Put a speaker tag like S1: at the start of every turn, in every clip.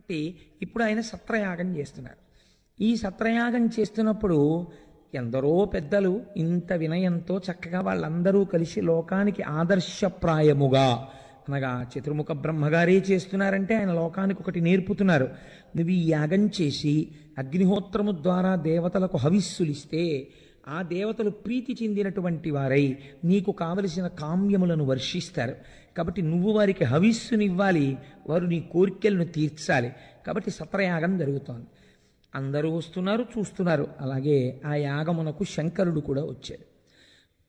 S1: కాబట్టి ఇప్పుడు ఆయన సత్రయాగం చేస్తున్నారు. ఈ సత్రయాగం చేస్తున్నప్పుడు ఎందరో పెద్దలు ఇంత వినయంతో చక్కగా వాళ్ళందరూ కలిసి లోకానికి ఆదర్శప్రాయముగా, అనగా చతుర్ముఖ బ్రహ్మగారే చేస్తున్నారంటే ఆయన లోకానికి ఒకటి నేర్పుతున్నారు. నువ్వు ఈ యాగం చేసి అగ్నిహోత్రము ద్వారా దేవతలకు హవిస్సులిస్తే ఆ దేవతలు ప్రీతి చెందినటువంటి వారై నీకు కావలసిన కామ్యములను వర్షిస్తారు. కాబట్టి నువ్వు వారికి హవిస్సునివ్వాలి, వారు నీ కోరికలను తీర్చాలి. కాబట్టి సత్రయాగం జరుగుతోంది. అందరూ వస్తున్నారు, చూస్తున్నారు. అలాగే ఆ యాగమునకు శంకరుడు కూడా వచ్చాడు.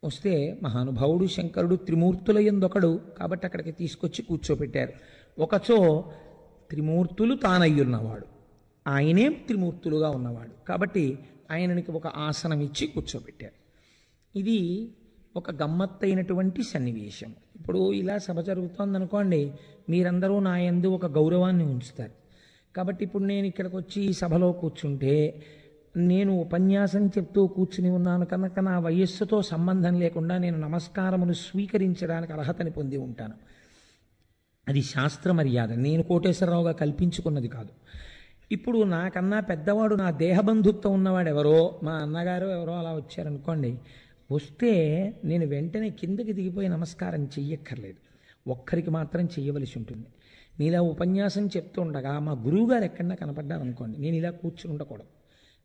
S1: వస్తే మహానుభావుడు శంకరుడు త్రిమూర్తుల యందొకడు కాబట్టి అక్కడికి తీసుకొచ్చి కూర్చోపెట్టారు. ఒకచో త్రిమూర్తులు తానయ్యున్నవాడు, ఆయనే త్రిమూర్తులుగా ఉన్నవాడు కాబట్టి ఆయననికి ఒక ఆసనం ఇచ్చి కూర్చోబెట్టారు. ఇది ఒక గమ్మత్తైనటువంటి సన్నివేశం. ఇప్పుడు ఇలా సభ జరుగుతోందనుకోండి, మీరందరూ నా యందు ఒక గౌరవాన్ని ఉంచుతారు. కాబట్టి ఇప్పుడు నేను ఇక్కడికి వచ్చి ఈ సభలో కూర్చుంటే నేను ఉపన్యాసం చెప్తూ కూర్చుని ఉన్నాను కనుక నా వయస్సుతో సంబంధం లేకుండా నేను నమస్కారమును స్వీకరించడానికి అర్హతని పొంది ఉంటాను. అది శాస్త్ర మర్యాద, నేను కోటేశ్వరరావుగా కల్పించుకున్నది కాదు. ఇప్పుడు నాకన్నా పెద్దవాడు, నా దేహబంధుత్వం ఉన్నవాడు ఎవరో, మా అన్నగారు ఎవరో అలా వచ్చారనుకోండి, వస్తే నేను వెంటనే కిందకి దిగిపోయి నమస్కారం చెయ్యక్కర్లేదు, ఒక్కరికి మాత్రం చెయ్యవలసి ఉంటుంది. నేను ఇలా ఉపన్యాసం చెప్తుండగా మా గురువుగారు ఎక్కడన్నా కనపడ్డారనుకోండి, నేను ఇలా కూర్చుని ఉండకూడదు,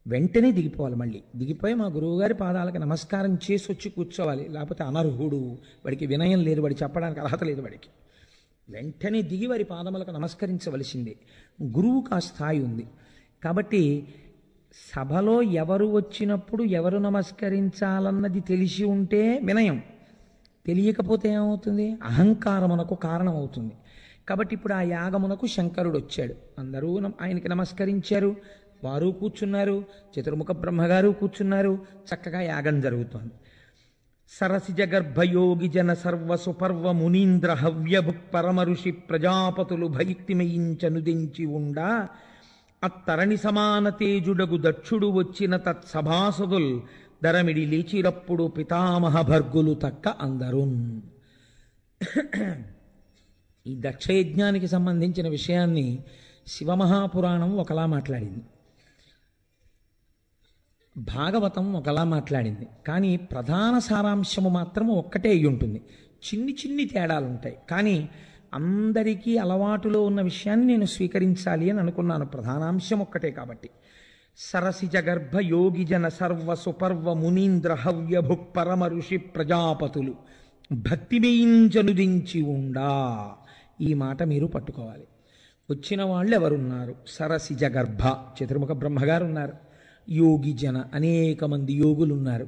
S1: వెంటనే దిగిపోవాలి. మళ్ళీ దిగిపోయి మా గురువుగారి పాదాలకు నమస్కారం చేసి వచ్చి కూర్చోవాలి. లేకపోతే అనర్హుడు, వాడికి వినయం లేదు, వాడికి చెప్పడానికి అర్హత లేదు, వాడికి వెంటనే దిగి వారి పాదములకు నమస్కరించవలసిందే. గురువుకు ఆ స్థాయి ఉంది. కాబట్టి సభలో ఎవరు వచ్చినప్పుడు ఎవరు నమస్కరించాలన్నది తెలిసి ఉంటే వినయం, తెలియకపోతే ఏమవుతుంది, అహంకారమునకు కారణం అవుతుంది. కాబట్టి ఇప్పుడు ఆ యాగమునకు శంకరుడు వచ్చాడు. అందరూ ఆయనకి నమస్కరించారు, వారు కూర్చున్నారు, చతుర్ముఖ బ్రహ్మగారు కూర్చున్నారు. చక్కగా యాగం జరుగుతోంది. సరసిజ గర్భయోగి జన సర్వసుపర్వ మునీంద్ర హవ్యభుక్ పరమ ఋషి ప్రజాపతులు భైక్తిమయించనుదించి ఉండా అత్తరణి సమాన తేజుడగు దక్షుడు వచ్చిన తత్సభాసదుల్ ధరమిడి లేచిరప్పుడు పితామహ భర్గులు తక్క అందరున్. ఈ దక్షయజ్ఞానికి సంబంధించిన విషయాన్ని శివమహాపురాణం ఒకలా మాట్లాడింది, భాగవతం ఒకలా మాట్లాడింది. కానీ ప్రధాన సారాంశము మాత్రం ఒక్కటే అయి ఉంటుంది. చిన్ని చిన్ని తేడాలు ఉంటాయి, కానీ అందరికీ అలవాటులో ఉన్న విషయాన్ని నేను స్వీకరించాలి అని అనుకున్నాను. ప్రధానాంశం ఒక్కటే కాబట్టి. సరసిజ గర్భ యోగి జన సర్వ సుపర్వ మునీంద్ర హవ్యభుక్ పరమ ఋషి ప్రజాపతులు భక్తిమేయించనుదించి ఉండా. ఈ మాట మీరు పట్టుకోవాలి. వచ్చిన వాళ్ళు ఎవరున్నారు? సరసిజ గర్భ చతుర్ముఖ బ్రహ్మగారు ఉన్నారు, యోగి జన అనేక మంది యోగులు ఉన్నారు,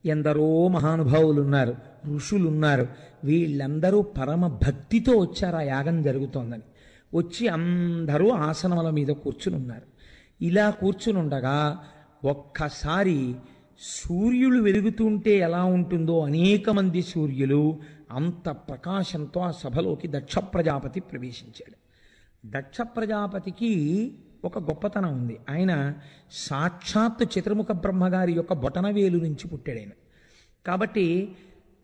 S1: ఎందరో మహానుభావులు ఉన్నారు, ఋషులు ఉన్నారు. వీళ్ళందరూ పరమ భక్తితో వచ్చారు ఆ యాగం జరుగుతోందని. వచ్చి అందరూ ఆసనముల మీద కూర్చుని ఉన్నారు. ఇలా కూర్చుని ఉండగా ఒక్కసారి సూర్యులు వెలుగుతుంటే ఎలా ఉంటుందో అనేక మంది సూర్యులు అంత ప్రకాశంతో ఆ సభలోకి దక్ష ప్రజాపతి ప్రవేశించాడు. దక్ష ప్రజాపతికి ఒక గొప్పతనం ఉంది. ఆయన సాక్షాత్తు చతుర్ముఖ బ్రహ్మగారి యొక్క బొటనవేలు నుంచి పుట్టాడు. కాబట్టి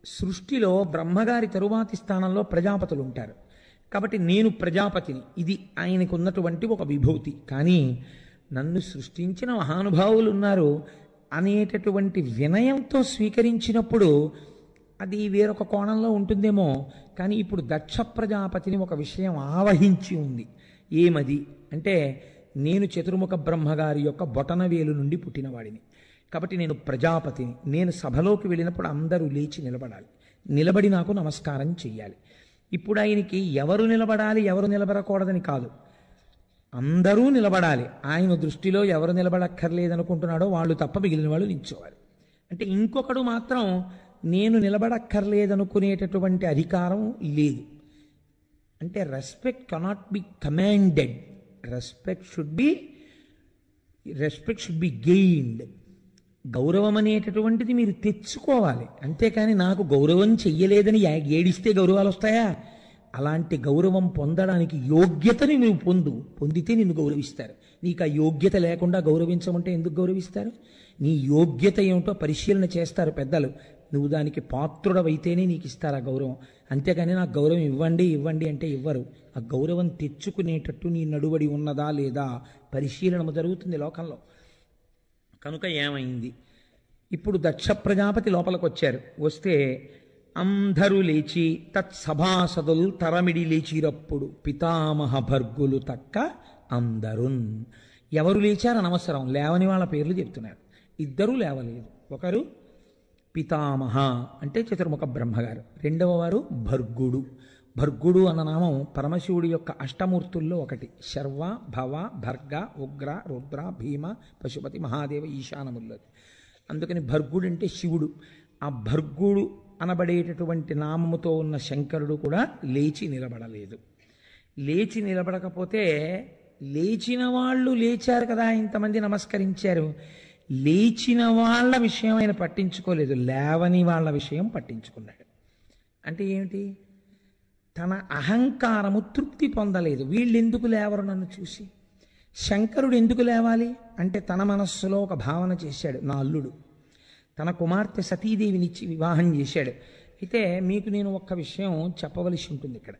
S1: సృష్టిలో బ్రహ్మగారి తరువాతి స్థానంలో ప్రజాపతులు ఉంటారు. కాబట్టి నేను ప్రజాపతిని, ఇది ఆయనకు ఉన్నటువంటి ఒక విభూతి. కానీ నన్ను సృష్టించిన మహానుభావులు ఉన్నారు అనేటటువంటి వినయంతో స్వీకరించినప్పుడు అది వేరొక కోణంలో ఉంటుందేమో. కానీ ఇప్పుడు దక్ష ప్రజాపతిని ఒక విషయం ఆవహించి ఉంది. ఏమది అంటే, నేను చతుర్ముఖ బ్రహ్మగారి యొక్క బొటనవేలు నుండి పుట్టినవాడిని, కాబట్టి నేను ప్రజాపతిని. నేను సభలోకి వెళ్ళినప్పుడు అందరూ లేచి నిలబడాలి, నిలబడి నాకు నమస్కారం చెయ్యాలి. ఇప్పుడు ఆయనకి ఎవరు నిలబడాలి ఎవరు నిలబడకూడదని కాదు, అందరూ నిలబడాలి. ఆయన దృష్టిలో ఎవరు నిలబడక్కర్లేదనుకుంటున్నాడో వాళ్ళు తప్ప మిగిలిన వాళ్ళు నిల్చోవాలి. అంటే ఇంకొకడు మాత్రం నేను నిలబడక్కర్లేదనుకునేటటువంటి అధికారం లేదు. అంటే respect cannot be commanded, respect should be gained. గౌరవం అనేటటువంటిది మీరు తెచ్చుకోవాలి, అంతేకాని నాకు గౌరవం చెయ్యలేదని ఏడిస్తే గౌరవాలు వస్తాయా? అలాంటి గౌరవం పొందడానికి యోగ్యతని నువ్వు పొందితే నిన్ను గౌరవిస్తారు. నీకు ఆ యోగ్యత లేకుండా గౌరవించమంటే ఎందుకు గౌరవిస్తారు? నీ యోగ్యత ఏమిటో పరిశీలన చేస్తారు పెద్దలు. నువ్వు దానికి పాత్రుడవైతేనే నీకు ఇస్తారు ఆ గౌరవం. అంతేకాని నాకు గౌరవం ఇవ్వండి ఇవ్వండి అంటే ఇవ్వరు. ఆ గౌరవం తెచ్చుకునేటట్టు నీ నడువడి ఉన్నదా లేదా పరిశీలన జరుగుతుంది లోకంలో. కనుక ఏమైంది? ఇప్పుడు దక్ష ప్రజాపతి లోపలికి వచ్చారు. వస్తే అందరూ లేచి తత్సభాసదులు తరమిడి లేచిరప్పుడు పితామహ భర్గులు తక్క అందరున్. ఎవరు లేచారు అనవసరం, లేవని వాళ్ళ పేర్లు చెప్తున్నారు. ఇద్దరూ లేవలేదు. ఒకరు పితామహ అంటే చతుర్ముఖ బ్రహ్మగారు, రెండవ వారు భర్గుడు. భర్గుడు అన్న నామం పరమశివుడి యొక్క అష్టమూర్తుల్లో ఒకటి. శర్వ, భవ, భర్గ, ఉగ్ర, రుద్ర, భీమ, పశుపతి, మహాదేవ ఈశానముల్లో. అందుకని భర్గుడు అంటే శివుడు. ఆ భర్గుడు అనబడేటటువంటి నామముతో ఉన్న శంకరుడు కూడా లేచి నిలబడలేదు. లేచి నిలబడకపోతే లేచిన వాళ్ళు లేచారు కదా, ఇంతమంది నమస్కరించారు, లేచిన వాళ్ళ విషయం ఆయన పట్టించుకోలేదు, లేవని వాళ్ళ విషయం పట్టించుకున్నాడు. అంటే ఏమిటి? తన అహంకారము తృప్తి పొందలేదు. వీళ్ళు ఎందుకు లేవరు నన్ను చూసి? శంకరుడు ఎందుకు లేవాలి అంటే తన మనస్సులో ఒక భావన చేశాడు. నా అల్లుడు తన కుమార్తె సతీదేవినిచ్చి వివాహం చేశాడు. అయితే మీకు నేను ఒక్క విషయం చెప్పవలసి ఉంటుంది ఇక్కడ.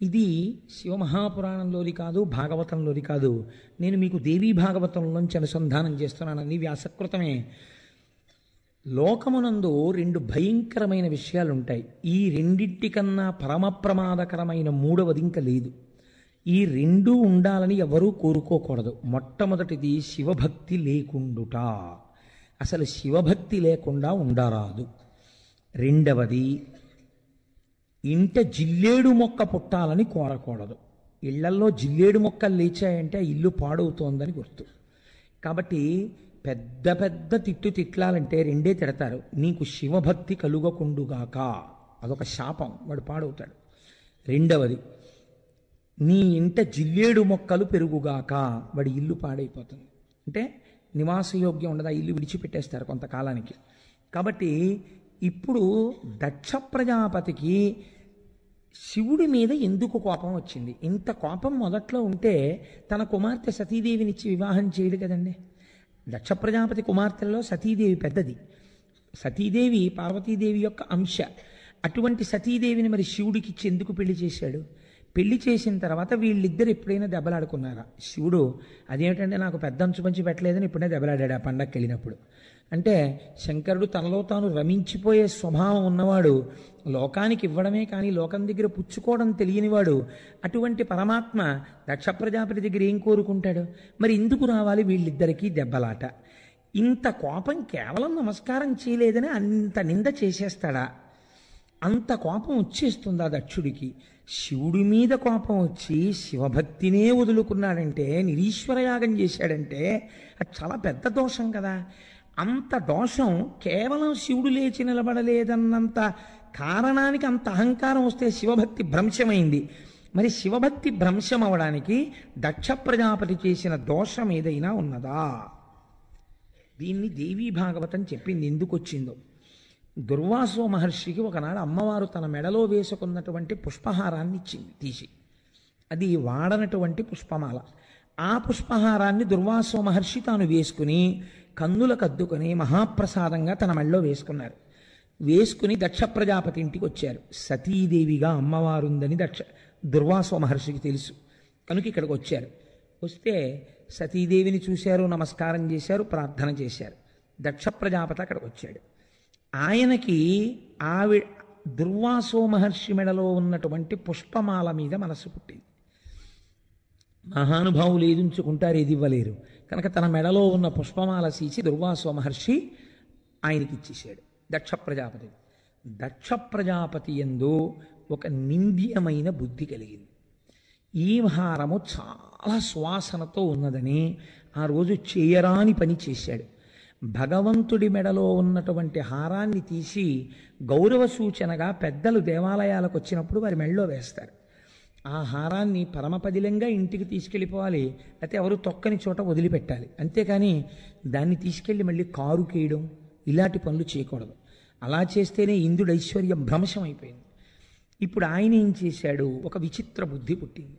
S1: ఇది శివమహాపురాణంలోని కాదు, భాగవతంలోని కాదు. నేను మీకు దేవీ భాగవతంలోంచి అనుసంధానం చేస్తున్నాను. అన్ని వ్యాసకృతమే. లోకమునందు రెండు భయంకరమైన విషయాలు ఉంటాయి. ఈ రెండింటికన్నా పరమ ప్రమాదకరమైన మూడవది ఇంకా లేదు. ఈ రెండూ ఉండాలని ఎవరూ కోరుకోకూడదు. మొట్టమొదటిది శివభక్తి లేకుండుట. అసలు శివభక్తి లేకుండా ఉండరాదు. రెండవది ఇంట జిల్లేడు మొక్క పుట్టాలని కోరకూడదు. ఇళ్లల్లో జిల్లేడు మొక్కలు లేచాయంటే ఆ ఇల్లు పాడవుతోందని గుర్తు. కాబట్టి పెద్ద పెద్ద తిట్లాలంటే రెండే తిడతారు. నీకు శివభక్తి కలుగకుండుగాక, అదొక శాపం, వాడు పాడవుతాడు. రెండవది నీ ఇంట జిల్లేడు మొక్కలు పెరుగుగాక, వాడి ఇల్లు పాడైపోతుంది. అంటే నివాసయోగ్యం ఉండదు, ఆ ఇల్లు విడిచిపెట్టేస్తారు కొంతకాలానికి. కాబట్టి ఇప్పుడు దక్ష ప్రజాపతికి శివుడి మీద ఎందుకు కోపం వచ్చింది? ఇంత కోపం మొదట్లో ఉంటే తన కుమార్తె సతీదేవినిచ్చి వివాహం చేయడు కదండి. దక్ష ప్రజాపతి కుమార్తెల్లో సతీదేవి పెద్దది. సతీదేవి పార్వతీదేవి యొక్క అంశ. అటువంటి సతీదేవిని మరి శివుడికి ఇచ్చి ఎందుకు పెళ్లి చేశాడు? పెళ్లి చేసిన తర్వాత వీళ్ళిద్దరు ఎప్పుడైనా దెబ్బలాడుకున్నారా? శివుడు అదేమిటంటే నాకు పెద్ద అంచు పంచి పెట్టలేదని ఇప్పుడే దెబ్బలాడాడు ఆ పండగకి వెళ్ళినప్పుడు. అంటే శంకరుడు తనలో తాను రమించిపోయే స్వభావం ఉన్నవాడు, లోకానికి ఇవ్వడమే కానీ లోకం దగ్గర పుచ్చుకోవడం తెలియనివాడు. అటువంటి పరమాత్మ దక్ష ప్రజాపతి దగ్గర ఏం కోరుకుంటాడు? మరి ఎందుకు రావాలి వీళ్ళిద్దరికీ దెబ్బలాట? ఇంత కోపం కేవలం నమస్కారం చేయలేదని అంత నింద చేసేస్తాడా? అంత కోపం వచ్చేస్తుందా దక్షుడికి? శివుడి మీద కోపం వచ్చి శివభక్తినే వదులుకున్నాడంటే, నిరీశ్వరయాగం చేశాడంటే అది చాలా పెద్ద దోషం కదా. అంత దోషం కేవలం శివుడు లేచి నిలబడలేదన్నంత కారణానికి అంత అహంకారం వస్తే శివభక్తి భ్రంశమైంది. మరి శివభక్తి భ్రంశం అవడానికి దక్ష ప్రజాపతి చేసిన దోషం ఏదైనా ఉన్నదా? దీన్ని దేవీ భాగవతం చెప్పింది ఎందుకు వచ్చిందో. దుర్వాసో మహర్షికి ఒకనాడు అమ్మవారు తన మెడలో వేసుకున్నటువంటి పుష్పహారాన్ని ఇచ్చింది తీసి. అది వాడనటువంటి పుష్పమాల. ఆ పుష్పహారాన్ని దుర్వాసో మహర్షి తాను వేసుకుని కన్నులకు అద్దుకొని మహాప్రసాదంగా తన మెడలో వేసుకున్నారు. వేసుకుని దక్ష ప్రజాపతి ఇంటికి వచ్చారు. సతీదేవిగా అమ్మవారుందని దుర్వాసో మహర్షికి తెలుసు కనుక ఇక్కడికి వచ్చారు. వస్తే సతీదేవిని చూశారు, నమస్కారం చేశారు, ప్రార్థన చేశారు. దక్ష ప్రజాపతి అక్కడికి వచ్చాడు. ఆయనకి దుర్వాసో మహర్షి మెడలో ఉన్నటువంటి పుష్పమాల మీద మనసు పుట్టింది. మహానుభావులు ఏది ఉంచుకుంటారు, ఏది ఇవ్వలేరు కనుక తన మెడలో ఉన్న పుష్పమాల తీసి దుర్వాసో మహర్షి ఆయనకి ఇచ్చేసాడు దక్ష ప్రజాపతి. దక్ష ప్రజాపతి యందు ఒక నింద్యమైన బుద్ధి కలిగింది. ఈ హారము చాలా సువాసనతో ఉన్నదని ఆ రోజు చేయరాని పని చేశాడు. భగవంతుడి మెడలో ఉన్నటువంటి హారాన్ని తీసి గౌరవ సూచనగా పెద్దలు దేవాలయాలకు వచ్చినప్పుడు వారి మెడలో వేస్తారు. ఆ హారాన్ని పరమపదిలంగా ఇంటికి తీసుకెళ్ళిపోవాలి, లేకపోతే ఎవరు తొక్కని చోట వదిలిపెట్టాలి. అంతేకాని దాన్ని తీసుకెళ్ళి మళ్ళీ కారు కేయడం ఇలాంటి పనులు చేయకూడదు. అలా చేస్తేనే ఇంద్రుడి ఐశ్వర్యం భ్రంశం అయిపోయింది. ఇప్పుడు ఆయన ఏం చేశాడు? ఒక విచిత్ర బుద్ధి పుట్టింది.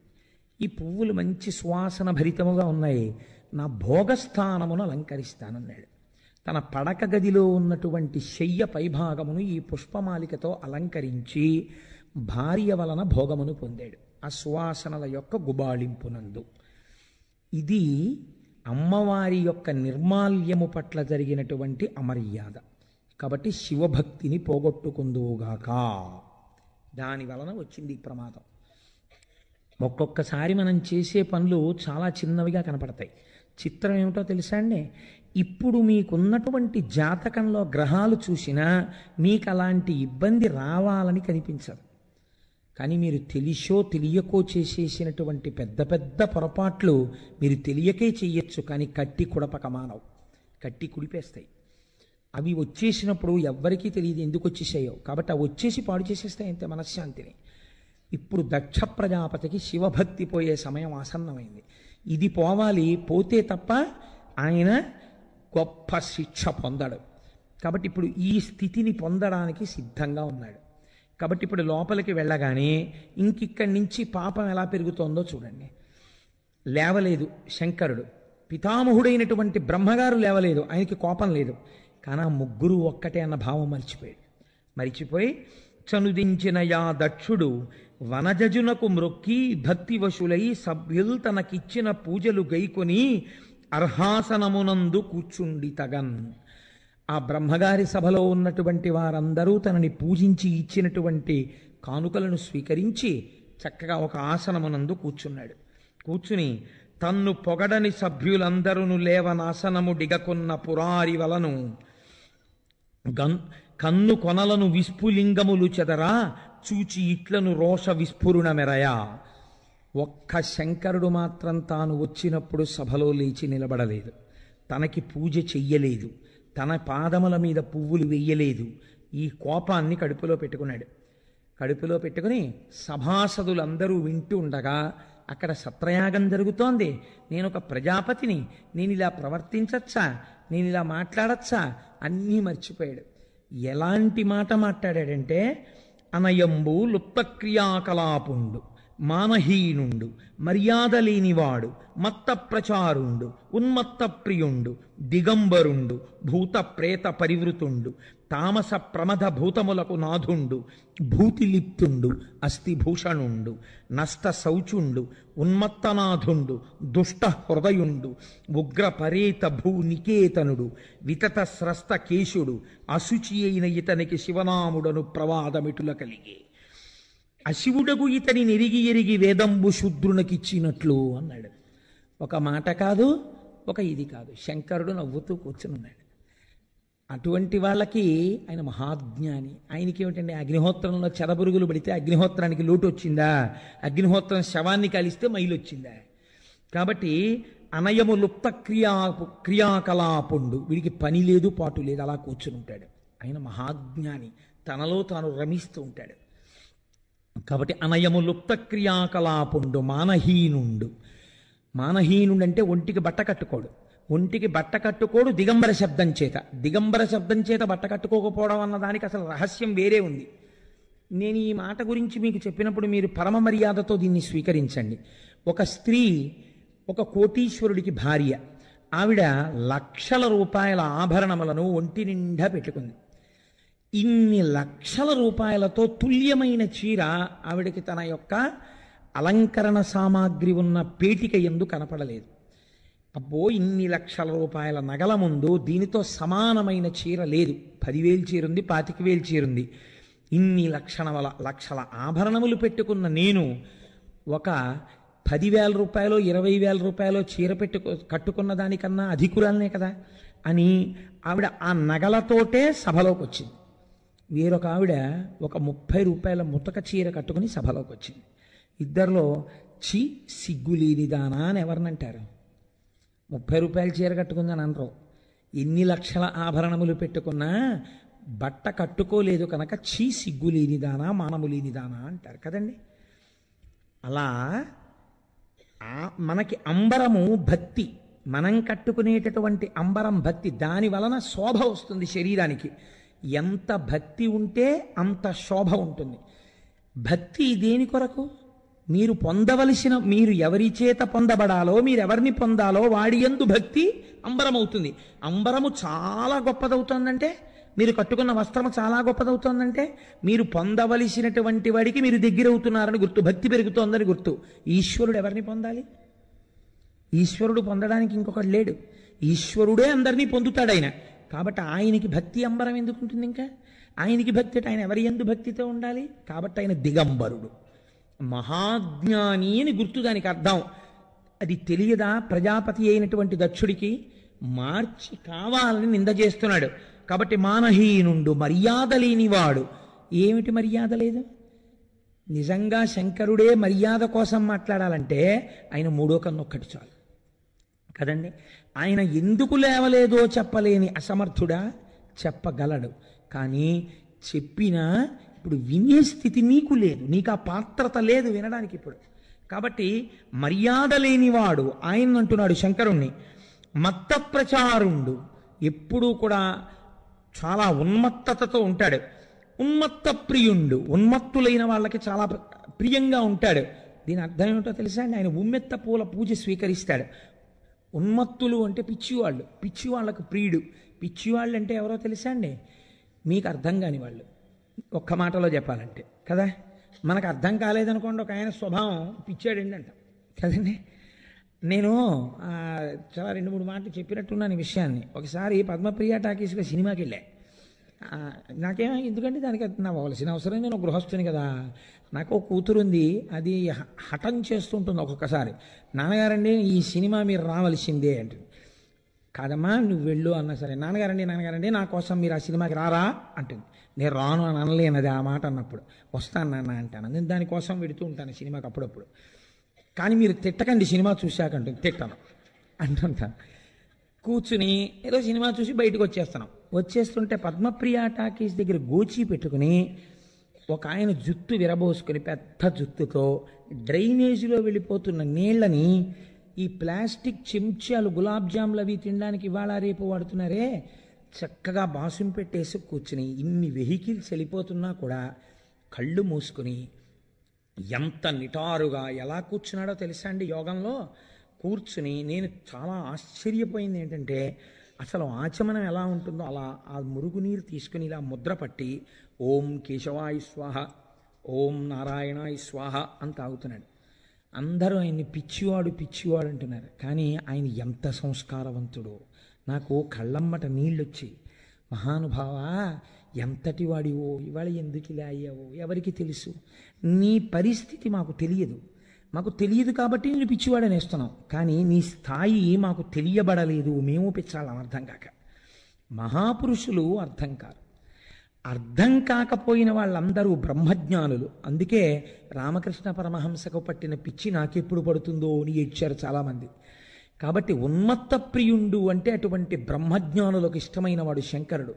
S1: ఈ పువ్వులు మంచి సువాసన భరితముగా ఉన్నాయి, నా భోగస్థానమును అలంకరిస్తానన్నాడు. తన పడక గదిలో ఉన్నటువంటి శయ్య పైభాగమును ఈ పుష్పమాలికతో అలంకరించి భార్య వలన భోగమును పొందాడు ఆ సువాసనల యొక్క గుబాళింపునందు. ఇది అమ్మవారి యొక్క నిర్మాల్యము పట్ల జరిగినటువంటి అమర్యాద. కాబట్టి శివభక్తిని పోగొట్టుకుందువుగాక, దాని వలన వచ్చింది ఈ ప్రమాదం. ఒక్కొక్కసారి మనం చేసే పనులు చాలా చిన్నవిగా కనపడతాయి. చిత్రం ఏమిటో తెలుసా అండి? ఇప్పుడు మీకున్నటువంటి జాతకంలో గ్రహాలు చూసినా మీకు అలాంటి ఇబ్బంది రావాలని కనిపించదు. కానీ మీరు తెలిసో తెలియకో చేసేసినటువంటి పెద్ద పెద్ద పొరపాట్లు మీరు తెలియకే చెయ్యొచ్చు, కానీ కట్టి కుడపక మానవు, కట్టి కుడిపేస్తాయి. అవి వచ్చేసినప్పుడు ఎవ్వరికీ తెలియదు ఎందుకు వచ్చేసాయో, కాబట్టి అవి వచ్చేసి పాడు చేసేస్తాయి అంతే మనశ్శాంతిని. ఇప్పుడు దక్ష ప్రజాపతికి శివభక్తి పోయే సమయం ఆసన్నమైంది. ఇది పోవాలి, పోతే తప్ప ఆయన గొప్ప శిక్ష పొందడు. కాబట్టి ఇప్పుడు ఈ స్థితిని పొందడానికి సిద్ధంగా ఉన్నాడు. కాబట్టి ఇప్పుడు లోపలికి వెళ్ళగానే ఇంకిక్కడి నుంచి పాపం ఎలా పెరుగుతోందో చూడండి. లేవలేదు శంకరుడు, పితామహుడైనటువంటి బ్రహ్మగారు లేవలేదు, ఆయనకి కోపం లేదు. కానీ ఆ ముగ్గురు ఒక్కటే అన్న భావం మరిచిపోయి చనుదించిన యా దక్షుడు వనజజునకు మ్రొక్కి భక్తివశులై సభ్యులు తనకిచ్చిన పూజలు గైకొని అర్హాసనమునందు కూర్చుండి తగన్. ఆ బ్రహ్మగారి సభలో ఉన్నటువంటి వారందరూ తనని పూజించి ఇచ్చినటువంటి కానుకలను స్వీకరించి చక్కగా ఒక ఆసనమునందు కూర్చున్నాడు. కూర్చుని తన్ను పొగడని సభ్యులందరూ లేవనాసనము డిగకొన్న పురారి వలను కన్ను కొనలను విస్ఫులింగములు చెదరా చూచి ఇట్లను రోష విస్ఫురుణ మెరయా. ఒక్క శంకరుడు మాత్రం తాను వచ్చినప్పుడు సభలో లేచి నిలబడలేదు, తనకి పూజ చెయ్యలేదు, తన పాదముల మీద పువ్వులు వెయ్యలేదు. ఈ కోపాన్ని కడుపులో పెట్టుకున్నాడు. కడుపులో పెట్టుకుని సభాసదులందరూ వింటూ ఉండగా అక్కడ సత్రయాగం జరుగుతోంది, నేను ఒక ప్రజాపతిని, నేను ఇలా ప్రవర్తించచ్చా, నేను ఇలా మాట్లాడచ్చా, అన్నీ మర్చిపోయాడు. ఎలాంటి మాట మాట్లాడాడంటే అనయంబు లుప్తక్రియాకలాపుండు, మానహీనుండు, మర్యాద లేనివాడు, మత్త ప్రచారుండు, ఉన్మత్త ప్రియుండు, దిగంబరుండు, భూత ప్రేత పరివృతుండు, తామస ప్రమద భూతములకు నాథుండు, భూతిలిప్తుండు, అస్థిభూషణుండు, నష్ట శౌచుండు, ఉన్మత్తనాథుండు, దుష్ట హృదయుండు, ఉగ్ర పరేత భూనికేతనుడు, వితత స్రస్త కేశుడు, అశుచి అయిన ఇతనికి శివనాముడను ప్రవాదమిటుల కలిగే. అశివుడగు ఇతని నెరిగి ఎరిగి వేదంబు శూద్రునకిచ్చినట్లు అన్నాడు. ఒక మాట కాదు, ఒక ఇది కాదు, శంకరుడు నవ్వుతూ కూర్చున్నాడు. అటువంటి వాళ్ళకి ఆయన మహాజ్ఞాని. ఆయనకి ఏమిటండి, అగ్నిహోత్రంలో చెదపురుగులు పడితే అగ్నిహోత్రానికి లోటు వచ్చిందా? అగ్నిహోత్రం శవాన్ని కలిస్తే మైలు వచ్చిందా? కాబట్టి అనయము లుప్త క్రియాకలాపుండు, వీడికి పని లేదు పాటు లేదు, అలా కూర్చుని ఉంటాడు. ఆయన మహాజ్ఞాని, తనలో తాను రమిస్తూ ఉంటాడు. కాబట్టి అనయము లుప్త క్రియాకలాపుండు, మానహీనుండు. మానహీనుడు అంటే ఒంటికి బట్ట కట్టుకోడు, ఒంటికి బట్ట కట్టుకోడు దిగంబర శబ్దం చేత. దిగంబర శబ్దం చేత బట్ట కట్టుకోకపోవడం అన్న దానికి అసలు రహస్యం వేరే ఉంది. నేను ఈ మాట గురించి మీకు చెప్పినప్పుడు మీరు పరమ మర్యాదతో దీన్ని స్వీకరించండి. ఒక స్త్రీ ఒక కోటీశ్వరుడికి భార్య, ఆవిడ లక్షల రూపాయల ఆభరణములను ఒంటి నిండా పెట్టుకుంది. ఇన్ని లక్షల రూపాయలతో తుల్యమైన చీర ఆవిడకి తన యొక్క అలంకరణ సామాగ్రి ఉన్న పేటిక యందు కనపడలేదు. అబ్బో, ఇన్ని లక్షల రూపాయల నగల ముందు దీనితో సమానమైన చీర లేదు. 10,000 చీరుంది, 25,000 చీరుంది. ఇన్ని లక్షల ఆభరణములు పెట్టుకున్న నేను ఒక 10,000 రూపాయలు 20,000 రూపాయలు చీర కట్టుకున్న దానికన్నా అధికురాలనే కదా అని ఆవిడ ఆ నగలతోటే సభలోకి వచ్చింది. వేరొక ఆవిడ ఒక 30 రూపాయల ముతక చీర కట్టుకుని సభలోకి వచ్చింది. ఇద్దరిలో చి సిగ్గులేనిదానా అని ఎవరినంటారు? 30 రూపాయల చీర కట్టుకుందని అనరు. ఎన్ని లక్షల ఆభరణములు పెట్టుకున్నా బట్ట కట్టుకోలేదు కనుక చీ సిగ్గులేనిదానా మానము లేనిదానా అంటారు కదండి. అలా మనకి అంబరము భక్తి, మనం కట్టుకునేటటువంటి అంబరం భక్తి, దాని వలన శోభ వస్తుంది శరీరానికి. ఎంత భక్తి ఉంటే అంత శోభ ఉంటుంది. భక్తి దేని కొరకు? మీరు పొందవలసిన, మీరు ఎవరి చేత పొందబడాలో, మీరు ఎవరిని పొందాలో వాడి యందు భక్తి అంబరమవుతుంది. అంబరము చాలా గొప్పదవుతోందంటే, మీరు కట్టుకున్న వస్త్రము చాలా గొప్పదవుతోందంటే, మీరు పొందవలసినటువంటి వాడికి మీరు దగ్గరవుతున్నారని గుర్తు, భక్తి పెరుగుతోందని గుర్తు. ఈశ్వరుడు ఎవరిని పొందాలి? ఈశ్వరుడు పొందడానికి ఇంకొకడు లేడు. ఈశ్వరుడే అందరినీ పొందుతాడు ఆయన. కాబట్టి ఆయనకి భక్తి అంబరం ఎందుకు ఉంటుంది? ఇంకా ఆయనకి భక్తి అంటే ఆయన ఎవరి యందు భక్తితో ఉండాలి? కాబట్టి ఆయన దిగంబరుడు, మహాజ్ఞాని అని గుర్తు. దానికి అర్థం అది తెలియదా? ప్రజాపతి అయినటువంటి దక్షుడికి మార్చి కావాలని నింద చేస్తున్నాడు. కాబట్టి మానహీనుండు, మర్యాద లేనివాడు. ఏమిటి మర్యాద లేదు? నిజంగా శంకరుడే మర్యాద కోసం మాట్లాడాలంటే ఆయన మూడో కన్ను ఒక్కటి చాలు కదండి. ఆయన ఎందుకు లేవలేదో చెప్పలేని అసమర్థుడా? చెప్పగలడు. కానీ చెప్పినా ఇప్పుడు వినే స్థితి నీకు లేదు, నీకు ఆ పాత్రత లేదు వినడానికి ఇప్పుడు. కాబట్టి మర్యాద లేనివాడు ఆయన అంటున్నాడు శంకరుణ్ణి. మత్త ప్రచారుండు, ఎప్పుడూ కూడా చాలా ఉన్మత్తతతో ఉంటాడు. ఉన్మత్త ప్రియుండు, ఉన్మత్తులైన వాళ్ళకి చాలా ప్రియంగా ఉంటాడు. దీని అర్థం ఏమిటో తెలుసా అండి? ఆయన ఉమ్మెత్త పూల పూజ స్వీకరిస్తాడు. ఉన్మత్తులు అంటే పిచ్చివాళ్ళు, పిచ్చివాళ్ళకు ప్రియుడు. పిచ్చివాళ్ళు అంటే ఎవరో తెలుసా అండి? మీకు అర్థం కాని వాళ్ళు, ఒక్క మాటలో చెప్పాలంటే కదా. మనకు అర్థం కాలేదనుకోండి, ఒక ఆయన స్వభావం పిచ్చాడండి అంట కదండి. నేను చాలా 2-3 మాటలు చెప్పినట్టున్నాను ఈ విషయాన్ని. ఒకసారి పద్మప్రియ టాకీస్లో సినిమాకి వెళ్ళా. నాకేమో ఎందుకంటే దానికి నా అవ్వాల్సిన అవసరం, నేను గృహస్థుని కదా. నాకు కూతురు ఉంది, అది హఠం చేస్తుంటుంది ఒక్కొక్కసారి. నాన్నగారండి ఈ సినిమా మీరు రావలసిందే అంటుంది. కాదమ్మా నువ్వు వెళ్ళు అన్నా సరే, నాన్నగారండి నా కోసం మీరు ఆ సినిమాకి రారా అంటుంది. నేను రాను అని అనలేనది ఆ మాట అన్నప్పుడు. వస్తాను నాన్న అంటాను. నేను దానికోసం వెడుతూ ఉంటాను సినిమాకి అప్పుడప్పుడు. కానీ మీరు తిట్టకండి సినిమా చూశాక అంటుంది. తిట్టను అంటుంటాను. కూర్చుని ఏదో సినిమా చూసి బయటకు వచ్చేస్తుంటే పద్మప్రియ టాకీస్ దగ్గర గోచి పెట్టుకుని ఒక ఆయన జుట్టు విరబోసుకుని పెద్ద జుట్టుతో డ్రైనేజీలో వెళ్ళిపోతున్న నీళ్ళని ఈ ప్లాస్టిక్ చెంచాలు గులాబ్ జాములు అవి తినడానికి ఇవాళ రేపు వాడుతున్నారే, చక్కగా బాసుం పెట్టేసి కూర్చుని ఇన్ని వెహికల్స్ వెళ్ళిపోతున్నా కూడా కళ్ళు మూసుకుని ఎంత నిటారుగా ఎలా కూర్చున్నాడో తెలుసా అండి. యోగంలో కూర్చుని నేను చాలా ఆశ్చర్యపోయింది ఏంటంటే, అసలు ఆచమనం ఎలా ఉంటుందో అలా ఆ మురుగునీరు తీసుకుని ఇలా ముద్ర పట్టి ఓం కేశవాయ స్వాహ, ఓం నారాయణాయ స్వాహ అని తాగుతున్నాడు. అందరూ ఆయన్ని పిచ్చివాడు అంటున్నారు. కానీ ఆయన ఎంత సంస్కారవంతుడో నాకు కళ్ళమ్మట నీళ్ళొచ్చి, మహానుభావ ఎంతటి వాడివో, ఇవాళ ఎందుకు ఇలా అయ్యావో ఎవరికి తెలుసు? నీ పరిస్థితి మాకు తెలియదు కాబట్టి నేను పిచ్చివాడని వేస్తున్నాం. కానీ నీ స్థాయి మాకు తెలియబడలేదు, మేము పిచ్చాలని అర్థం కాక. మహాపురుషులు అర్థం కారు. అర్థం కాకపోయిన వాళ్ళందరూ బ్రహ్మజ్ఞానులు. అందుకే రామకృష్ణ పరమహంసకు పట్టిన పిచ్చి నాకెప్పుడు పడుతుందో అని ఏడ్చారు చాలామంది. కాబట్టి ఉన్మత్త ప్రియుండు అంటే అటువంటి బ్రహ్మజ్ఞానులకు ఇష్టమైన వాడు శంకరుడు.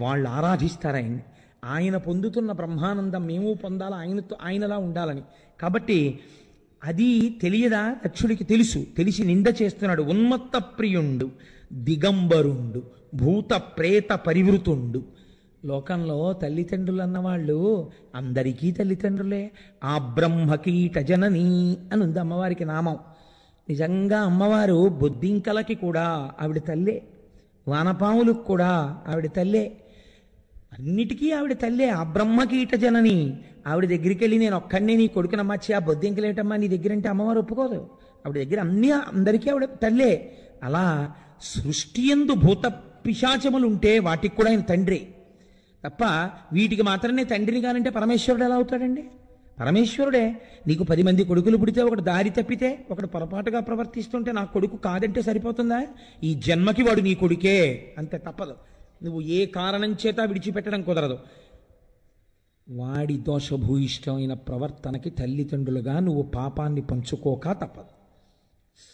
S1: వాళ్ళు ఆరాధిస్తారు ఆయన్ని. ఆయన పొందుతున్న బ్రహ్మానందం మేము పొందాలా, ఆయనలా ఉండాలని. కాబట్టి అది తెలియదా? దక్షుడికి తెలిసి నింద చేస్తున్నాడు. ఉన్మత్త ప్రియుండు, దిగంబరుండు, భూత ప్రేత పరివృతుండు. లోకంలో తల్లిదండ్రులు అన్నవాళ్ళు అందరికీ తల్లిదండ్రులే. ఆ బ్రహ్మకీట జనని అని ఉంది అమ్మవారికి నామం. నిజంగా అమ్మవారు బొద్దింకలకి కూడా ఆవిడ తల్లే, వానపాములకు కూడా ఆవిడ తల్లే, అన్నిటికీ ఆవిడ తల్లే. ఆ బ్రహ్మకీట జనని. ఆవిడ దగ్గరికి వెళ్ళి నేను ఒక్కడినే నీ కొడుకునమ్మచ్చి ఆ బొద్దింకలేటమ్మా నీ దగ్గర అంటే అమ్మవారు ఒప్పుకోదు. ఆవిడ దగ్గర అందరికీ ఆవిడ తల్లే. అలా సృష్టి యందు భూత పిశాచములు ఉంటే వాటికి కూడా ఆయన తండ్రి తప్ప వీటికి మాత్రమే తండ్రిని కానంటే పరమేశ్వరుడు ఎలా అవుతాడండి? పరమేశ్వరుడే. నీకు 10 మంది కొడుకులు పుడితే ఒకడు దారి తప్పితే, ఒకడు పొరపాటుగా ప్రవర్తిస్తుంటే నా కొడుకు కాదంటే సరిపోతుందా? ఈ జన్మకి వాడు నీ కొడుకే, అంతే, తప్పదు. నువ్వు ఏ కారణం చేత విడిచిపెట్టడం కుదరదు. వాడి దోషభూయిష్టమైన ప్రవర్తనకి తల్లిదండ్రులుగా నువ్వు పాపాన్ని పంచుకోక తప్పదు.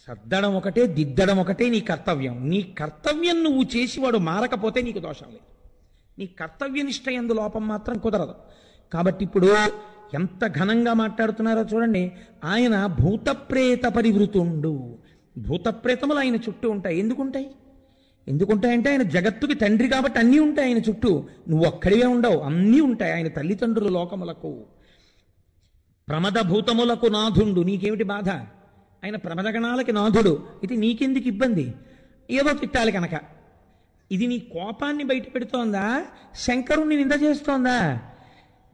S1: సర్దడం ఒకటే, దిద్దడం ఒకటే నీ కర్తవ్యం. నీ కర్తవ్యం నువ్వు చేసి వాడు మారకపోతే నీకు దోషం లేదు. నీ కర్తవ్యనిష్ట యందు లోపం మాత్రం కుదరదు. కాబట్టి ఇప్పుడు ఎంత ఘనంగా మాట్లాడుతున్నారో చూడండి. ఆయన భూతప్రేత పరివృతుండు. భూతప్రేతములు ఆయన చుట్టూ ఉంటాయి. ఎందుకుంటాయంటే ఆయన జగత్తుకి తండ్రి కాబట్టి అన్నీ ఉంటాయి ఆయన చుట్టూ. నువ్వు ఒక్కడివే ఉండవు, అన్నీ ఉంటాయి. ఆయన తల్లిదండ్రులు లోకములకు ప్రమదభూతములకు నాథుండు. నీకేమిటి బాధ? ఆయన ప్రమదగణాలకి నాథుడు. ఇది నీకెందుకు ఇబ్బంది? ఏదో తిట్టాలి కనుక. ఇది నీ కోపాన్ని బయట పెడుతోందా, శంకరుణ్ణి నింద చేస్తోందా?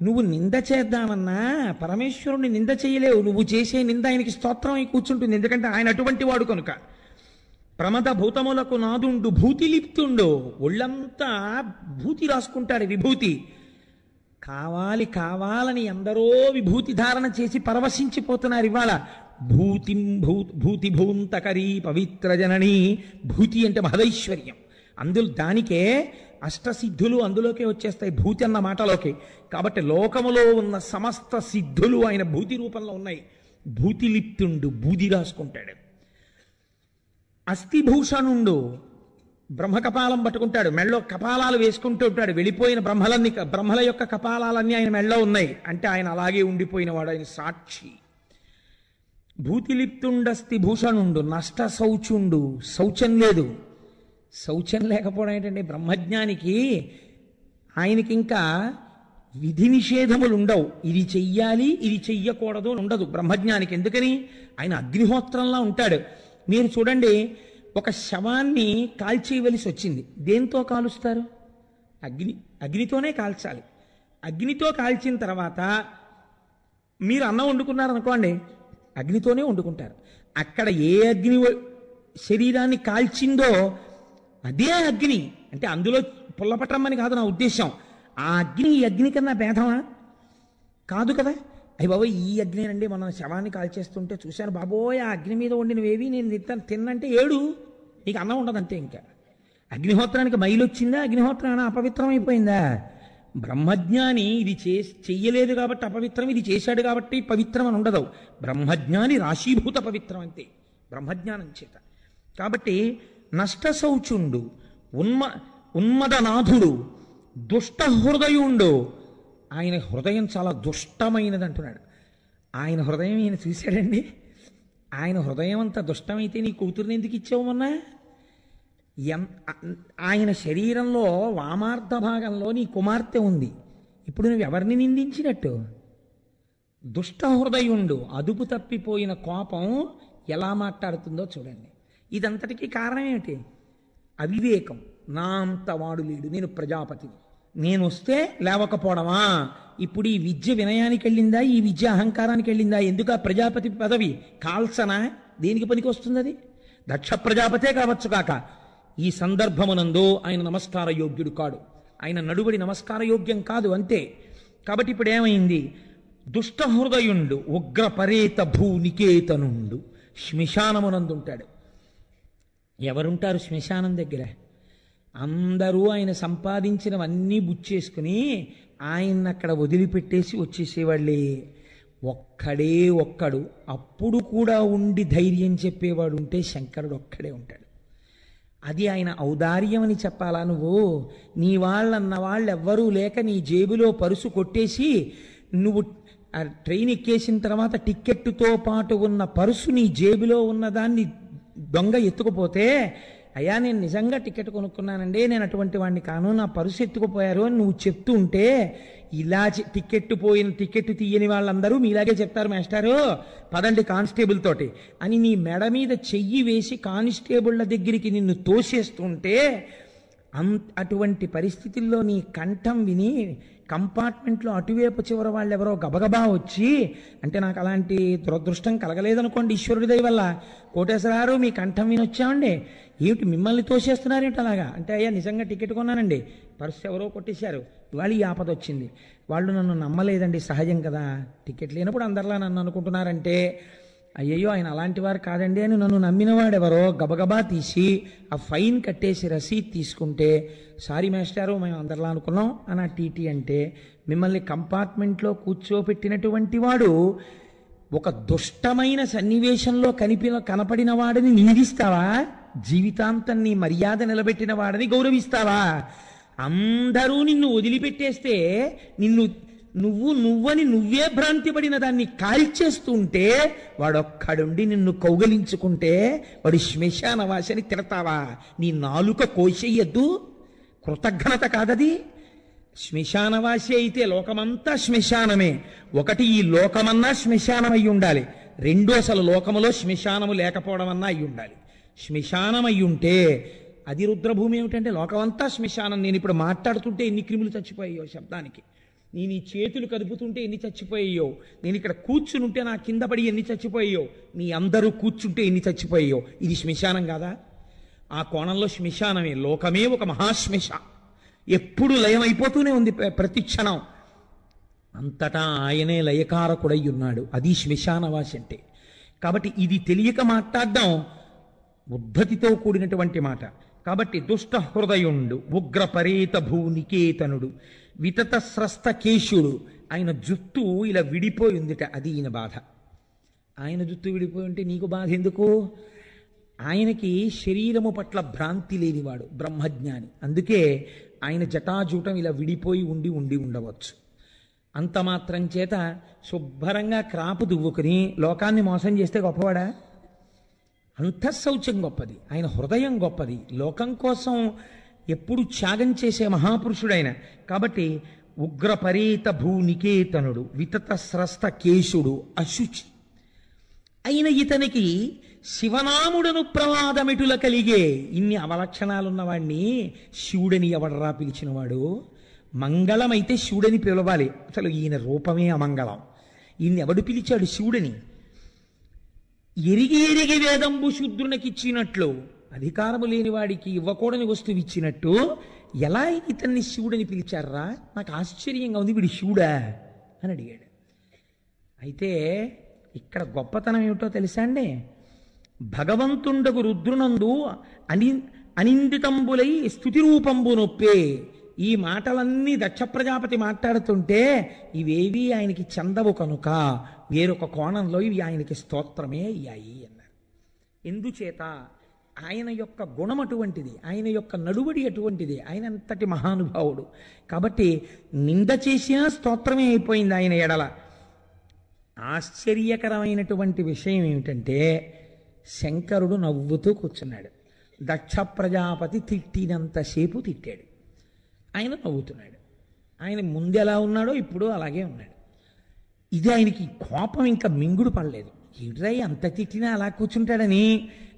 S1: నువ్వు నింద చేద్దామన్నా పరమేశ్వరుణ్ణి నింద చేయలేవు. నువ్వు చేసే నింద ఆయనకి స్తోత్రం అయి కూర్చుంటుంది, ఎందుకంటే ఆయన అటువంటి వాడు కనుక. ప్రమద భూతములకు నాదుండు భూతిలిప్తుండు. ఒళ్ళంతా భూతి రాసుకుంటాడు, విభూతి. కావాలి కావాలని ఎందరో విభూతి ధారణ చేసి పరవశించిపోతున్నారు ఇవాళ. భూతి భూంతకరీ పవిత్ర జనని. భూతి అంటే మహదైశ్వర్యం. దానికే అష్టసిద్ధులు అందులోకే వచ్చేస్తాయి, భూతి అన్న మాటలోకి. కాబట్టి లోకములో ఉన్న సమస్త సిద్ధులు ఆయన భూతి రూపంలో ఉన్నాయి. భూతిలిప్తుండు, బూది రాసుకుంటాడు. అస్థిభూషణుండు, బ్రహ్మకపాలం పట్టుకుంటాడు, మెళ్ళో కపాలాలు వేసుకుంటూ ఉంటాడు. వెళ్ళిపోయిన బ్రహ్మల యొక్క కపాలాలన్నీ ఆయన మెళ్ళో ఉన్నాయి, అంటే ఆయన అలాగే ఉండిపోయినవాడు, ఆయన సాక్షి. భూతిలిప్తుండస్తి భూషణుండు. నష్ట శౌచుండు, శౌచం లేదు. శౌచం లేకపోవడం ఏంటంటే బ్రహ్మజ్ఞానికి, ఆయనకి ఇంకా విధి నిషేధములు ఉండవు. ఇది చెయ్యాలి, ఇది చెయ్యకూడదు అని ఉండదు బ్రహ్మజ్ఞానికి. ఎందుకని? ఆయన అగ్నిహోత్రంలా ఉంటాడు. మీరు చూడండి, ఒక శవాన్ని కాల్చేయవలసి వచ్చింది. దేంతో కాలుస్తారు? అగ్నితోనే కాల్చాలి. అగ్నితో కాల్చిన తర్వాత మీరు అన్నం వండుకున్నారనుకోండి, అగ్నితోనే వండుకుంటారు. అక్కడ ఏ అగ్ని శరీరాన్ని కాల్చిందో అదే అగ్ని. అంటే అందులో పుల్లపట్టమని కాదు నా ఉద్దేశం. ఆ అగ్ని ఈ అగ్ని కన్నా భేదమా? కాదు కదా. అయ్యి బాబోయ్, ఈ అగ్నినండి మనం శవాన్ని కాల్చేస్తుంటే చూశాను బాబోయ్, ఆ అగ్ని మీద వండినవేవి నేను తిన్నంటే ఏడు, నీకు అన్నం ఉండదంతే. ఇంకా అగ్నిహోత్రానికి మైలొచ్చిందా? అగ్నిహోత్రం ఏమైనా అపవిత్రం అయిపోయిందా? బ్రహ్మజ్ఞాని ఇది చెయ్యలేదు కాబట్టి అపవిత్రం, ఇది చేశాడు కాబట్టి పవిత్రం అని ఉండదు. బ్రహ్మజ్ఞాని రాశీభూత పవిత్రం అంతే బ్రహ్మజ్ఞానం చేత. కాబట్టి నష్టశౌచుండు, ఉన్మదనాథుడు, దుష్ట హృదయుండు. ఆయన హృదయం చాలా దుష్టమైనది అంటున్నాడు. ఆయన హృదయం ఈయన చూశాడండి. ఆయన హృదయం అంతా దుష్టమైతే నీ కూతురుని ఎందుకు ఇచ్చావు మొన్న? ఆయన శరీరంలో వామార్థ భాగంలో నీ కుమార్తె ఉంది. ఇప్పుడు నువ్వు ఎవరిని నిందించినట్టు? దుష్ట హృదయుండు, అదుపు తప్పిపోయిన కోపం ఎలా మాట్లాడుతుందో చూడండి. ఇదంతటికీ కారణం ఏమిటి? అవివేకం. నా అంత వాడు లేడు, నేను ప్రజాపతిని, నేను వస్తే లేవకపోవడమా? ఇప్పుడు ఈ విద్య వినయానికి వెళ్ళిందా? ఈ విద్య అహంకారానికి వెళ్ళిందా? ఎందుకు ఆ ప్రజాపతి పదవి? కాల్సనా? దేనికి పనికి వస్తుంది అది? దక్ష ప్రజాపతే కావచ్చు కాక. ఈ సందర్భమునందు ఆయన నమస్కార యోగ్యుడు కాడు, ఆయన నడుబడి నమస్కార యోగ్యం కాదు, అంతే. కాబట్టి ఇప్పుడు ఏమైంది? దుష్ట హృదయుండు, ఉగ్ర పరేత భూనికేతనుండు. శ్మశానమునందుంటాడు. ఎవరుంటారు శ్మశానం దగ్గర? అందరూ ఆయన సంపాదించినవన్నీ బుచ్చేసుకుని ఆయన్ని అక్కడ వదిలిపెట్టేసి వచ్చేసేవాళ్ళే. ఒక్కడే ఒక్కడు అప్పుడు కూడా ఉండి ధైర్యం చెప్పేవాడు ఉంటే శంకరుడు ఒక్కడే ఉంటాడు. అది ఆయన ఔదార్యం అని చెప్పాలా నువ్వు? నీ వాళ్ళన్న వాళ్ళు ఎవ్వరూ లేక నీ జేబులో పరుసు కొట్టేసి నువ్వు ట్రైన్ ఎక్కేసిన తర్వాత టిక్కెట్టుతో పాటు ఉన్న పరుసు నీ జేబులో ఉన్నదాన్ని దొంగ ఎత్తుకుపోతే, అయ్యా నేను నిజంగా టికెట్ కొనుక్కున్నానండి, నేను అటువంటి వాడిని కాను, నా పరుసు ఎత్తుకుపోయారు అని నువ్వు చెప్తూ ఉంటే, ఇలా టికెట్ తీయని వాళ్ళందరూ మీలాగే చెప్తారు, మాస్టారు పదండి కానిస్టేబుల్ తోటి అని నీ మెడ మీద చెయ్యి వేసి కానిస్టేబుళ్ల దగ్గరికి నిన్ను తోసేస్తుంటే, అటువంటి పరిస్థితుల్లో నీ కంఠం విని కంపార్ట్మెంట్లో అటువైపు చివరి వాళ్ళు ఎవరో గబగబా వచ్చి, అంటే నాకు అలాంటి దురదృష్టం కలగలేదనుకోండి ఈశ్వరుడి దయ వల్ల, కోటేశ్వరారు మీ కంఠం విని వచ్చామండి, ఏమిటి మిమ్మల్ని తోసేస్తున్నారేంటి అలాగా అంటే, అయ్యా నిజంగా టికెట్ కొన్నానండి, పర్సు ఎవరో కొట్టేశారు, ఇవాళ ఈ ఆపద వచ్చింది, వాళ్ళు నన్ను నమ్మలేదండి, సహజం కదా, టికెట్ లేనప్పుడు అందరిలా నన్ను అనుకుంటున్నారంటే, అయ్యయ్యో ఆయన అలాంటి వారు కాదండి అని నన్ను నమ్మినవాడెవరో గబగబా తీసి ఆ ఫైన్ కట్టేసి రసీద్ తీసుకుంటే, సారీ మాస్టారు మేము అందరిలా అనుకున్నాం అని ఆ టీటీ అంటే, మిమ్మల్ని కంపార్ట్మెంట్లో కూర్చోపెట్టినటువంటి వాడు ఒక దుష్టమైన సన్నివేశంలో కనపడిన వాడిని నిందిస్తావా? జీవితాంతం నీ మర్యాద నిలబెట్టిన వాడిని గౌరవిస్తావా? అందరూ నిన్ను వదిలిపెట్టేస్తే నువ్వని నువ్వే భ్రాంతి పడిన దాన్ని కాల్చేస్తుంటే వాడొక్కడుండి నిన్ను కౌగలించుకుంటే వాడి శ్మశానవాసని తిడతావా? నీ నాలుక కోసేయద్దు? కృతజ్ఞత కాదది? శ్మశానవాసి అయితే లోకమంతా శ్మశానమే. ఒకటి, ఈ లోకమన్నా శ్మశానం అయి ఉండాలి. రెండు, అసలు లోకములో శ్మశానము లేకపోవడం అన్నా అయి ఉండాలి. శ్మశానం అయి ఉంటే అది రుద్రభూమి ఏమిటంటే లోకమంతా శ్మశానం. నేను ఇప్పుడు మాట్లాడుతుంటే ఎన్ని క్రిములు చచ్చిపోయాయో శబ్దానికి, నేను ఈ చేతులు కదుపుతుంటే ఎన్ని చచ్చిపోయాయో, నేను ఇక్కడ కూర్చునుంటే నా కింద పడి ఎన్ని చచ్చిపోయాయో, మీ అందరూ కూర్చుంటే ఎన్ని చచ్చిపోయాయో. ఇది శ్మశానం కాదా? ఆ కోణంలో శ్మశానమే. లోకమే ఒక మహాశ్మశ, ఎప్పుడు లయమైపోతూనే ఉంది ప్రతి క్షణం. అంతటా ఆయనే లయకారకుడై ఉన్నాడు. అది శ్మశానవాసి అంటే. కాబట్టి ఇది తెలియక మాట్లాడడం ఉద్ధతితో కూడినటువంటి మాట. కాబట్టి దుష్ట హృదయుండు, ఉగ్ర పరేత భూనికేతనుడు, వితత స్రస్త కేశుడు. ఆయన జుత్తు ఇలా విడిపోయి ఉందిట, అది ఈయన బాధ. ఆయన జుత్తు విడిపోయి ఉంటే నీకు బాధ ఎందుకు? ఆయనకి శరీరము పట్ల భ్రాంతి లేనివాడు, బ్రహ్మజ్ఞాని. అందుకే ఆయన జటాజూటం ఇలా విడిపోయి ఉండి ఉండవచ్చు. అంత మాత్రం చేత శుభ్రంగా క్రాపు దువ్వుకుని లోకాన్ని మోసం చేస్తే గొప్పవాడా? అంతఃశౌచం గొప్పది, ఆయన హృదయం గొప్పది, లోకం కోసం ఎప్పుడు త్యాగం చేసే మహాపురుషుడైన. కాబట్టి ఉగ్రపరేత భూనికేతనుడు, వితత స్రస్త కేశుడు, అశుచి అయిన ఇతనికి శివనాముడను ప్రమాదమిటుల కలిగే. ఇన్ని అవలక్షణాలున్నవాడిని శివుడని ఎవడరా పిలిచినవాడు? మంగళమైతే శివుడని పిలవాలి. అసలు ఈయన రూపమే అమంగళం. ఈయన్ని ఎవడు పిలిచాడు శివుడని? ఎరిగి ఎరిగి వేదంబు శూద్రునికిచ్చినట్లు, అధికారము లేని వాడికి ఇవ్వకూడని వస్తువు ఇచ్చినట్టు ఎలా ఇతన్ని శివుడని పిలిచారా? నాకు ఆశ్చర్యంగా ఉంది, వీడు శివుడా అని అడిగాడు. అయితే ఇక్కడ గొప్పతనం ఏమిటో తెలుసా అండి? భగవంతుండగు రుద్రునందు అనిందితంబులై స్తుతి రూపంబు నొప్పే. ఈ మాటలన్నీ దక్ష ప్రజాపతి మాట్లాడుతుంటే ఇవేవి ఆయనకి చెందవు కనుక వేరొక కోణంలో ఇవి ఆయనకి స్తోత్రమే అయ్యాయి అన్నారు. ఎందుచేత ఆయన యొక్క గుణం అటువంటిది, ఆయన యొక్క నడువడి అటువంటిది, ఆయన అంతటి మహానుభావుడు. కాబట్టి నింద చేసినా స్తోత్రమే అయిపోయింది ఆయన ఎడల. ఆశ్చర్యకరమైనటువంటి విషయం ఏమిటంటే శంకరుడు నవ్వుతూ కూర్చున్నాడు. దక్ష ప్రజాపతి తిట్టినంతసేపు తిట్టాడు, ఆయన నవ్వుతున్నాడు. ఆయన ముందు ఎలా ఉన్నాడో ఇప్పుడు అలాగే ఉన్నాడు. ఇది ఆయనకి కోపం ఇంకా మింగుడు పడలేదు. ఏంట్రాయి అంత తిట్టినా అలా కూర్చుంటాడని,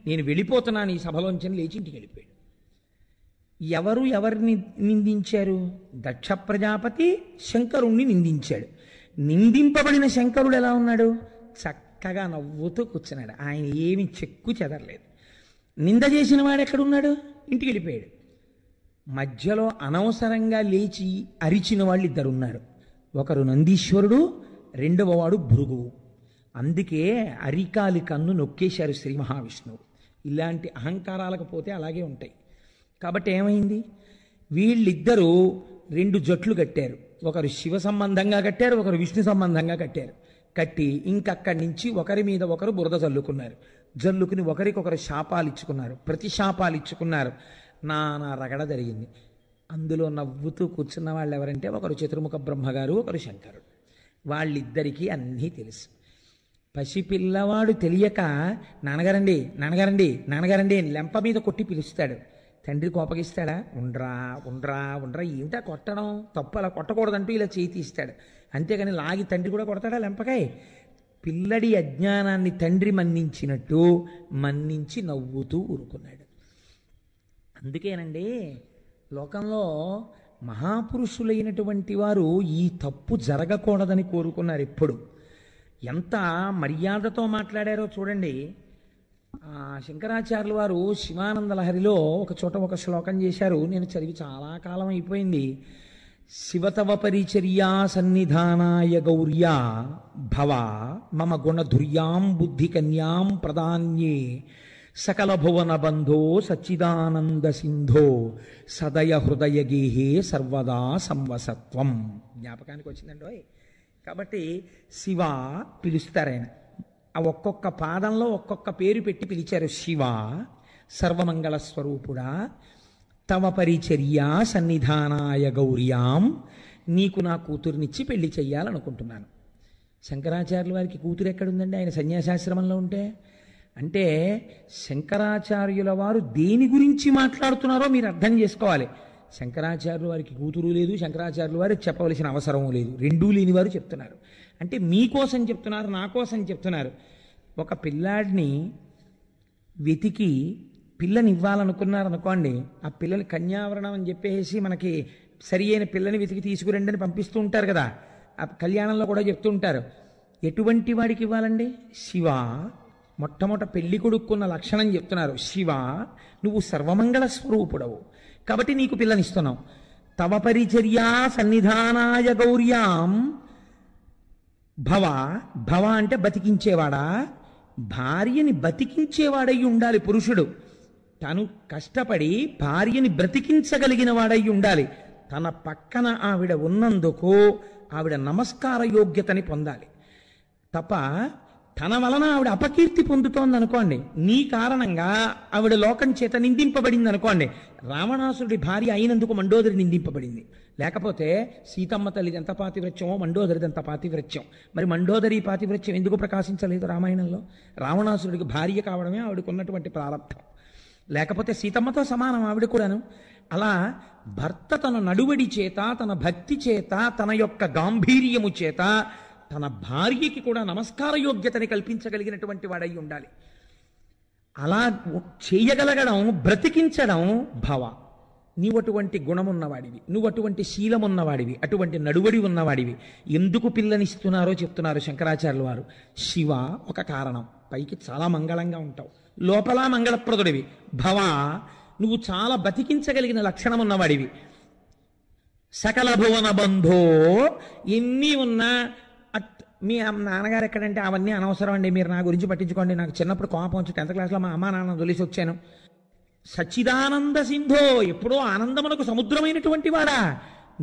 S1: నేను వెళ్ళిపోతున్నాను ఈ సభలోంచని లేచి ఇంటికి వెళ్ళిపోయాడు. ఎవరిని నిందించారు? దక్ష ప్రజాపతి శంకరుణ్ణి నిందించాడు. నిందింపబడిన శంకరుడు ఎలా ఉన్నాడు? చక్కగా నవ్వుతూ కూర్చున్నాడు. ఆయన ఏమి చెక్కు చెదరలేదు. నింద చేసిన వాడు ఎక్కడున్నాడు? ఇంటికి వెళ్ళిపోయాడు. మధ్యలో అనవసరంగా లేచి అరిచిన వాళ్ళు ఇద్దరు ఉన్నారు. ఒకరు నందీశ్వరుడు, రెండవ వాడు భృగువు. అందుకే అరికాలి కన్ను నొక్కేశారు శ్రీ మహావిష్ణువు. ఇలాంటి అహంకారాలకు పోతే అలాగే ఉంటాయి. కాబట్టి ఏమైంది? వీళ్ళిద్దరూ రెండు జట్లు కట్టారు. ఒకరు శివ సంబంధంగా కట్టారు, ఒకరు విష్ణు సంబంధంగా కట్టారు. కట్టి ఇంకక్కడి నుంచి ఒకరి మీద ఒకరు బురద జల్లుకున్నారు. జల్లుకుని ఒకరికొకరు శాపాలు ఇచ్చుకున్నారు, ప్రతిశాపాలు ఇచ్చుకున్నారు. నానా రగడ జరిగింది. అందులో నవ్వుతూ కూర్చున్న వాళ్ళు ఎవరంటే ఒకరు చతుర్ముఖ బ్రహ్మగారు, ఒకరు శంకరుడు. వాళ్ళిద్దరికీ అన్నీ తెలుసు. పసిపిల్లవాడు తెలియక నాన్నగారండి నాన్నగారండి నాన్నగారండి లెంప మీద కొట్టి పిలుస్తాడు. తండ్రి కోపగిస్తాడా? ఉండ్రా ఉండ్రా ఉండ్రా, ఏంటా కొట్టడం, తప్పు, అలా కొట్టకూడదంటూ ఇలా చేయి తీస్తాడు. అంతేగాని లాగి తండ్రి కూడా కొడతాడా లెంపకాయ? పిల్లడి అజ్ఞానాన్ని తండ్రి మన్నించినట్టు మన్నించి నవ్వుతూ ఊరుకున్నాడు. అందుకేనండి లోకంలో మహాపురుషులైనటువంటి వారు ఈ తప్పు జరగకూడదని కోరుకున్నారు ఎప్పుడు. ఎంత మర్యాదతో మాట్లాడారో చూడండి. శంకరాచార్యుల వారు శివానంద లహరిలో ఒక చోట ఒక శ్లోకం చేశారు. నేను చదివి చాలా కాలం అయిపోయింది. శివతవ పరిచర్యా సన్నిధానాయ గౌర్యా భవ మమ గుణధుర్యాం బుద్ధి కన్యాం ప్రదాన్యే సకల భువన బంధో సచ్చిదానంద సింధో సదయ హృదయ గేహే సర్వదా సంవసత్వం. జ్ఞాపకానికి వచ్చిందండి. కాబట్టి శివ పిలుస్తారాయన. ఆ ఒక్కొక్క పాదంలో ఒక్కొక్క పేరు పెట్టి పిలిచారు. శివ సర్వమంగళ స్వరూపుడా, తవ పరిచర్య సన్నిధానాయ గౌర్యాం, నీకు నా కూతురునిచ్చి పెళ్లి చెయ్యాలనుకుంటున్నాను. శంకరాచార్యుల వారికి కూతురు ఎక్కడుందండి ఆయన సన్యాసాశ్రమంలో ఉంటే? అంటే శంకరాచార్యుల వారు దేని గురించి మాట్లాడుతున్నారో మీరు అర్థం చేసుకోవాలి. శంకరాచార్యులు వారికి కూతురు లేదు, శంకరాచార్యులు వారికి చెప్పవలసిన అవసరం లేదు, రెండూ లేని వారు చెప్తున్నారు. అంటే మీకోసం చెప్తున్నారు, నా కోసం చెప్తున్నారు. ఒక పిల్లాడిని వెతికి పిల్లని ఇవ్వాలనుకున్నారనుకోండి, ఆ పిల్లని కన్యావరణం అని చెప్పేసి మనకి సరి అయిన పిల్లని వెతికి తీసుకురండి అని పంపిస్తూ ఉంటారు కదా, ఆ కళ్యాణంలో కూడా చెప్తూ ఉంటారు. ఎటువంటి వాడికి ఇవ్వాలండి? శివ, మొట్టమొదట పెళ్లి కొడుక్కున్న లక్షణం చెప్తున్నారు. శివ, నువ్వు సర్వమంగళ స్వరూపుడవు కాబట్టి నీకు పిల్లనిస్తున్నావు. తవ పరిచర్యా సన్నిధానాయ గౌర్యాం భవ. భవ అంటే బతికించేవాడా? భార్యని బతికించేవాడై ఉండాలి పురుషుడు. తను కష్టపడి భార్యని బ్రతికించగలిగిన వాడై ఉండాలి. తన పక్కన ఆవిడ ఉన్నందుకు ఆవిడ నమస్కార యోగ్యతని పొందాలి తప్ప తన వలన ఆవిడ అపకీర్తి పొందుతోంది అనుకోండి, నీ కారణంగా ఆవిడ లోకం చేత నిందింపబడింది అనుకోండి. రావణాసురుడి భార్య అయినందుకు మండోదరి నిందింపబడింది. లేకపోతే సీతమ్మ తల్లిది ఎంత పాతివ్రత్యమో మండోదరిది ఎంత పాతివ్రత్యం. మరి మండోదరి పాతివ్రత్యం ఎందుకు ప్రకాశించలేదు రామాయణంలో? రావణాసురుడికి భార్య కావడమే ఆవిడకు ఉన్నటువంటి ప్రారంభం. లేకపోతే సీతమ్మతో సమానం ఆవిడ కూడాను. అలా భర్త తన నడువడి చేత, తన భక్తి చేత, తన యొక్క గాంభీర్యము చేత తన భార్యకి కూడా నమస్కార యోగ్యతని కల్పించగలిగినటువంటి వాడై ఉండాలి. అలా చేయగలగడం, బ్రతికించడం భవ. నీవు అటువంటి గుణమున్నవాడివి, నువ్వు అటువంటి శీలమున్నవాడివి, అటువంటి నడువడి ఉన్నవాడివి. ఎందుకు పిల్లనిస్తున్నారో చెప్తున్నారు శంకరాచార్యుల వారు. శివ ఒక కారణం, పైకి చాలా మంగళంగా ఉంటావు, లోపల మంగళప్రదుడివి. భవ, నువ్వు చాలా బతికించగలిగిన లక్షణం ఉన్నవాడివి. సకల భువన బంధో, ఎన్ని ఉన్నా మీ నాన్నగారు ఎక్కడంటే అవన్నీ అనవసరం అండి, మీరు నా గురించి పట్టించుకోండి, నాకు చిన్నప్పుడు కోపం వచ్చి 10th క్లాస్లో మా అమ్మా నాన్న తొలిసి వచ్చాను. సచ్చిదానంద సింధో, ఎప్పుడో ఆనందమునకు సముద్రమైనటువంటి వాడా,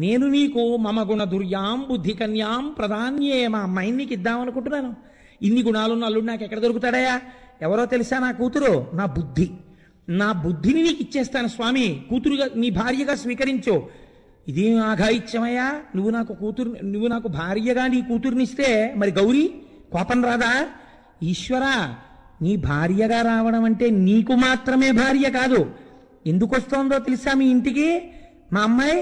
S1: నేను నీకు మమ గుణ దుర్యాం బుద్ధి కన్యాం ప్రధాన్యే, మా అమ్మాయిని నీకు ఇద్దామనుకుంటున్నాను. ఇన్ని గుణాలున్న అల్లుడు నాకు ఎక్కడ దొరుకుతాడయా? ఎవరో తెలుసా? నా కూతురు, నా బుద్ధి. నా బుద్ధిని నీకు ఇచ్చేస్తాను స్వామి, కూతురుగా నీ భార్యగా స్వీకరించు. ఇదేం ఆఘాయిత్యమయ్యా? నువ్వు నాకు భార్యగా నీ కూతురునిస్తే మరి గౌరీ కోపం రాదా? ఈశ్వరా, నీ భార్యగా రావడం అంటే నీకు మాత్రమే భార్య కాదు, ఎందుకు వస్తోందో తెలుసా మీ ఇంటికి? మా అమ్మాయి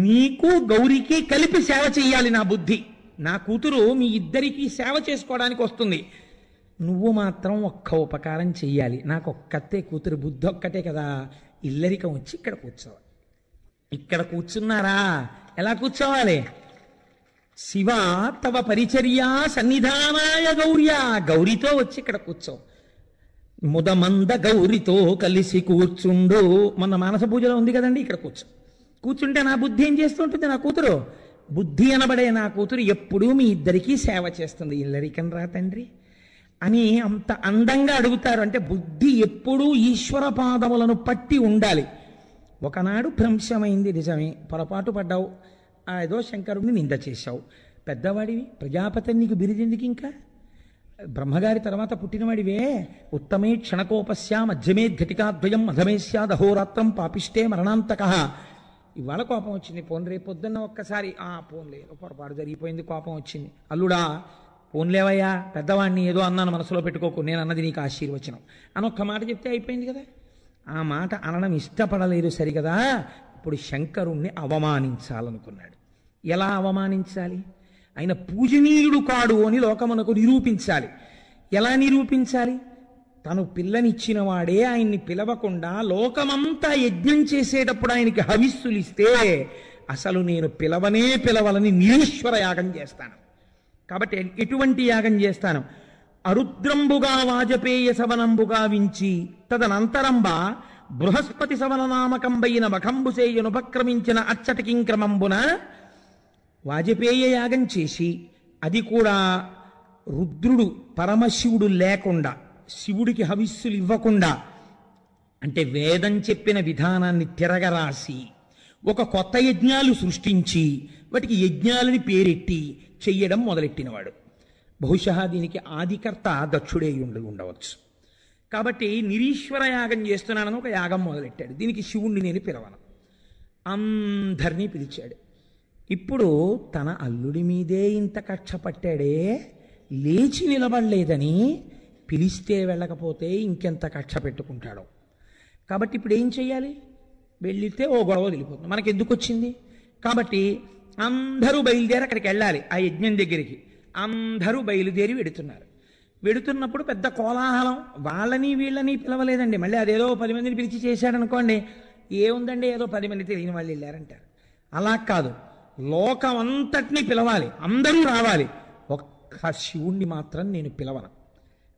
S1: నీకు గౌరీకి కలిపి సేవ చెయ్యాలి. నా బుద్ధి, నా కూతురు మీ ఇద్దరికీ సేవ చేసుకోవడానికి వస్తుంది. నువ్వు మాత్రం ఒక్క ఉపకారం చెయ్యాలి, నాకు ఒక్కతే కూతురు, బుద్ధి ఒక్కటే కదా. ఇల్లరికం వచ్చి ఇక్కడ కూర్చోవాలి. ఇక్కడ కూర్చున్నారా? ఎలా కూర్చోవాలి? శివ తవ పరిచర్యా సన్నిధానాయ గౌర్యా, గౌరితో వచ్చి ఇక్కడ కూర్చో. ముదమంద గౌరితో కలిసి కూర్చుండు, మన మానస పూజలో ఉంది కదండి, ఇక్కడ కూర్చుంటే నా బుద్ధి ఏం చేస్తుంటుంది? నా కూతురు, బుద్ధి అనబడే నా కూతురు ఎప్పుడూ మీ ఇద్దరికీ సేవ చేస్తుంది. ఇల్లరికం రా తండ్రి అని అంత అందంగా అడుగుతారు. అంటే బుద్ధి ఎప్పుడూ ఈశ్వర పాదములను పట్టి ఉండాలి. ఒకనాడు భ్రంశమైంది నిజమే, పొరపాటు పడ్డావు, ఏదో శంకరుడిని నింద చేశావు. పెద్దవాడివి, ప్రజాపతి, నీకు బిరుదెందుకు? ఇంకా బ్రహ్మగారి తర్వాత పుట్టినవాడివే. ఉత్తమే క్షణకోపస్య మధ్యమే ఘటికాద్వయం అధమే స్యాదహోరాత్రం పాపిష్టే మరణాంతక. ఇవాళ కోపం వచ్చింది, పోన్ రేపు పొద్దున్న ఒక్కసారి పోన్లే, పొరపాటు జరిగిపోయింది, కోపం వచ్చింది. అల్లుడా పోన్లేవయ్యా, పెద్దవాడిని ఏదో అన్నాను, మనసులో పెట్టుకోకు, నేను అన్నది నీకు ఆశీర్వచనం అని ఒక్క మాట చెప్తే అయిపోయింది కదా. ఆ మాట అనడం ఇష్టపడలేదు సరికదా. ఇప్పుడు శంకరుణ్ణి అవమానించాలనుకున్నాడు. ఎలా అవమానించాలి? ఆయన పూజనీయుడు కాడు అని లోకమునకు నిరూపించాలి. ఎలా నిరూపించాలి? తను పిల్లనిచ్చిన వాడే ఆయన్ని పిలవకుండా లోకమంతా యజ్ఞం చేసేటప్పుడు ఆయనకి హవిస్సులిస్తే అసలు నేను పిలవలని నిరీశ్వర యాగం చేస్తాను. కాబట్టి ఎటువంటి యాగం చేస్తాను? అరుద్రంబుగా వాజపేయ సవనంబుగా వించి తదనంతరంబ బృహస్పతి సవననామకంబైన మఖంబుసేయనుపక్రమించిన అచ్చటకింక్రమంబున వాజపేయ యాగం చేసి, అది కూడా రుద్రుడు పరమశివుడు లేకుండా, శివుడికి హవిస్సులు ఇవ్వకుండా, అంటే వేదం చెప్పిన విధానాన్ని తిరగరాసి ఒక కొత్త యజ్ఞాలు సృష్టించి వాటికి యజ్ఞాలని పేరెట్టి చెయ్యడం మొదలెట్టినవాడు. బహుశా దీనికి ఆదికర్త దక్షుడే ఉండవచ్చు. కాబట్టి నిరీశ్వర యాగం చేస్తున్నానని ఒక యాగం మొదలెట్టాడు. దీనికి శివుణ్ణి నేను పిలవను, అందరినీ పిలిచాడు. ఇప్పుడు తన అల్లుడి మీదే ఇంత కక్ష పట్టాడే, లేచి నిలబడలేదని పిలిస్తే వెళ్ళకపోతే ఇంకెంత కక్ష పెట్టుకుంటాడో. కాబట్టి ఇప్పుడు ఏం చెయ్యాలి? వెళ్ళితే ఓ గొడవ వదిలిపోతుంది. మనకి ఎందుకు వచ్చింది? కాబట్టి అందరూ బయలుదేరి అక్కడికి వెళ్ళాలి, ఆ యజ్ఞం దగ్గరికి. అందరూ బయలుదేరి వెడుతున్నప్పుడు పెద్ద కోలాహలం. వాళ్ళని వీళ్ళని పిలవలేదండి. మళ్ళీ అదేదో 10 మందిని పిలిచి చేశాడనుకోండి, ఏముందండి ఏదో 10 మంది తెలియని వాళ్ళు వెళ్ళారంటారు. అలా కాదు, లోకం అంతటినీ పిలవాలి, అందరూ రావాలి. ఒక్క శివుణ్ణి మాత్రం నేను పిలవను.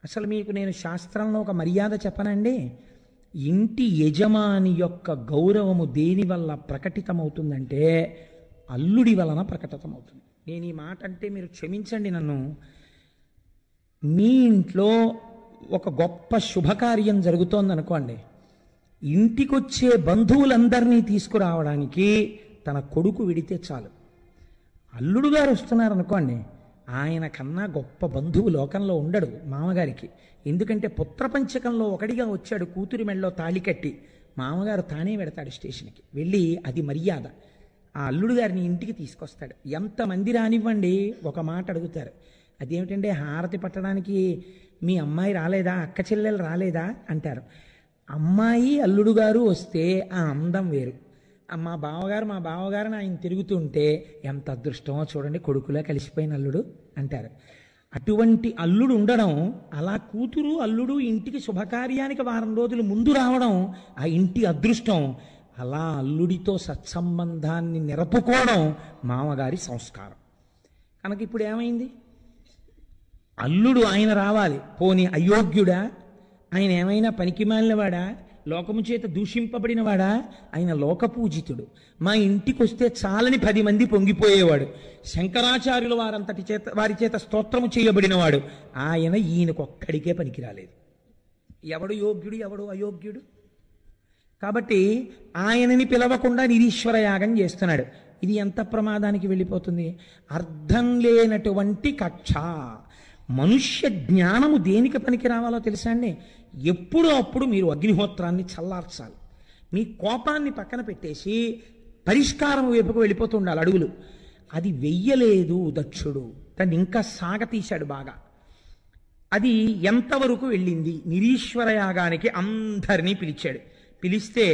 S1: అసలు మీకు నేను శాస్త్రంలో ఒక మర్యాద చెప్పనండి. ఇంటి యజమాని యొక్క గౌరవము దేని వల్ల ప్రకటితమవుతుందంటే అల్లుడి వలన ప్రకటితమవుతుంది. నేను ఈ మాట అంటే మీరు క్షమించండి నన్ను. మీ ఇంట్లో ఒక గొప్ప శుభకార్యం జరుగుతోందనుకోండి, ఇంటికొచ్చే బంధువులందరినీ తీసుకురావడానికి తన కొడుకు విడితే చాలు. అల్లుడు గారు వస్తున్నారనుకోండి, ఆయన కన్నా గొప్ప బంధువు లోకంలో ఉండడు మామగారికి. ఎందుకంటే పుత్రపంచకంలో ఒకడిగా వచ్చాడు, కూతురి మెళ్ళలో తాళి కట్టి. మామగారు తానే వెడతాడు స్టేషన్కి వెళ్ళి, అది మర్యాద. ఆ అల్లుడు గారిని ఇంటికి తీసుకొస్తాడు. ఎంతమంది రానివ్వండి, ఒక మాట అడుగుతారు, అదేమిటంటే హారతి పట్టడానికి మీ అమ్మాయి రాలేదా, అక్క చెల్లెలు రాలేదా అంటారు. అమ్మాయి అల్లుడు గారు వస్తే ఆ అందం వేరు. మా బావగారు ఆయన తిరుగుతుంటే ఎంత అదృష్టమో చూడండి, కొడుకులా కలిసిపోయిన అల్లుడు అంటారు. అటువంటి అల్లుడు ఉండడం, అలా కూతురు అల్లుడు ఇంటికి శుభకార్యానికి వారం రోజులు ముందు రావడం ఆ ఇంటి అదృష్టం. అలా అల్లుడితో సత్సంబంధాన్ని నిరపుకోవడం మామగారి సంస్కారం. కనుక ఇప్పుడు ఏమైంది? అల్లుడు ఆయన రావాలి. పోనీ అయోగ్యుడా? ఆయన ఏమైనా పనికిమాలినవాడా? లోకము చేత దూషింపబడినవాడా? ఆయన లోకపూజితుడు. మా ఇంటికి వస్తే చాలని 10 మంది పొంగిపోయేవాడు. శంకరాచార్యుల వారి చేత స్తోత్రము చేయబడినవాడు. ఆయన ఈయనకొక్కడికే పనికి రాలేదు. ఎవడు యోగ్యుడు, ఎవడు అయోగ్యుడు? కాబట్టి ఆయనని పిలవకుండా నిరీశ్వర యాగం చేస్తున్నాడు. ఇది ఎంత ప్రమాదానికి వెళ్ళిపోతుంది? అర్థం లేనటువంటి కక్ష. మనుష్య జ్ఞానము దేనికి పనికి రావాలో తెలుసా అండి? ఎప్పుడో అప్పుడు మీరు అగ్నిహోత్రాన్ని చల్లార్చాలి. మీ కోపాన్ని పక్కన పెట్టేసి పరిష్కారం వైపుకు వెళ్ళిపోతూ ఉండాలి అడుగులు. అది వెయ్యలేదు దక్షుడు, దాన్ని ఇంకా సాగతీశాడు బాగా. అది ఎంతవరకు వెళ్ళింది? నిరీశ్వర యాగానికి అందరినీ పిలిచాడు. పిలిస్తే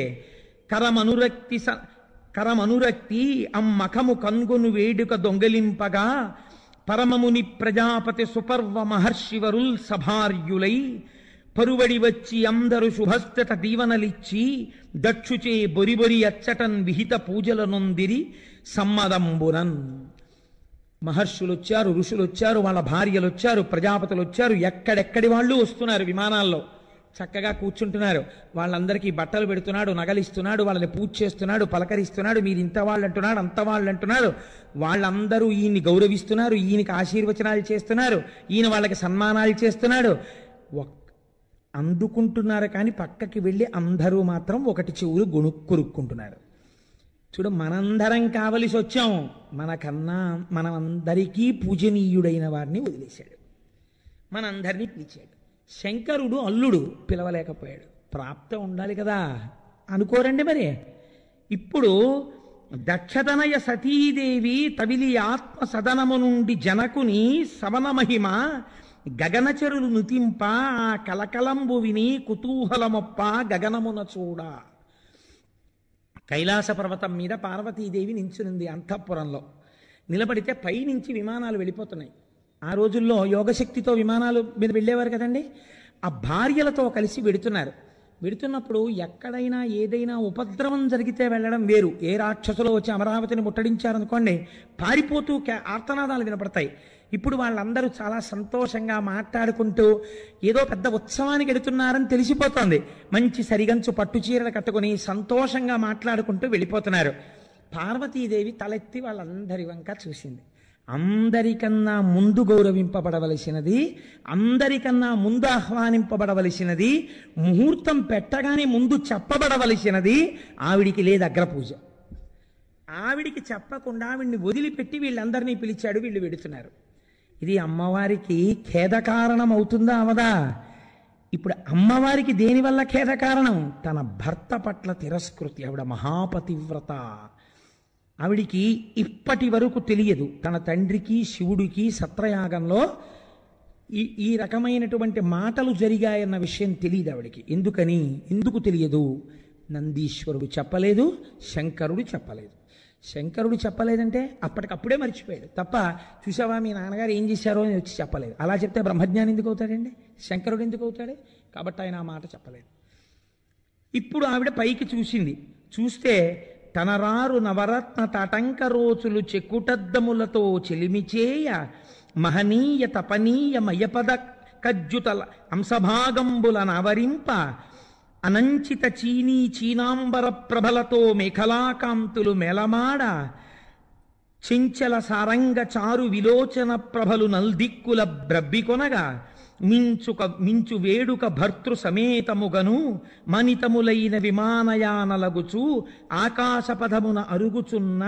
S1: కరమనురక్తి అమ్మఖము కన్గొను వేడుక దొంగలింపగా పరమముని ప్రజాపతి సుపర్వ మహర్షివరుల్ సభార్యులై పరువడి వచ్చి అందరు శుభస్థిత దీవనలిచ్చి దక్షుచే బొరిబొరి అచ్చటన్ విహిత పూజల నొందిరి సమ్మదంబురన్. మహర్షులు వచ్చారు, ఋషులు వచ్చారు, వాళ్ళ భార్యలు వచ్చారు, ప్రజాపతులు వచ్చారు, ఎక్కడెక్కడి వాళ్ళు వస్తున్నారు. విమానాల్లో చక్కగా కూర్చుంటున్నారు. వాళ్ళందరికీ బట్టలు పెడుతున్నాడు, నగలిస్తున్నాడు, వాళ్ళని పూజ చేస్తున్నాడు, పలకరిస్తున్నాడు. మీరు ఇంత వాళ్ళు అంటున్నాడు, అంత వాళ్ళు అంటున్నాడు. వాళ్ళందరూ ఈయన్ని గౌరవిస్తున్నారు, ఈయనకి ఆశీర్వచనాలు చేస్తున్నారు, ఈయన వాళ్ళకి సన్మానాలు చేస్తున్నాడు. అందుకుంటున్నారు కానీ పక్కకి వెళ్ళి అందరూ మాత్రం ఒకటి చెవులు కొరుక్కుంటున్నారు. చూడు, మనందరం కావలసి వచ్చాం, మనమందరికీ పూజనీయుడైన వారిని వదిలేశాడు, మనందరినీ పిలిచాడు. శంకరుడు అల్లుడు పిలవలేకపోయాడు. ప్రాప్తం ఉండాలి కదా, అనుకోరండి మరి. ఇప్పుడు దక్షతనయ సతీదేవి తవిలి ఆత్మ సదనము నుండి జనకుని సవన మహిమ గగనచరులు నుతింప ఆ కలకలంబు విని కుతూహలమొప్ప గగనమున చూడ. కైలాస పర్వతం మీద పార్వతీదేవి నించునుంది అంతఃపురంలో. నిలబడితే పైనుంచి విమానాలు వెళ్ళిపోతున్నాయి. ఆ రోజుల్లో యోగశక్తితో విమానాలు మీద వెళ్ళేవారు కదండి. ఆ భార్యలతో కలిసి వెడుతున్నప్పుడు ఎక్కడైనా ఏదైనా ఉపద్రవం జరిగితే వెళ్ళడం వేరు. ఏ రాక్షసులు వచ్చి అమరావతిని ముట్టడించారనుకోండి, పారిపోతూ ఆర్తనాదాలు వినపడతాయి. ఇప్పుడు వాళ్ళందరూ చాలా సంతోషంగా మాట్లాడుకుంటూ ఏదో పెద్ద ఉత్సవానికి వెడుతున్నారని తెలిసిపోతోంది. మంచి సరిగంచు పట్టు చీరలు కట్టుకుని సంతోషంగా మాట్లాడుకుంటూ వెళ్ళిపోతున్నారు. పార్వతీదేవి తలెత్తి వాళ్ళందరి వంక చూసింది. అందరికన్నా ముందు గౌరవింపబడవలసినది, అందరికన్నా ముందు ఆహ్వానింపబడవలసినది, ముహూర్తం పెట్టగానే ముందు చెప్పబడవలసినది ఆవిడికి లేదు అగ్రపూజ. ఆవిడికి చెప్పకుండా ఆవిడ్ని వదిలిపెట్టి వీళ్ళందరినీ పిలిచాడు. వీళ్ళు వెడుతున్నారు. ఇది అమ్మవారికి ఖేద కారణం అవుతుందా అవదా? ఇప్పుడు అమ్మవారికి దేనివల్ల ఖేద కారణం? తన భర్త పట్ల తిరస్కృతి. ఆవిడ మహాపతివ్రత. ఆవిడికి ఇప్పటి వరకు తెలియదు తన తండ్రికి శివుడికి సత్రయాగంలో ఈ రకమైనటువంటి మాటలు జరిగాయన్న విషయం తెలియదు ఆవిడికి. ఎందుకు తెలియదు? నందీశ్వరుడు చెప్పలేదు, శంకరుడు చెప్పలేదు. శంకరుడు చెప్పలేదంటే అప్పటికప్పుడే మర్చిపోయాడు తప్ప, చూసావా మీ నాన్నగారు ఏం చేశారో అని వచ్చి చెప్పలేదు. అలా చెప్తే బ్రహ్మజ్ఞాని ఎందుకు అవుతాడండి? శంకరుడు ఎందుకు అవుతాడు? కాబట్టి ఆయన ఆ మాట చెప్పలేదు. ఇప్పుడు ఆవిడ పైకి చూసింది. చూస్తే తనరారు నవరత్న తటంక రోచులు చెక్కుటద్దములతో చెలిమిచేయ మహనీయ తపనీయ మయపద కజ్జుతల అంశభాగంబుల నవరింప అనంచిత చీనీ చీనాంబర ప్రభలతో మేఖలాకాంతులు మెలమాడ చెంచల సారంగ చారు విలోచన ప్రభలు నల్దిక్కుల బ్రబ్బికొనగా మించు వేడుక భర్తృ సమేతముగను మనితములైన విమానయానలగుచు ఆకాశపథమున అరుగుచున్న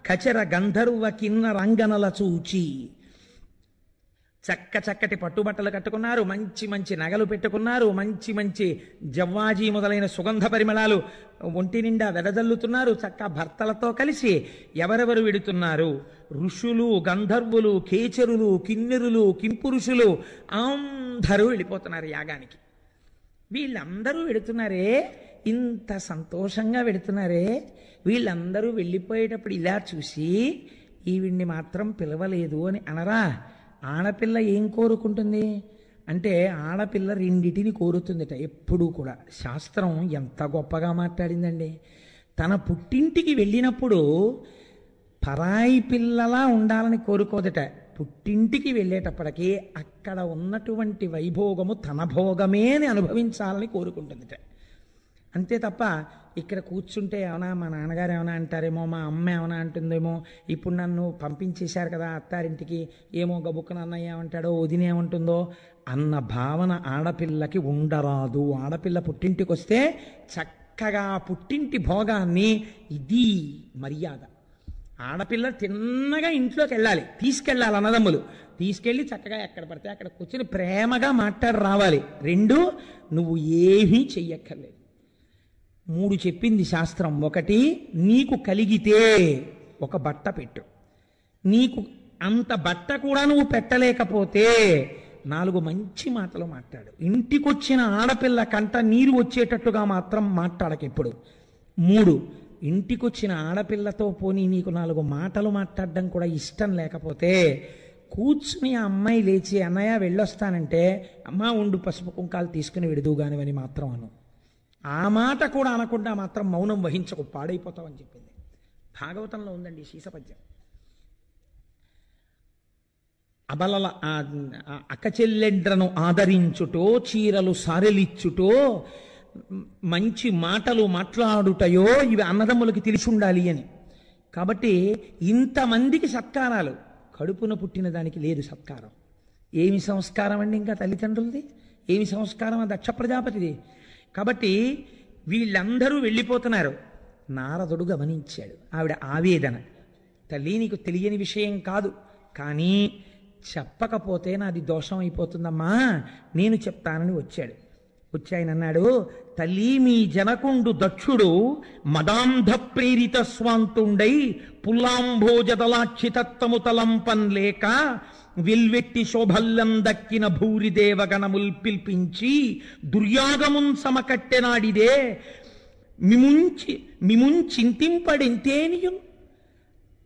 S1: కచర గంధర్వ కిన్న రంగనల చూచి. చక్కటి పట్టుబట్టలు కట్టుకున్నారు, మంచి మంచి నగలు పెట్టుకున్నారు, మంచి మంచి జవ్వాజీ మొదలైన సుగంధ పరిమళాలు ఒంటి నిండా వెదజల్లుతున్నారు. భర్తలతో కలిసి ఎవరెవరు వెడుతున్నారు? ఋషులు, గంధర్వులు, కేచరులు, కిన్నెరులు, కింపురుషులు అందరూ వెళ్ళిపోతున్నారు యాగానికి. వీళ్ళందరూ వెడుతున్నారే, ఇంత సంతోషంగా వెడుతున్నారే, వీళ్ళందరూ వెళ్ళిపోయేటప్పుడు ఇలా చూసి ఈవిడ్ని మాత్రం పిలవలేదు అని అనరా? ఆడపిల్ల ఏం కోరుకుంటుంది అంటే, ఆడపిల్ల రెండిటిని కోరుతుందిట ఎప్పుడూ కూడా. శాస్త్రం ఎంత గొప్పగా మాట్లాడిందండి. తన పుట్టింటికి వెళ్ళినప్పుడు పరాయి పిల్లలా ఉండాలని కోరుకోదట. పుట్టింటికి వెళ్ళేటప్పటికీ అక్కడ ఉన్నటువంటి వైభోగము తన భోగమే అని అనుభవించాలని కోరుకుంటుందిట. అంతే తప్ప ఇక్కడ కూర్చుంటే ఏమన్నా మా నాన్నగారు ఏమైనా అంటారేమో, మా అమ్మ ఏమైనా అంటుందేమో, ఇప్పుడు నన్ను పంపించేశారు కదా అత్తారింటికి, ఏమో గబుక్కన అన్నయ్య ఏమంటాడో, వదిన ఏమంటుందో అన్న భావన ఆడపిల్లకి ఉండరాదు. ఆడపిల్ల పుట్టింటికి వస్తే చక్కగా పుట్టింటి భోగాన్ని, ఇది మర్యాద. ఆడపిల్ల తిన్నగా ఇంట్లోకి వెళ్ళాలి, తీసుకెళ్ళాలి అన్నదమ్ములు, తీసుకెళ్ళి చక్కగా ఎక్కడ పడితే అక్కడ కూర్చొని ప్రేమగా మాట్లాడి రావాలి. రెండు, నువ్వు ఏమీ చెయ్యక్కర్లేదు. మూడు చెప్పింది శాస్త్రం. ఒకటి, నీకు కలిగితే ఒక బట్ట పెట్టు. నీకు అంత బట్ట కూడా నువ్వు పెట్టలేకపోతే 4 మంచి మాటలు మాట్లాడు. ఇంటికొచ్చిన ఆడపిల్ల కంట నీరు వచ్చేటట్టుగా మాత్రం మాట్లాడకెప్పుడు. 3, ఇంటికొచ్చిన ఆడపిల్లతో పోనీ నీకు 4 మాటలు మాట్లాడడం కూడా ఇష్టం లేకపోతే కూర్చుని ఆ అమ్మాయి లేచి అన్నయ్య వెళ్ళొస్తానంటే, అమ్మా ఉండు పసుపు కుంకాలు తీసుకుని విడుదుగానివని మాత్రం అను. ఆ మాట కూడా అనకుండా మాత్రం మౌనం వహించకు, పాడైపోతావని చెప్పింది. భాగవతంలో ఉందండి శీసపద్యం. అబలల అక్కచెల్లెండ్రను ఆదరించుటో, చీరలు సారెలిచ్చుటో, మంచి మాటలు మాట్లాడుటయో ఇవి అన్నదమ్ములకి తెలిసి ఉండాలి అని. కాబట్టి ఇంతమందికి సత్కారాలు, కడుపున పుట్టిన దానికి లేదు సత్కారం. ఏమి సంస్కారం అండి ఇంకా తల్లిదండ్రులది? ఏమి సంస్కారం ఆ దక్ష ప్రజాపతిది? కాబట్టి వీళ్ళందరూ వెళ్ళిపోతున్నారు. నారదుడు గమనించాడు ఆవిడ ఆవేదన. తల్లి, నీకు తెలియని విషయం కాదు, కానీ చెప్పకపోతే నాది దోషం అయిపోతుందమ్మా, నేను చెప్తానని వచ్చాడు. వచ్చి ఆయన అన్నాడు, తల్లి, మీ జనకుండు దక్షుడు మదాంధ ప్రేరిత స్వాంతుండై పుల్లాంభోజదలాక్షితత్వము తలంపన్ లేక విల్వెట్టి శోభల్లం దక్కిన భూరిదేవగణముల్ పిల్పించి దుర్యాగమున్ సమకట్టెనాడిదే మిముంచింతింపడెంతేనియున్.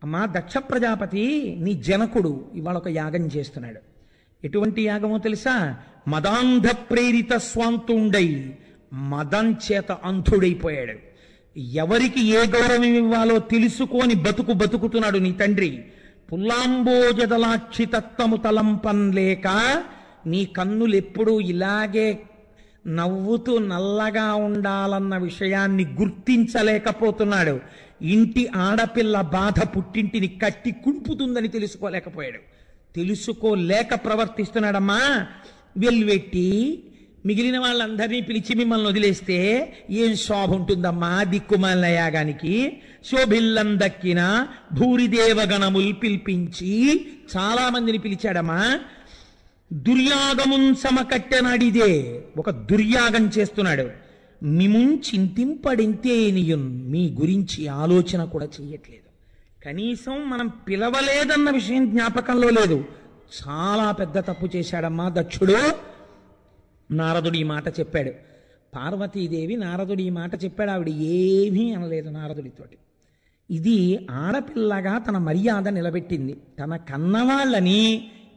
S1: అమ్మా దక్ష ప్రజాపతి నీ జనకుడు ఇవాళ ఒక యాగం చేస్తున్నాడు. ఎటువంటి యాగమో తెలుసా? మదాంధ ప్రేరిత స్వాంతుండై, మదం చేత అంధుడైపోయాడు. ఎవరికి ఏ గౌరవం ఇవ్వాలో తెలుసుకొని బతుకుతున్నాడు నీ తండ్రి. పుల్లాంబోజదలాక్షితత్వము తలంపన్ లేక, నీ కన్నులు ఎప్పుడూ ఇలాగే నవ్వుతూ నల్లగా ఉండాలన్న విషయాన్ని గుర్తించలేకపోతున్నాడు. ఇంటి ఆడపిల్ల బాధ పుట్టింటిని కట్టి కుడుపుతుందని తెలుసుకోలేకపోయాడు. తెలుసుకోలేక ప్రవర్తిస్తున్నాడమ్మా. వెల్వెట్టి మిగిలిన వాళ్ళందరినీ పిలిచి మిమ్మల్ని వదిలేస్తే ఏం శోభ ఉంటుందమ్మా దిక్కుమాల యాగానికి? శోభిల్లం దక్కిన భూరిదేవగణముల్ పిలిపించి చాలా మందిని పిలిచాడమ్మా. దుర్యాగమున్ సమకట్టెనాడిదే, ఒక దుర్యాగం చేస్తున్నాడు. మిముంచింతింపడింతేనియున్, మీ గురించి ఆలోచన కూడా చెయ్యట్లేదు. కనీసం మనం పిలవలేదన్న విషయం జ్ఞాపకంలో లేదు. చాలా పెద్ద తప్పు చేశాడమ్మా దక్షుడు. నారదుడు ఈ మాట చెప్పాడు. పార్వతీదేవి నారదుడు ఈ మాట చెప్పాడు, ఆవిడ ఏమీ అనలేదు నారదుడితోటి. ఇది ఆడపిల్లగా తన మర్యాద నిలబెట్టింది. తన కన్నవాళ్ళని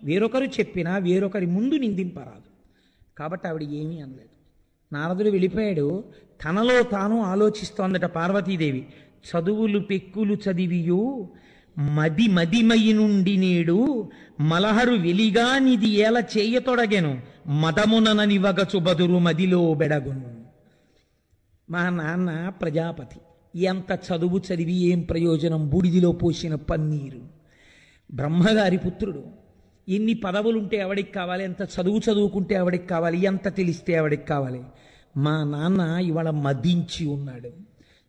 S1: వేరొకరు చెప్పినా వేరొకరి ముందు నిందింపరాదు. కాబట్టి ఆవిడ ఏమీ అనలేదు. నారదుడు వెళ్ళిపోయాడు. తనలో తాను ఆలోచిస్తోందట పార్వతీదేవి. చదువులు పెక్కులు చదివియు మది మదిమయి నుండి నేడు మలహరు వెలిగా నిది ఏల చేయతొడగెను మదముననివగచు బదురు మదిలో బెడగును. మా నాన్న ప్రజాపతి, ఎంత చదువు చదివి ఏం ప్రయోజనం, బూడిదిలో పోసిన పన్నీరు. బ్రహ్మగారి పుత్రుడు, ఎన్ని పదవులుంటే ఎవడికి కావాలి, ఎంత చదువుకుంటే ఎవడికి కావాలి, ఎంత తెలిస్తే ఎవడికి కావాలి. మా నాన్న ఇవాళ మదించి ఉన్నాడు,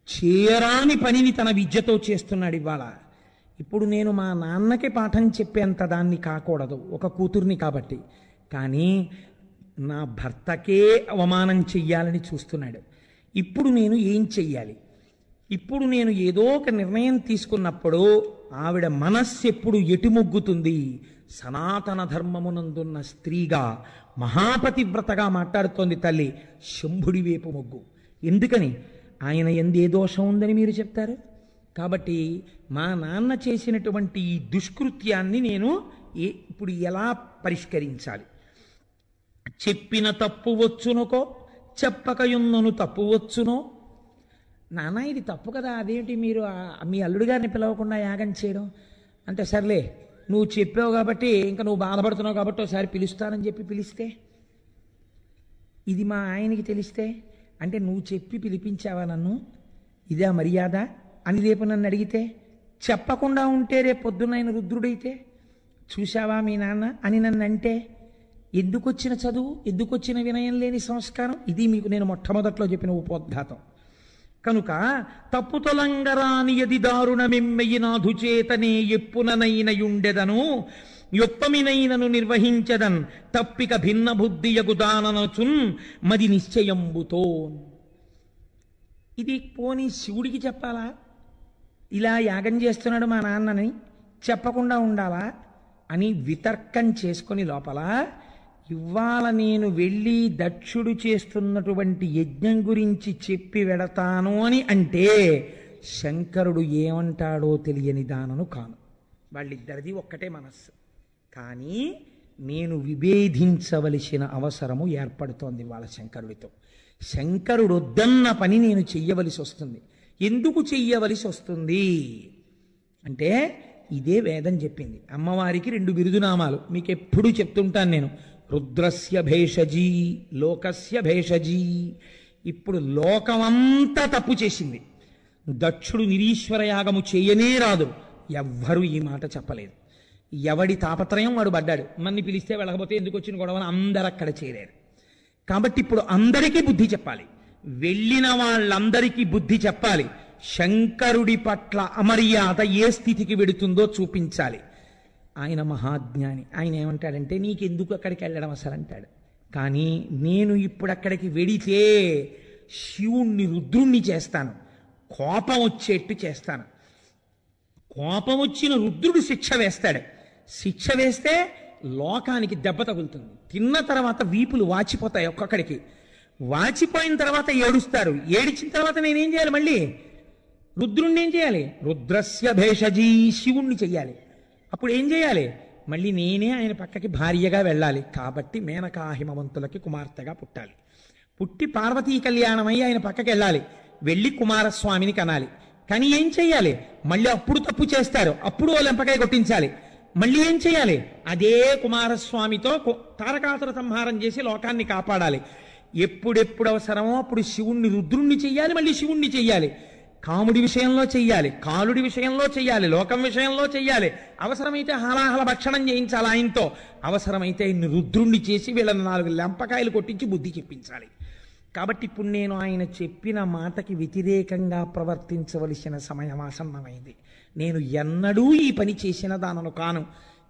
S1: చేరాని పనిని తన విద్యతో చేస్తున్నాడు ఇవాళ. ఇప్పుడు నేను మా నాన్నకి పాఠం చెప్పేంత దాన్ని కాకూడదు, ఒక కూతుర్ని కాబట్టి. కానీ నా భర్తకే అవమానం చెయ్యాలని చూస్తున్నాడు. ఇప్పుడు నేను ఏం చెయ్యాలి? ఇప్పుడు నేను ఏదో ఒక నిర్ణయం తీసుకున్నప్పుడు ఆవిడ మనస్సు ఎప్పుడు ఎటుమొగ్గుతుంది? సనాతన ధర్మమునందున్న స్త్రీగా మహాపతివ్రతగా మాట్లాడుతోంది తల్లి. శంభుడి వైపు మొగ్గు. ఎందుకని? ఆయన ఎందు ఏ దోషం ఉందని మీరు చెప్తారు? కాబట్టి మా నాన్న చేసినటువంటి ఈ దుష్కృత్యాన్ని నేను ఇప్పుడు ఎలా పరిష్కరించాలి? చెప్పిన తప్పు వచ్చునుకో, చెప్పకయున్నను తప్పు వచ్చునో. నాన్న ఇది తప్పు కదా, అదేంటి మీరు మీ అల్లుడు గారిని పిలవకుండా యాగం చేయడం అంటే? సర్లే, నువ్వు చెప్పావు కాబట్టి, ఇంకా నువ్వు బాధపడుతున్నావు కాబట్టి ఒకసారి పిలుస్తానని చెప్పి పిలిస్తే, ఇది మా ఆయనకి తెలిస్తే, అంటే నువ్వు చెప్పి పిలిపించావా నన్ను, ఇదే మర్యాద అని రేపు నన్ను అడిగితే, చెప్పకుండా ఉంటే రేపు పొద్దున్న ఆయన రుద్రుడైతే, చూశావా మీ నాన్న అని నన్ను అంటే, ఎందుకు వచ్చిన చదువు, ఎందుకు వచ్చిన వినయం లేని సంస్కారం? ఇది మీకు నేను మొట్టమొదట్లో చెప్పిన ఉపోద్ఘాతం. కనుక తప్పు తొలంగరాని యది దారుణమెమ్మెయినాధు చేతనే ఎప్పుననైనయుండెదను యొప్పమినైనను నిర్వహించదన్ తప్పిక భిన్న బుద్ధియగు దాననచున్ మది నిశ్చయంబుతో. ఇది పోనీ శివుడికి చెప్పాలా? ఇలా యాగం చేస్తున్నాడు మా నాన్నని, చెప్పకుండా ఉండాలా అని వితర్కం చేసుకొని లోపల, ఇవాళ నేను వెళ్ళి దక్షుడు చేస్తున్నటువంటి యజ్ఞం గురించి చెప్పి వెడతాను అని అంటే శంకరుడు ఏమంటాడో తెలియని దానను కాను. వాళ్ళిద్దరిది ఒక్కటే మనస్సు. కానీ నేను విభేదించవలసిన అవసరము ఏర్పడుతోంది వాళ్ళ శంకరుడితో. శంకరుడు వద్దన్న పని నేను చెయ్యవలసి వస్తుంది. ఎందుకు చెయ్యవలసి వస్తుంది అంటే, ఇదే వేదం చెప్పింది. అమ్మవారికి 2 బిరుదునామాలు మీకు ఎప్పుడూ చెప్తుంటాను నేను. రుద్రస్య భేషజీ, లోకస్య భేషజీ. ఇప్పుడు లోకమంతా తప్పు చేసింది. దక్షుడు నిరీశ్వర యాగము చేయనే రాదు. ఎవ్వరూ ఈ మాట చెప్పలేదు. ఎవడి తాపత్రయం వాడు పడ్డాడు. మన్ని పిలిస్తే వెళ్ళకపోతే ఎందుకు వచ్చిన గొడవని అందరు అక్కడ చేరారు. కాబట్టి ఇప్పుడు అందరికీ బుద్ధి చెప్పాలి. వెళ్ళిన వాళ్ళందరికీ బుద్ధి చెప్పాలి. శంకరుడి పట్ల అమర్యాద ఏ స్థితికి వెడుతుందో చూపించాలి. ఆయన మహాజ్ఞాని. ఆయన ఏమంటాడంటే, నీకెందుకు అక్కడికి వెళ్ళడం అసలు అంటాడు. కానీ నేను ఇప్పుడు అక్కడికి వెడితే శివుణ్ణి రుద్రుణ్ణి చేస్తాను, కోపం వచ్చేట్టు చేస్తాను. కోపం వచ్చిన రుద్రుడు శిక్ష వేస్తాడు. శిక్ష వేస్తే లోకానికి దెబ్బ తగులుతుంది. తిన్న తర్వాత వీపులు వాచిపోతాయి ఒక్కొక్కడికి. వాచిపోయిన తర్వాత ఏడుస్తారు. ఏడిచిన తర్వాత నేనేం చేయాలి? మళ్ళీ రుద్రుణ్ణి ఏం చేయాలి? రుద్రస్య భేషజీ, శివుణ్ణి చెయ్యాలి. అప్పుడు ఏం చేయాలి? మళ్ళీ నేనే ఆయన పక్కకి భార్యగా వెళ్ళాలి. కాబట్టి మేనకాహిమవంతులకి కుమార్తెగా పుట్టాలి. పుట్టి పార్వతీ కళ్యాణమై ఆయన పక్కకి వెళ్ళాలి. వెళ్ళి కుమారస్వామిని కనాలి. కానీ ఏం చెయ్యాలి? మళ్ళీ అప్పుడు తప్పు చేస్తారు, అప్పుడు లెంపకాయ కొట్టించాలి. మళ్ళీ ఏం చేయాలి? అదే కుమారస్వామితో తారకాసుర సంహారం చేసి లోకాన్ని కాపాడాలి. ఎప్పుడెప్పుడు అవసరమో అప్పుడు శివుణ్ణి రుద్రుణ్ణి చెయ్యాలి, మళ్ళీ శివుణ్ణి చెయ్యాలి. కాముడి విషయంలో చెయ్యాలి, కాలుడి విషయంలో చెయ్యాలి, లోకం విషయంలో చెయ్యాలి. అవసరమైతే హాలాహల భక్షణం చేయించాలి ఆయనతో. అవసరమైతే ఆయన్ని రుద్రుణ్ణి చేసి వీళ్ళని 4 లెంపకాయలు కొట్టించి బుద్ధి చెప్పించాలి. కాబట్టి ఇప్పుడు నేను ఆయన చెప్పిన మాటకి వ్యతిరేకంగా ప్రవర్తించవలసిన సమయం ఆసన్నమైంది. నేను ఎన్నడూ ఈ పని చేసిన దానను కాను.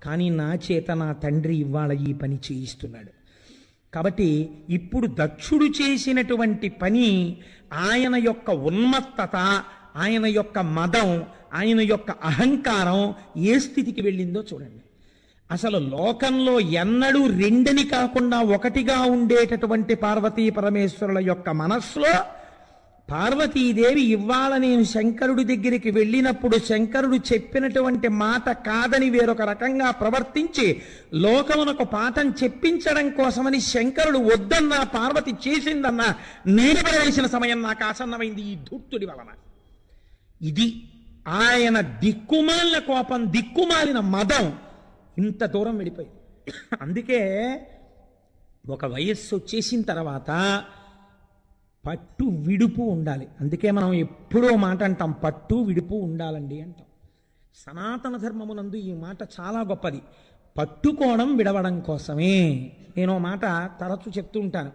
S1: కానీ నా చేత నా తండ్రి ఇవాళ ఈ పని చేయిస్తున్నాడు. కాబట్టి ఇప్పుడు దక్షుడు చేసినటువంటి పని, ఆయన యొక్క ఉన్మత్తత, ఆయన యొక్క మదం, ఆయన యొక్క అహంకారం ఏ స్థితికి వెళ్ళిందో చూడండి. అసలు లోకంలో ఎన్నడూ రెండని కాకుండా ఒకటిగా ఉండేటటువంటి పార్వతీ పరమేశ్వరుల యొక్క మనస్సులో పార్వతీదేవి ఇవాళ నేను శంకరుడి దగ్గరికి వెళ్ళినప్పుడు శంకరుడు చెప్పినటువంటి మాట కాదని వేరొక రకంగా ప్రవర్తించి లోకమునకు పాఠం చెప్పించడం కోసమని శంకరుడు వద్దన్నా పార్వతి చేసిందన్నా నేను పడవలసిన సమయం నాకు ఆసన్నమైంది ఈ ధూర్తుడి వలన. ఇది ఆయన దిక్కుమాలిన కోపం, దిక్కుమాలిన మదం ఇంత దూరం వెళ్ళిపోయింది. అందుకే ఒక వయస్సు వచ్చేసిన తర్వాత పట్టు విడుపు ఉండాలి. అందుకే మనం ఎప్పుడో మాట అంటాం, పట్టు విడుపు ఉండాలండి అంటాం. సనాతన ధర్మమునందు ఈ మాట చాలా గొప్పది. పట్టుకోవడం విడవడం కోసమే. నేను మాట తరచు చెప్తూ ఉంటాను.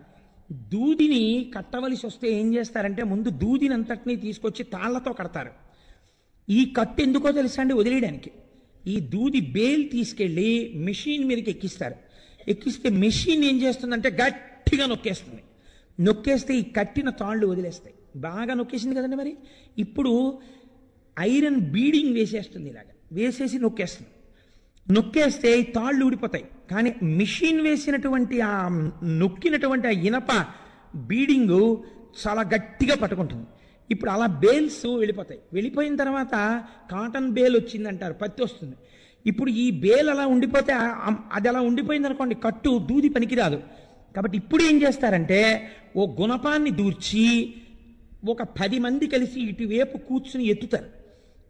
S1: దూదిని కట్టవలసి వస్తే ఏం చేస్తారంటే ముందు దూదిని అంతటినీ తీసుకొచ్చి తాళ్లతో కడతారు. ఈ కట్టు ఎందుకో తెలుసా అండి? వదిలేయడానికి. ఈ దూది బేల్ తీసుకెళ్ళి మెషిన్ మీదకి ఎక్కిస్తారు. ఎక్కిస్తే మెషిన్ ఏం చేస్తుందంటే గట్టిగా నొక్కేస్తుంది. నొక్కేస్తే ఈ కట్టిన తాళ్ళు వదిలేస్తాయి. బాగా నొక్కేసింది కదండి. మరి ఇప్పుడు ఐరన్ బీడింగ్ వేసేస్తుంది. ఇలాగా వేసేసి నొక్కేస్తుంది. నొక్కేస్తే ఈ తాళ్ళు ఊడిపోతాయి. కానీ మిషన్ వేసినటువంటి ఆ నొక్కినటువంటి ఆ ఇనప బీడింగు చాలా గట్టిగా పట్టుకుంటుంది. ఇప్పుడు అలా బేల్స్ వెళ్ళిపోతాయి. వెళ్ళిపోయిన తర్వాత కాటన్ బేల్ వచ్చిందంటారు, పత్తి వస్తుంది. ఇప్పుడు ఈ బేల్ అలా ఉండిపోతే అది అలా ఉండిపోయింది అనుకోండి, కట్టు దూది పనికిరాదు. కాబట్టి ఇప్పుడు ఏం చేస్తారంటే ఓ గుణపాన్ని దూర్చి ఒక 10 మంది కలిసి ఇటువైపు కూర్చుని ఎత్తుతారు.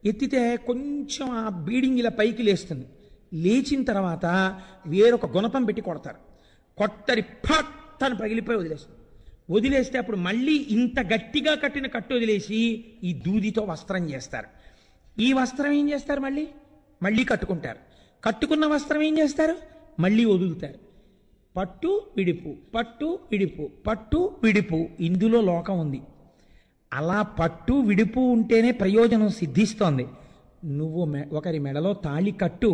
S1: ఎత్తితే కొంచెం ఆ బీడింగ్ ఇలా పైకి లేస్తుంది. లేచిన తర్వాత వేరొక గుణపం పెట్టి కొడతారు. కొట్టరి పట్టని పగిలిపోయి వదిలేస్తుంది. వదిలేస్తే అప్పుడు మళ్ళీ ఇంత గట్టిగా కట్టిన కట్టు వదిలేసి ఈ దూదితో వస్త్రం చేస్తారు. ఈ వస్త్రం ఏం చేస్తారు? మళ్ళీ కట్టుకుంటారు. కట్టుకున్న వస్త్రం ఏం చేస్తారు? మళ్ళీ వదులుతారు. పట్టు విడుపు, పట్టు విడుపు, పట్టు విడుపు. ఇందులో లోకం ఉంది. అలా పట్టు విడుపు ఉంటేనే ప్రయోజనం సిద్ధిస్తోంది. నువ్వు ఒకరి మెడలో తాళి కట్టు,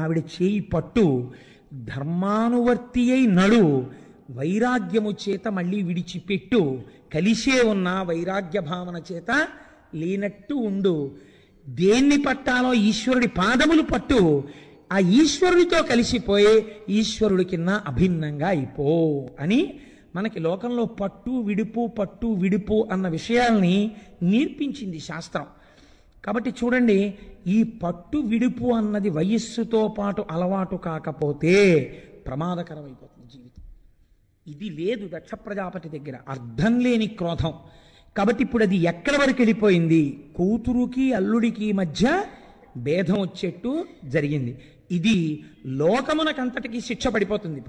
S1: ఆవిడ చేయి పట్టు, ధర్మానువర్తి అయి నడు, వైరాగ్యము చేత మళ్ళీ విడిచిపెట్టు, కలిసే ఉన్న వైరాగ్య భావన చేత లేనట్టు ఉండు, దేన్ని పట్టాలో ఈశ్వరుడి పాదములు పట్టు, ఆ ఈశ్వరుడితో కలిసిపోయి ఈశ్వరుడి కింద అభిన్నంగా అయిపో అని మనకి లోకంలో పట్టు విడుపు అన్న విషయాల్ని నేర్పించింది శాస్త్రం. కాబట్టి చూడండి, ఈ పట్టు విడుపు అన్నది వయస్సుతో పాటు అలవాటు కాకపోతే ప్రమాదకరమైపోతుంది జీవితం. ఇది లేదు దక్ష ప్రజాపతి దగ్గర, అర్థం లేని క్రోధం. కాబట్టి ఇప్పుడు అది ఎక్కడి వరకు వెళ్ళిపోయింది? కూతురుకి అల్లుడికి మధ్య భేదం వచ్చేట్టు జరిగింది. ఇది లోకమునకంతటికి శిక్ష పడిపోతుంది.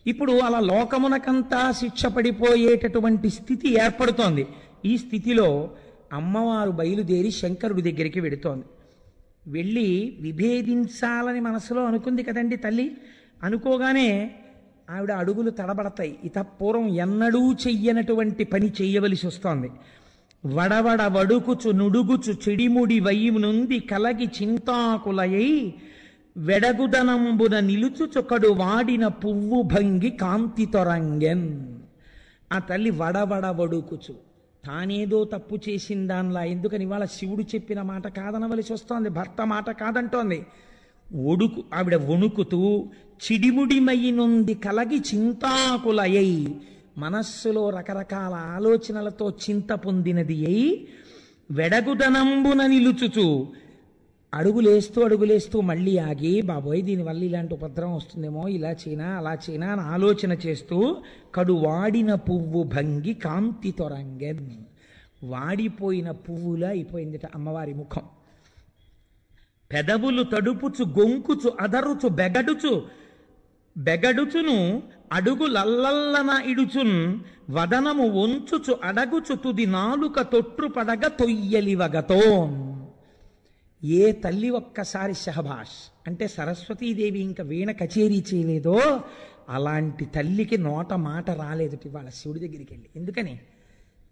S1: ఇప్పుడు అలా లోకమునకంతా శిక్ష పడిపోయేటటువంటి స్థితి ఏర్పడుతోంది. ఈ స్థితిలో అమ్మవారు బయలుదేరి శంకరుడి దగ్గరికి వెడుతోంది. వెళ్ళి విభేదించాలని మనసులో అనుకుంది కదండి తల్లి. అనుకోగానే ఆవిడ అడుగులు తడబడతాయి. పూర్వం ఎన్నడూ చెయ్యనటువంటి పని చెయ్యవలసి వస్తోంది. వడవడ వడుకుచు నుడుగుచు చెడిముడి వైమునుంది కలగి చింతాకులయై వెడగుదనంబున నిలుచుచొకడు వాడిన పువ్వు భంగి కాంతి తొరంగెన్. ఆ తల్లి వడవడ వడుకుచు, తానేదో తప్పు చేసిందాన్లా. ఎందుకని ఇవాళ శివుడు చెప్పిన మాట కాదనవలసి వస్తోంది, భర్త మాట కాదంటోంది. ఆవిడ వణుకుతూ చిడిముడిమయి నుండి కలగి చింతాకులయ్యి, మనస్సులో రకరకాల ఆలోచనలతో చింత పొందినది అయి వెడగుదనంబున నిలుచుచు అడుగులేస్తూ మళ్ళీ ఆగి, బాబోయ్ దీనివల్ల ఇలాంటి ఉపద్రవం వస్తుందేమో, ఇలా చేయనా అలా చేయనా అని ఆలోచన చేస్తూ కడు వాడిన పువ్వు భంగి కాంతి తొరంగెన్. వాడిపోయిన పువ్వులా అయిపోయిందిట అమ్మవారి ముఖం. పెదవులు తడుపుచు గొంకుచు అదరుచు బెగడుచును అడుగు లల్లల్లన ఇడుచున్ వదనము వంచుచు అడగుచు తుది నాలుక తొట్టు పడగ తొయ్యలివగతో. ఏ తల్లి ఒక్కసారి షహబాష్ అంటే సరస్వతీదేవి ఇంకా వీణ కచేరీ చేయలేదో అలాంటి తల్లికి నోట మాట రాలేదు ఇవాళ శివుడి దగ్గరికి వెళ్ళి. ఎందుకని?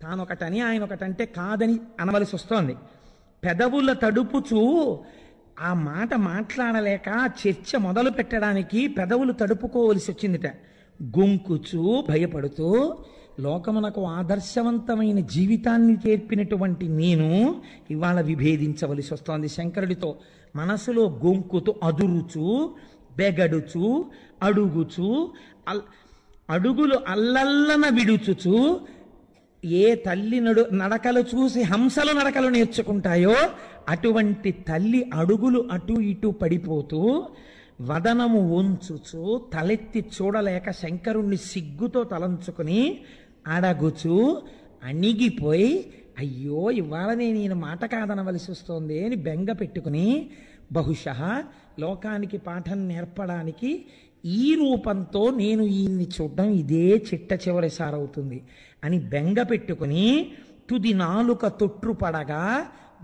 S1: తానొకటని ఆయన ఒకటంటే కాదని అనవలసి వస్తోంది. పెదవుల తడుపుచు ఆ మాట మాట్లాడలేక చర్చ మొదలు పెట్టడానికి పెదవులు తడుపుకోవలసి వచ్చిందిట. గొంకుచు భయపడుతూ లోకమునకు ఆదర్శవంతమైన జీవితాన్ని చేర్పినటువంటి నేను ఇవాళ విభేదించవలసి వస్తోంది శంకరుడితో. మనసులో గొంకుతూ అదురుచు బెగడుచు అడుగుచు అడుగులు అల్లల్లన విడుచుచు ఏ తల్లి నడకలు చూసి హంసలు నడకలు నేర్చుకుంటాయో అటువంటి తల్లి అడుగులు అటు ఇటు పడిపోతూ వదనము ఉంచుచు తలెత్తి చూడలేక శంకరుణ్ణి సిగ్గుతో తలంచుకుని అడగుచు అణిగిపోయి అయ్యో ఇవాళ నేను మాట కాదనవలసి వస్తోంది అని బెంగ పెట్టుకుని బహుశः లోకానికి పాఠం నేర్పడానికి ఈ రూపంతో నేను ఈయన్ని చూడడం ఇదే చిట్ట చివరిసారవుతుంది అని బెంగ పెట్టుకుని తుది నాలుక తొట్టుపడగా,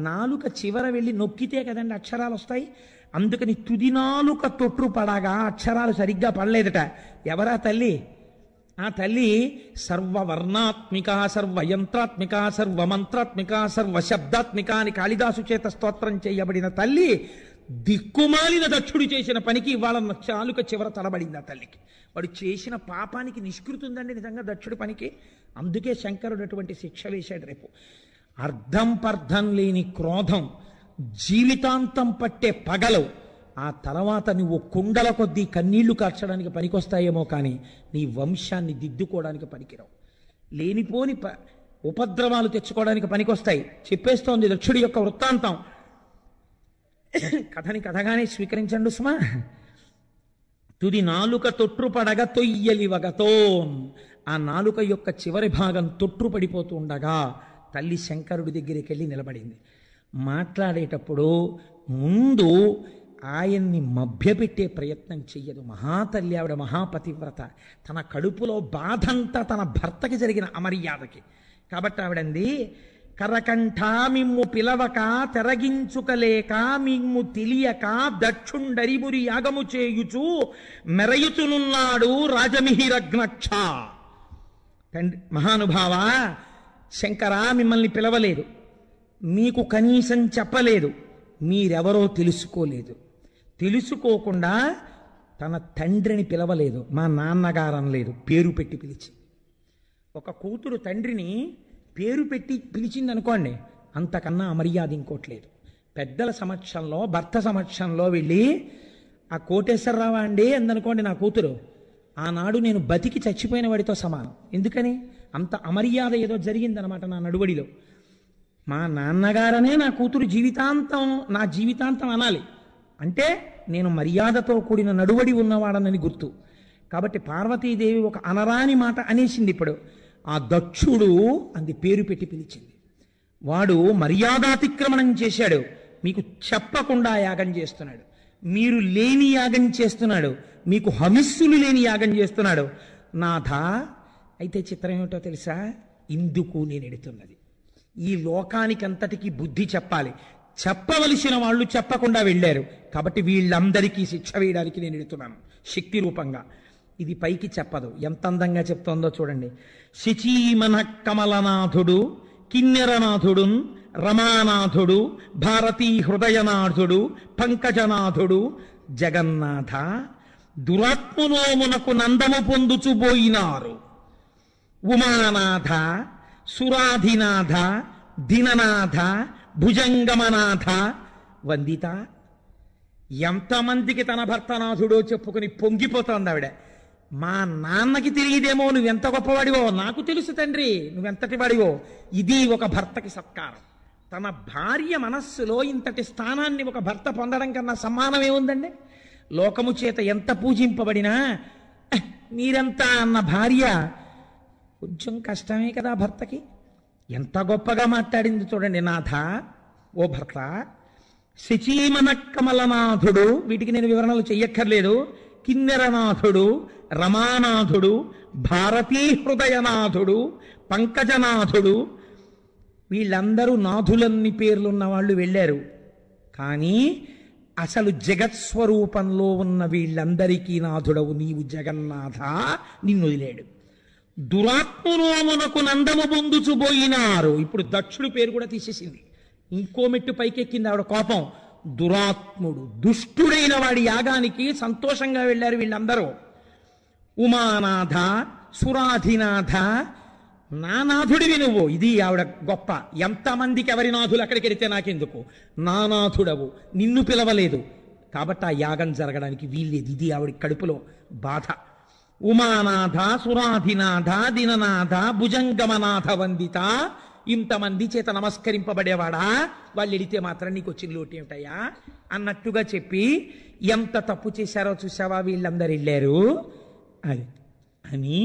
S1: నాలుక చివర వెళ్ళి నొక్కితే కదండి అక్షరాలు వస్తాయి, అందుకని తుది నాలుక తొట్టుపడగా అక్షరాలు సరిగ్గా పడలేదట. ఎవరా తల్లి? ఆ తల్లి సర్వవర్ణాత్మిక, సర్వయంత్రాత్మిక, సర్వమంత్రాత్మిక, సర్వశబ్దాత్మిక అని కాళిదాసు చేత స్తోత్రం చేయబడిన తల్లి దిక్కుమాలిన దక్షుడు చేసిన పనికి ఇవాళ చాలుక చివర తడబడింది ఆ తల్లికి. వాడు చేసిన పాపానికి నిష్కృతుందండి నిజంగా దక్షుడి పనికి. అందుకే శంకరుడు అటువంటి శిక్ష వేశాడు. రేపు అర్థం పర్థం లేని క్రోధం జీవితాంతం పట్టే పగలు, ఆ తర్వాత నువ్వు కుండల కొద్దీ కన్నీళ్లు కార్చడానికి పనికొస్తాయేమో కానీ నీ వంశాన్ని దిద్దుకోవడానికి పనికిరావు. లేనిపోని ఉపద్రవాలు తెచ్చుకోవడానికి పనికొస్తాయి. చెప్పేస్తోంది దక్షుడి యొక్క వృత్తాంతం. కథని కథగానే స్వీకరించండు సుమా. తుది నాలుక తొట్టుపడగ తొయ్యలివగతో, ఆ నాలుక యొక్క చివరి భాగం తొట్టుపడిపోతూ ఉండగా తల్లి శంకరుడి దగ్గరికి వెళ్ళి నిలబడింది. మాట్లాడేటప్పుడు ముందు ఆయన్ని మభ్యపెట్టే ప్రయత్నం చెయ్యదు. మహాతల్లి ఆవిడ, మహాపతివ్రత. తన కడుపులో బాధంతా తన భర్తకి జరిగిన అమర్యాదకి. కాబట్టి ఆవిడంది, కరకంఠ మిమ్ము పిలవక తెరగించుకలేక మిమ్ము తెలియక దక్షుండరిబురి యాగము చేయుచు మెరయుచునున్నాడు రాజమిహిరగ్నక్ష. తండ్రి మహానుభావ శంకర, మిమ్మల్ని పిలవలేదు, మీకు కనీసం చెప్పలేదు, మీరెవరో తెలుసుకోలేదు. తెలుసుకోకుండా తన తండ్రిని పిలవలేదు, మా నాన్నగారం లేదు, పేరు పెట్టి పిలిచి. ఒక కూతురు తండ్రిని పేరు పెట్టి పిలిచింది అనుకోండి, అంతకన్నా అమర్యాద ఇంకోట్లేదు. పెద్దల సమక్షంలో, భర్త సమక్షంలో వెళ్ళి ఆ కోటేశ్వరరావా అండి అందనుకోండి నా కూతురు, ఆనాడు నేను బతికి చచ్చిపోయిన వాడితో సమానం. ఎందుకని? అంత అమర్యాద ఏదో జరిగిందనమాట నా నడువడిలో. మా నాన్నగారనే నా కూతురు జీవితాంతం, నా జీవితాంతం అనాలి అంటే నేను మర్యాదతో కూడిన నడువడి ఉన్నవాడనని గుర్తు. కాబట్టి పార్వతీదేవి ఒక అనరాని మాట అనేసింది. ఇప్పుడు ఆ దక్షుడు అంది పేరు పెట్టి పిలిచింది. వాడు మర్యాదాతిక్రమణం చేశాడు. మీకు చెప్పకుండా యాగం చేస్తున్నాడు, మీరు లేని యాగం చేస్తున్నాడు, మీకు హమిస్సులు లేని యాగం చేస్తున్నాడు. నాథ, అయితే చిత్రం ఏమిటో తెలుసా? ఇందుకు నేను ఎడుతున్నది ఈ లోకానికి అంతటికీ బుద్ధి చెప్పాలి. చెప్పవలసిన వాళ్ళు చెప్పకుండా వెళ్ళారు కాబట్టి వీళ్ళందరికీ శిక్ష వేయడానికి నేను ఎడుతున్నాను శక్తి రూపంగా. ఇది పైకి చెప్పదు, ఎంత అందంగా చెప్తోందో చూడండి. శచీమన కమలనాథుడు, కిన్నెరనాథుడు, రమానాథుడు, భారతీ హృదయనాథుడు, పంకజనాథుడు, జగన్నాథ దురాత్మనోమునకు నందము పొందుచుబోయినారు. ఉమానాథ, సురాధినాథ, దిననాథ, భుజంగమనాథ వందిత. ఎంతమందికి తన భర్తనాథుడో చెప్పుకుని పొంగిపోతోంది ఆవిడ. మా నాన్నకి తెలియదేమో నువ్వెంత గొప్పవాడివో, నాకు తెలుసు తండ్రి నువ్వెంతటి వాడివో. ఇది ఒక భర్తకి సత్కారం. తన భార్య మనస్సులో ఇంతటి స్థానాన్ని ఒక భర్త పొందడం కన్నా సమ్మానం ఏముందండి? లోకము చేత ఎంత పూజింపబడినా మీరెంత అన్న భార్య కొంచెం కష్టమే కదా భర్తకి. ఎంత గొప్పగా మాట్లాడింది చూడండి. నాథ, ఓ భర్త, శచీమన కమలనాథుడు, వీటికి నేను వివరణలు చెయ్యక్కర్లేదు, కిన్నెరనాథుడు, రమానాథుడు, భారతీ హృదయనాథుడు, పంకజనాథుడు, వీళ్ళందరూ నాథులన్ని పేర్లున్న వాళ్ళు వెళ్ళారు. కానీ అసలు జగత్స్వరూపంలో ఉన్న వీళ్ళందరికీ నాథుడవు నీవు జగన్నాథ, నిన్ను వదిలేడు. దురాత్మనోమునకు నందము పొందుచుబోయినారు. ఇప్పుడు దక్షుడి పేరు కూడా తీసేసింది, ఇంకో మెట్టు పైకెక్కింది ఆవిడ కోపం. దురాత్ముడు, దుష్టుడైన వాడి యాగానికి సంతోషంగా వెళ్ళారు వీళ్ళందరూ. ఉమానాథ, సురాధినాథ, నా నాథుడివి నువ్వు. ఇది ఆవిడ గొప్ప. ఎంతమందికి ఎవరి నాథులు అక్కడికి వెళితే నాకెందుకు, నా నాథుడవు, నిన్ను పిలవలేదు కాబట్టి ఆ యాగం జరగడానికి వీల్లేదు. ఇది ఆవిడ కడుపులో బాధ. ఉమానాథ, సురాధినాథ, దిననాథ, భుజంగమనాథ వందిత, ఇంతమంది చేత నమస్కరింపబడేవాడా, వాళ్ళు ఎడితే మాత్రం నీకు వచ్చిన లోటు ఏమిటయ్యా అన్నట్టుగా చెప్పి, ఎంత తప్పు చేశారో చూసావా వీళ్ళందరూ వెళ్ళారు అది అని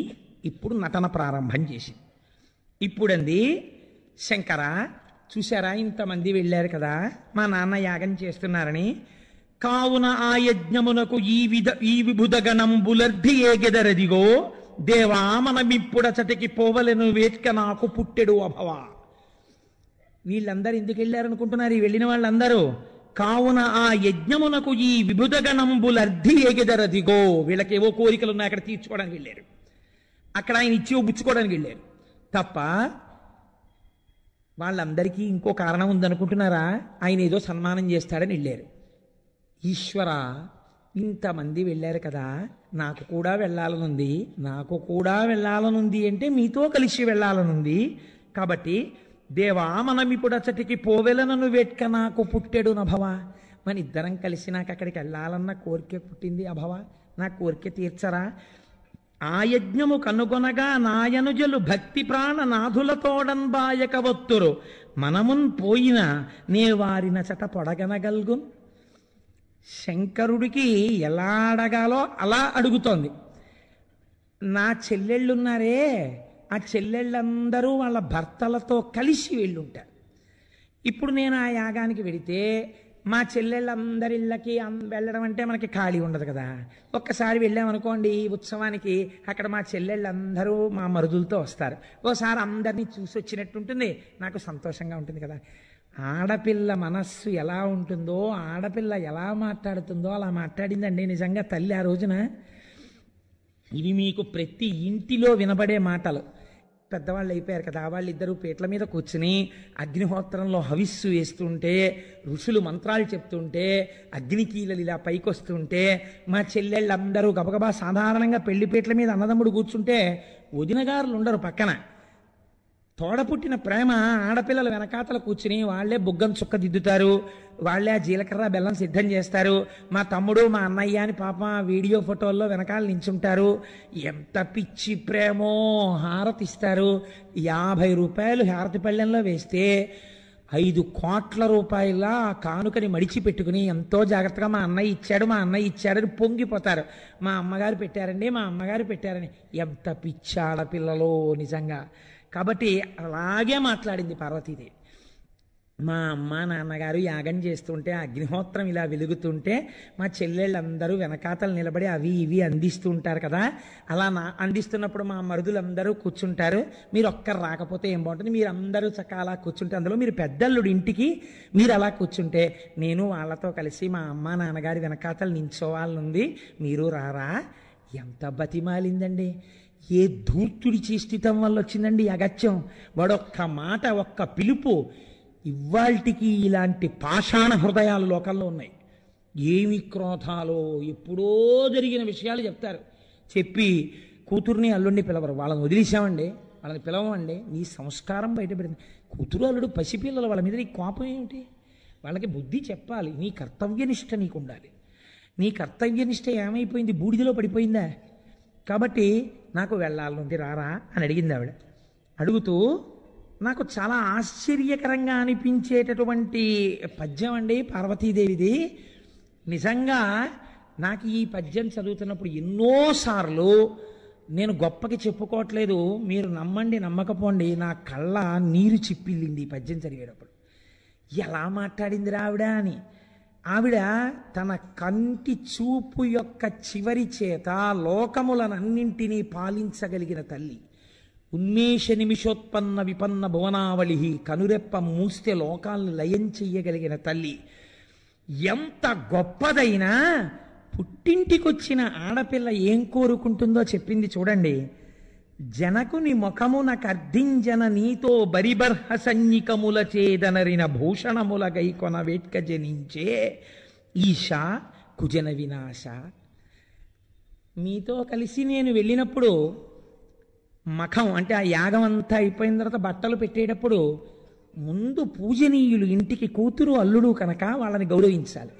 S1: ఇప్పుడు నటన ప్రారంభం చేసింది. ఇప్పుడంది, శంకర చూశారా ఇంతమంది వెళ్ళారు కదా మా నాన్న యాగం చేస్తున్నారని, కావున ఆ యజ్ఞమునకు ఈ విభుదగణంబులర్ధి ఏగెదరదిగో దేవా మనమిప్పుడచటికి పోవలను వేట్క నాకు పుట్టెడు అభవ. వీళ్ళందరూ ఎందుకు వెళ్ళారనుకుంటున్నారు ఈ వెళ్ళిన వాళ్ళందరూ? కావున ఆ యజ్ఞమునకు ఈ విభుదగణంబులర్ధి ఏగెదరదిగో, వీళ్ళకేవో కోరికలు ఉన్నాయి అక్కడ తీర్చుకోవడానికి వెళ్ళారు, అక్కడ ఆయన ఇచ్చి బుచ్చుకోవడానికి వెళ్ళారు తప్ప వాళ్ళందరికీ ఇంకో కారణం ఉందనుకుంటున్నారా? ఆయన ఏదో సన్మానం చేస్తాడని వెళ్ళారు. ఈశ్వర ఇంతమంది వెళ్ళారు కదా, నాకు కూడా వెళ్ళాలనుంది, నాకు కూడా వెళ్ళాలనుంది అంటే మీతో కలిసి వెళ్ళాలనుంది కాబట్టి దేవా మనం ఇప్పుడు అచ్చటికి పోవెలనను వేట్క నాకు పుట్టెడు నభవ, మన ఇద్దరం కలిసి నాకు అక్కడికి వెళ్ళాలన్న కోరిక పుట్టింది అభవ, నా కోరిక తీర్చరా. ఆ యజ్ఞము కనుగొనగా నాయనుజలు భక్తి ప్రాణ నాథులతోడన్ బాయక వత్తురు, మనమున్ పోయిన నే వారిన చట పొడగనగల్గున్. శంకరుడికి ఎలా అడగాలో అలా అడుగుతోంది. నా చెల్లెళ్ళున్నారే, ఆ చెల్లెళ్ళందరూ వాళ్ళ భర్తలతో కలిసి వెళ్ళుంటారు. ఇప్పుడు నేను ఆ యాగానికి వెడితే మా చెల్లెళ్ళందరి ఇళ్ళకి వెళ్ళడం అంటే మనకి ఖాళీ ఉండదు కదా. ఒక్కసారి వెళ్ళామనుకోండి ఈ ఉత్సవానికి, అక్కడ మా చెల్లెళ్ళందరూ మా మరుదులతో వస్తారు, ఓసారి అందరినీ చూసి వచ్చినట్టు ఉంటుంది, నాకు సంతోషంగా ఉంటుంది కదా. ఆడపిల్ల మనస్సు ఎలా ఉంటుందో, ఆడపిల్ల ఎలా మాట్లాడుతుందో అలా మాట్లాడిందండి నిజంగా తల్లి ఆ రోజున. ఇవి మీకు ప్రతి ఇంటిలో వినబడే మాటలు. పెద్దవాళ్ళు అయిపోయారు కదా, వాళ్ళిద్దరూ పీటల మీద కూర్చుని అగ్నిహోత్రంలో హవిస్సు వేస్తుంటే, ఋషులు మంత్రాలు చెప్తుంటే, అగ్నికీలలు ఇలా పైకి వస్తుంటే, మా చెల్లెళ్ళందరూ గబగబా సాధారణంగా పెళ్లిపీటల మీద అన్నదమ్ముడు కూర్చుంటే వదినగారులు ఉండరు పక్కన. తోడపుట్టిన ప్రేమ ఆడపిల్లలు వెనకాతల కూర్చుని వాళ్లే బుగ్గం చుక్క దిద్దుతారు, వాళ్లే ఆ జీలకర్ర బెల్లం సిద్ధం చేస్తారు. మా తమ్ముడు మా అన్నయ్య అని పాప వీడియో ఫోటోల్లో వెనకాల నించుంటారు. ఎంత పిచ్చి ప్రేమో, హారతిస్తారు. 50 రూపాయలు హారతి పళ్ళెంలో వేస్తే 5 కోట్ల రూపాయల కానుకని మడిచి పెట్టుకుని ఎంతో జాగ్రత్తగా మా అన్నయ్య ఇచ్చాడు, మా అన్నయ్య ఇచ్చాడని పొంగిపోతారు. మా అమ్మగారు పెట్టారండి, మా అమ్మగారు పెట్టారని. ఎంత పిచ్చి ఆడపిల్లలో నిజంగా. కాబట్టి అలాగే మాట్లాడింది పార్వతీదేవి. మా అమ్మ నాన్నగారు యాగం చేస్తుంటే అగ్నిహోత్రం ఇలా వెలుగుతుంటే మా చెల్లెళ్ళందరూ వెనకాతలు నిలబడి అవి ఇవి అందిస్తూ ఉంటారు కదా, అలా అందిస్తున్నప్పుడు మా మరుదులందరూ కూర్చుంటారు. మీరు ఒక్కరు రాకపోతే ఏం బాగుంటుంది, మీరు అందరూ చక్కగా అలా కూర్చుంటే, అందులో మీరు పెద్దల్లుడు ఇంటికి మీరు అలా కూర్చుంటే నేను వాళ్ళతో కలిసి మా అమ్మ నాన్నగారి వెనకాతలు నించోవాలనుంది, మీరు రారా. ఎంత బతిమాలిందండి. ఏ ధూర్తుడి చేష్టితం వల్ల వచ్చిందండి ఈ అగత్యం. వాడొక్క మాట, ఒక్క పిలుపు. ఇవాల్టికి ఇలాంటి పాషాణ హృదయాలు లోకంలో ఉన్నాయి. ఏమి క్రోధాలో, ఎప్పుడో జరిగిన విషయాలు చెప్తారు. చెప్పి కూతుర్ని అల్లుడిని పిలవరు, వాళ్ళని వదిలేసామండి, వాళ్ళని పిలవమండి. నీ సంస్కారం బయటపడింది. కూతురు అల్లుడు పసిపిల్లలు, వాళ్ళ మీద నీ కోపం ఏమిటి? వాళ్ళకి బుద్ధి చెప్పాలి. నీ కర్తవ్యనిష్ట నీకు ఉండాలి. నీ కర్తవ్యనిష్ట ఏమైపోయింది? బూడిదలో పడిపోయిందా? కాబట్టి నాకు వెళ్ళాలనుంది రారా అని అడిగింది ఆవిడ. అడుగుతూ నాకు చాలా ఆశ్చర్యకరంగా అనిపించేటటువంటి పద్యం అండి పార్వతీదేవిది. నిజంగా నాకు ఈ పద్యం చదువుతున్నప్పుడు ఎన్నోసార్లు, నేను గొప్పకి చెప్పుకోవట్లేదు, మీరు నమ్మండి నమ్మకపోండి, నా కళ్ళ నీరు చిప్పిల్లింది ఈ పద్యం చదివేటప్పుడు. ఎలా మాట్లాడిందిరా ఆవిడ అని. ఆవిడ తన కంటి చూపు యొక్క చివరి చేత లోకములనన్నింటినీ పాలించగలిగిన తల్లి. ఉన్మేష నిమిషోత్పన్న విపన్న భువనావళి, కనురెప్ప మూస్తే లోకాలను లయం చెయ్యగలిగిన తల్లి. ఎంత గొప్పదైనా పుట్టింటికొచ్చిన ఆడపిల్ల ఏం కోరుకుంటుందో చెప్పింది చూడండి. జనకుని ముఖమున కర్ధింజన నీతో బరిబర్హ సన్నికముల చేదనరిన భూషణముల గైకొన వేట్క జనించే ఈశా కుజన వినాశ. మీతో కలిసి నేను వెళ్ళినప్పుడు మఖం అంటే ఆ యాగం అంతా అయిపోయిన తర్వాత బట్టలు పెట్టేటప్పుడు ముందు పూజనీయులు ఇంటికి కూతురు అల్లుడు కనుక వాళ్ళని గౌరవించాలి.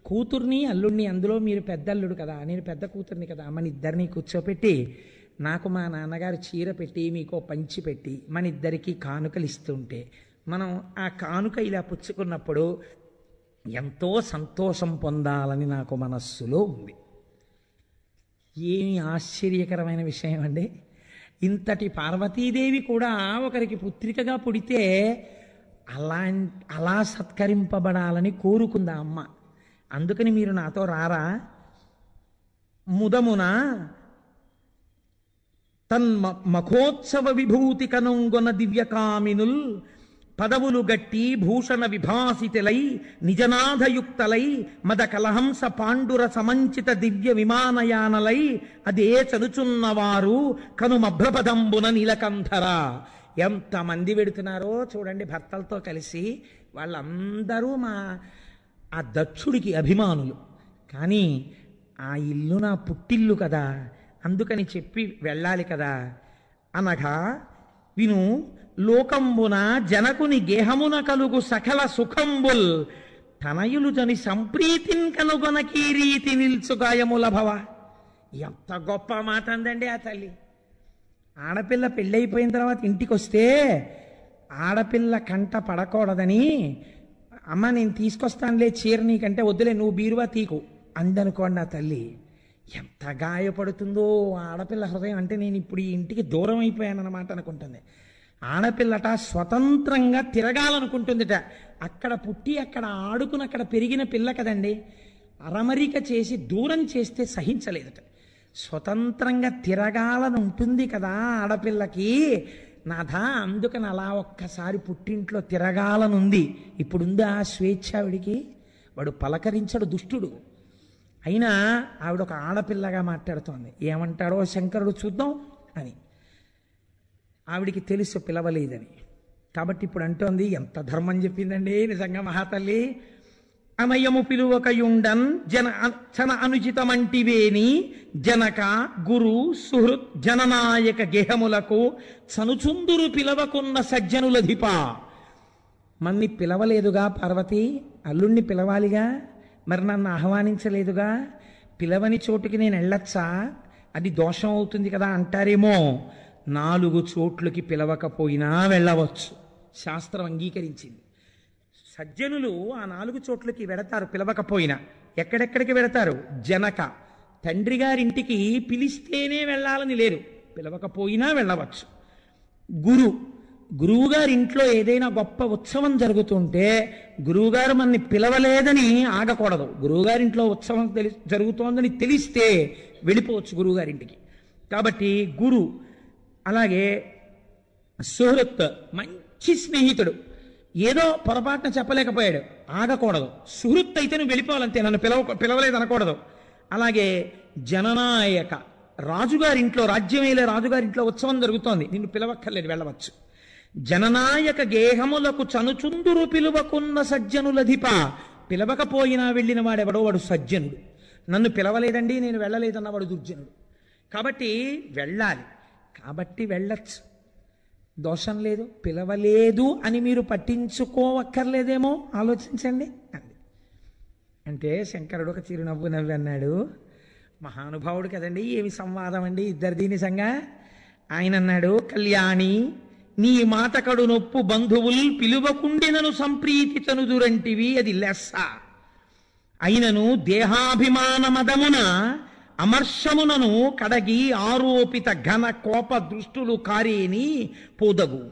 S1: కూతుర్ని అల్లుడిని, అందులో మీరు పెద్ద అల్లుడు కదా, నేను పెద్ద కూతుర్ని కదా, మన ఇద్దరిని కూర్చోపెట్టి నాకు మా నాన్నగారు చీర పెట్టి మీకో పంచి పెట్టి మన ఇద్దరికి కానుకలు ఇస్తుంటే మనం ఆ కానుక ఇలా పుచ్చుకున్నప్పుడు ఎంతో సంతోషం పొందాలని నాకు మనస్సులో ఉంది. ఏమి ఆశ్చర్యకరమైన విషయం అండి. ఇంతటి పార్వతీదేవి కూడా ఒకరికి పుత్రికగా పుడితే అలా సత్కరింపబడాలని కోరుకుందా అమ్మ. అందుకని మీరు నాతో రారా, ముదమున మఖోత్సవ విభూతి కనుంగొన దివ్యకామినుల్ పదవులు గట్టి భూషణ విభాసితులై నిజనాథయుక్తలై మద కలహంస పాండుర సమంచిత దివ్య విమానయానలై అదే చదుచున్నవారు కనుమభ్రపదంబున నీలకంధర. ఎంతమంది వెడుతున్నారో చూడండి భర్తలతో కలిసి. వాళ్ళందరూ ఆ దక్షుడికి అభిమానులు. కానీ ఆ ఇల్లు నా పుట్టిల్లు కదా, అందుకని చెప్పి వెళ్ళాలి కదా అనగా విను. లోకంబున జనకుని గేహమున కలుగు సకల సుఖంబుల్ తనయులు జని సంప్రీతిన్ కనుగొనకీ రీతి నిల్చుగాయముల భవ. ఎంత గొప్ప మాట అందండి ఆ తల్లి. ఆడపిల్ల పెళ్ళైపోయిన తర్వాత ఇంటికి వస్తే ఆడపిల్ల కంట పడకూడదని, అమ్మ నేను తీసుకొస్తానులే చీర, నీకంటే వద్దులే నువ్వు బీరువా తీకు అందనుకోండి. ఆ తల్లి ఎంత గాయపడుతుందో ఆడపిల్ల హృదయం. అంటే నేను ఇప్పుడు ఈ ఇంటికి దూరం అయిపోయానన్నమాట అనుకుంటుంది. ఆడపిల్లట స్వతంత్రంగా తిరగాలనుకుంటుందిట. అక్కడ పుట్టి అక్కడ ఆడుకుని అక్కడ పెరిగిన పిల్ల కదండి, అరమరిక చేసి దూరం చేస్తే సహించలేదట. స్వతంత్రంగా తిరగాలని ఉంటుంది కదా ఆడపిల్లకి. నాథా అందుకని అలా ఒక్కసారి పుట్టింట్లో తిరగాలనుంది. ఇప్పుడుంది ఆ స్వేచ్ఛ ఆవిడికి. వాడు పలకరించడు దుష్టుడు. అయినా ఆవిడ ఒక ఆడపిల్లగా మాట్లాడుతోంది. ఏమంటాడో శంకరుడు చూద్దాం అని. ఆవిడికి తెలుసు పిలవలేదని. కాబట్టి ఇప్పుడు అంటోంది, ఎంత ధర్మం చెప్పిందండి నిజంగా మహాతల్లి. అనయము పిలువకయుండన్ చన అనుచితమంటివేని జనక గురు సుహృత్ జననాయక గేహములకు చనుచుందురు పిలవకున్న సజ్జనులధిప. మన్ని పిలవలేదుగా పార్వతి, అల్లుణ్ణి పిలవాలిగా, మరి నన్ను ఆహ్వానించలేదుగా, పిలవని చోటుకి నేను వెళ్ళొచ్చా, అది దోషం అవుతుంది కదా అంటారేమో. 4 చోట్లకి పిలవకపోయినా వెళ్ళవచ్చు, శాస్త్రం అంగీకరించింది. సజ్జనులు ఆ 4 చోట్లకి వెడతారు పిలవకపోయినా. ఎక్కడెక్కడికి వెడతారు? జనక తండ్రి గారింటికి పిలిస్తేనే వెళ్ళాలని లేదు, పిలవకపోయినా వెళ్ళవచ్చు. గురువుగారి ఇంట్లో ఏదైనా గొప్ప ఉత్సవం జరుగుతుంటే గురువుగారు మనని పిలవలేదని ఆగకూడదు. గురువుగారింట్లో ఉత్సవం జరుగుతోందని తెలిస్తే వెళ్ళిపోవచ్చు గురువుగారింటికి. కాబట్టి గురు. అలాగే సుహృత్, మంచి స్నేహితుడు. ఏదో పొరపాటున చెప్పలేకపోయాడు, ఆగకూడదు. సుహృత్ అయితే నువ్వు వెళ్ళిపోవాలంతే, నన్ను పిలవలేదు అనకూడదు. అలాగే జననాయక, రాజుగారింట్లో, రాజ్యమేలే రాజుగారింట్లో ఉత్సవం జరుగుతోంది, నిన్ను పిలవక్కర్లేదు, వెళ్ళవచ్చు. జననాయక గేహములకు చనుచుందురు పిలువకున్న సజ్జనులధిప. పిలవకపోయినా వెళ్ళిన వాడెవడో వాడు సజ్జనుడు. నన్ను పిలవలేదండి నేను వెళ్ళలేదన్నవాడు దుర్జనుడు. కాబట్టి వెళ్ళాలి, కాబట్టి వెళ్ళచ్చు, దోషం లేదు. పిలవలేదు అని మీరు పట్టించుకోవక్కర్లేదేమో, ఆలోచించండి అంది. అంటే శంకరుడు ఒక చిరునవ్వు నవ్వి అన్నాడు, మహానుభావుడు కదండి, ఏమి సంవాదం అండి ఇద్దరిది నిజంగా. ఆయన అన్నాడు, కళ్యాణి నీ మాట కడు నొప్పు బంధువుల్ పిలువకుండినను సంప్రీతి తనుదురంటివి, అది లెస్స. అయినను దేహాభిమాన మదమున అమర్షమునను కడగి ఆరోపిత ఘన కోప దృష్టులు కారేని పోదగు.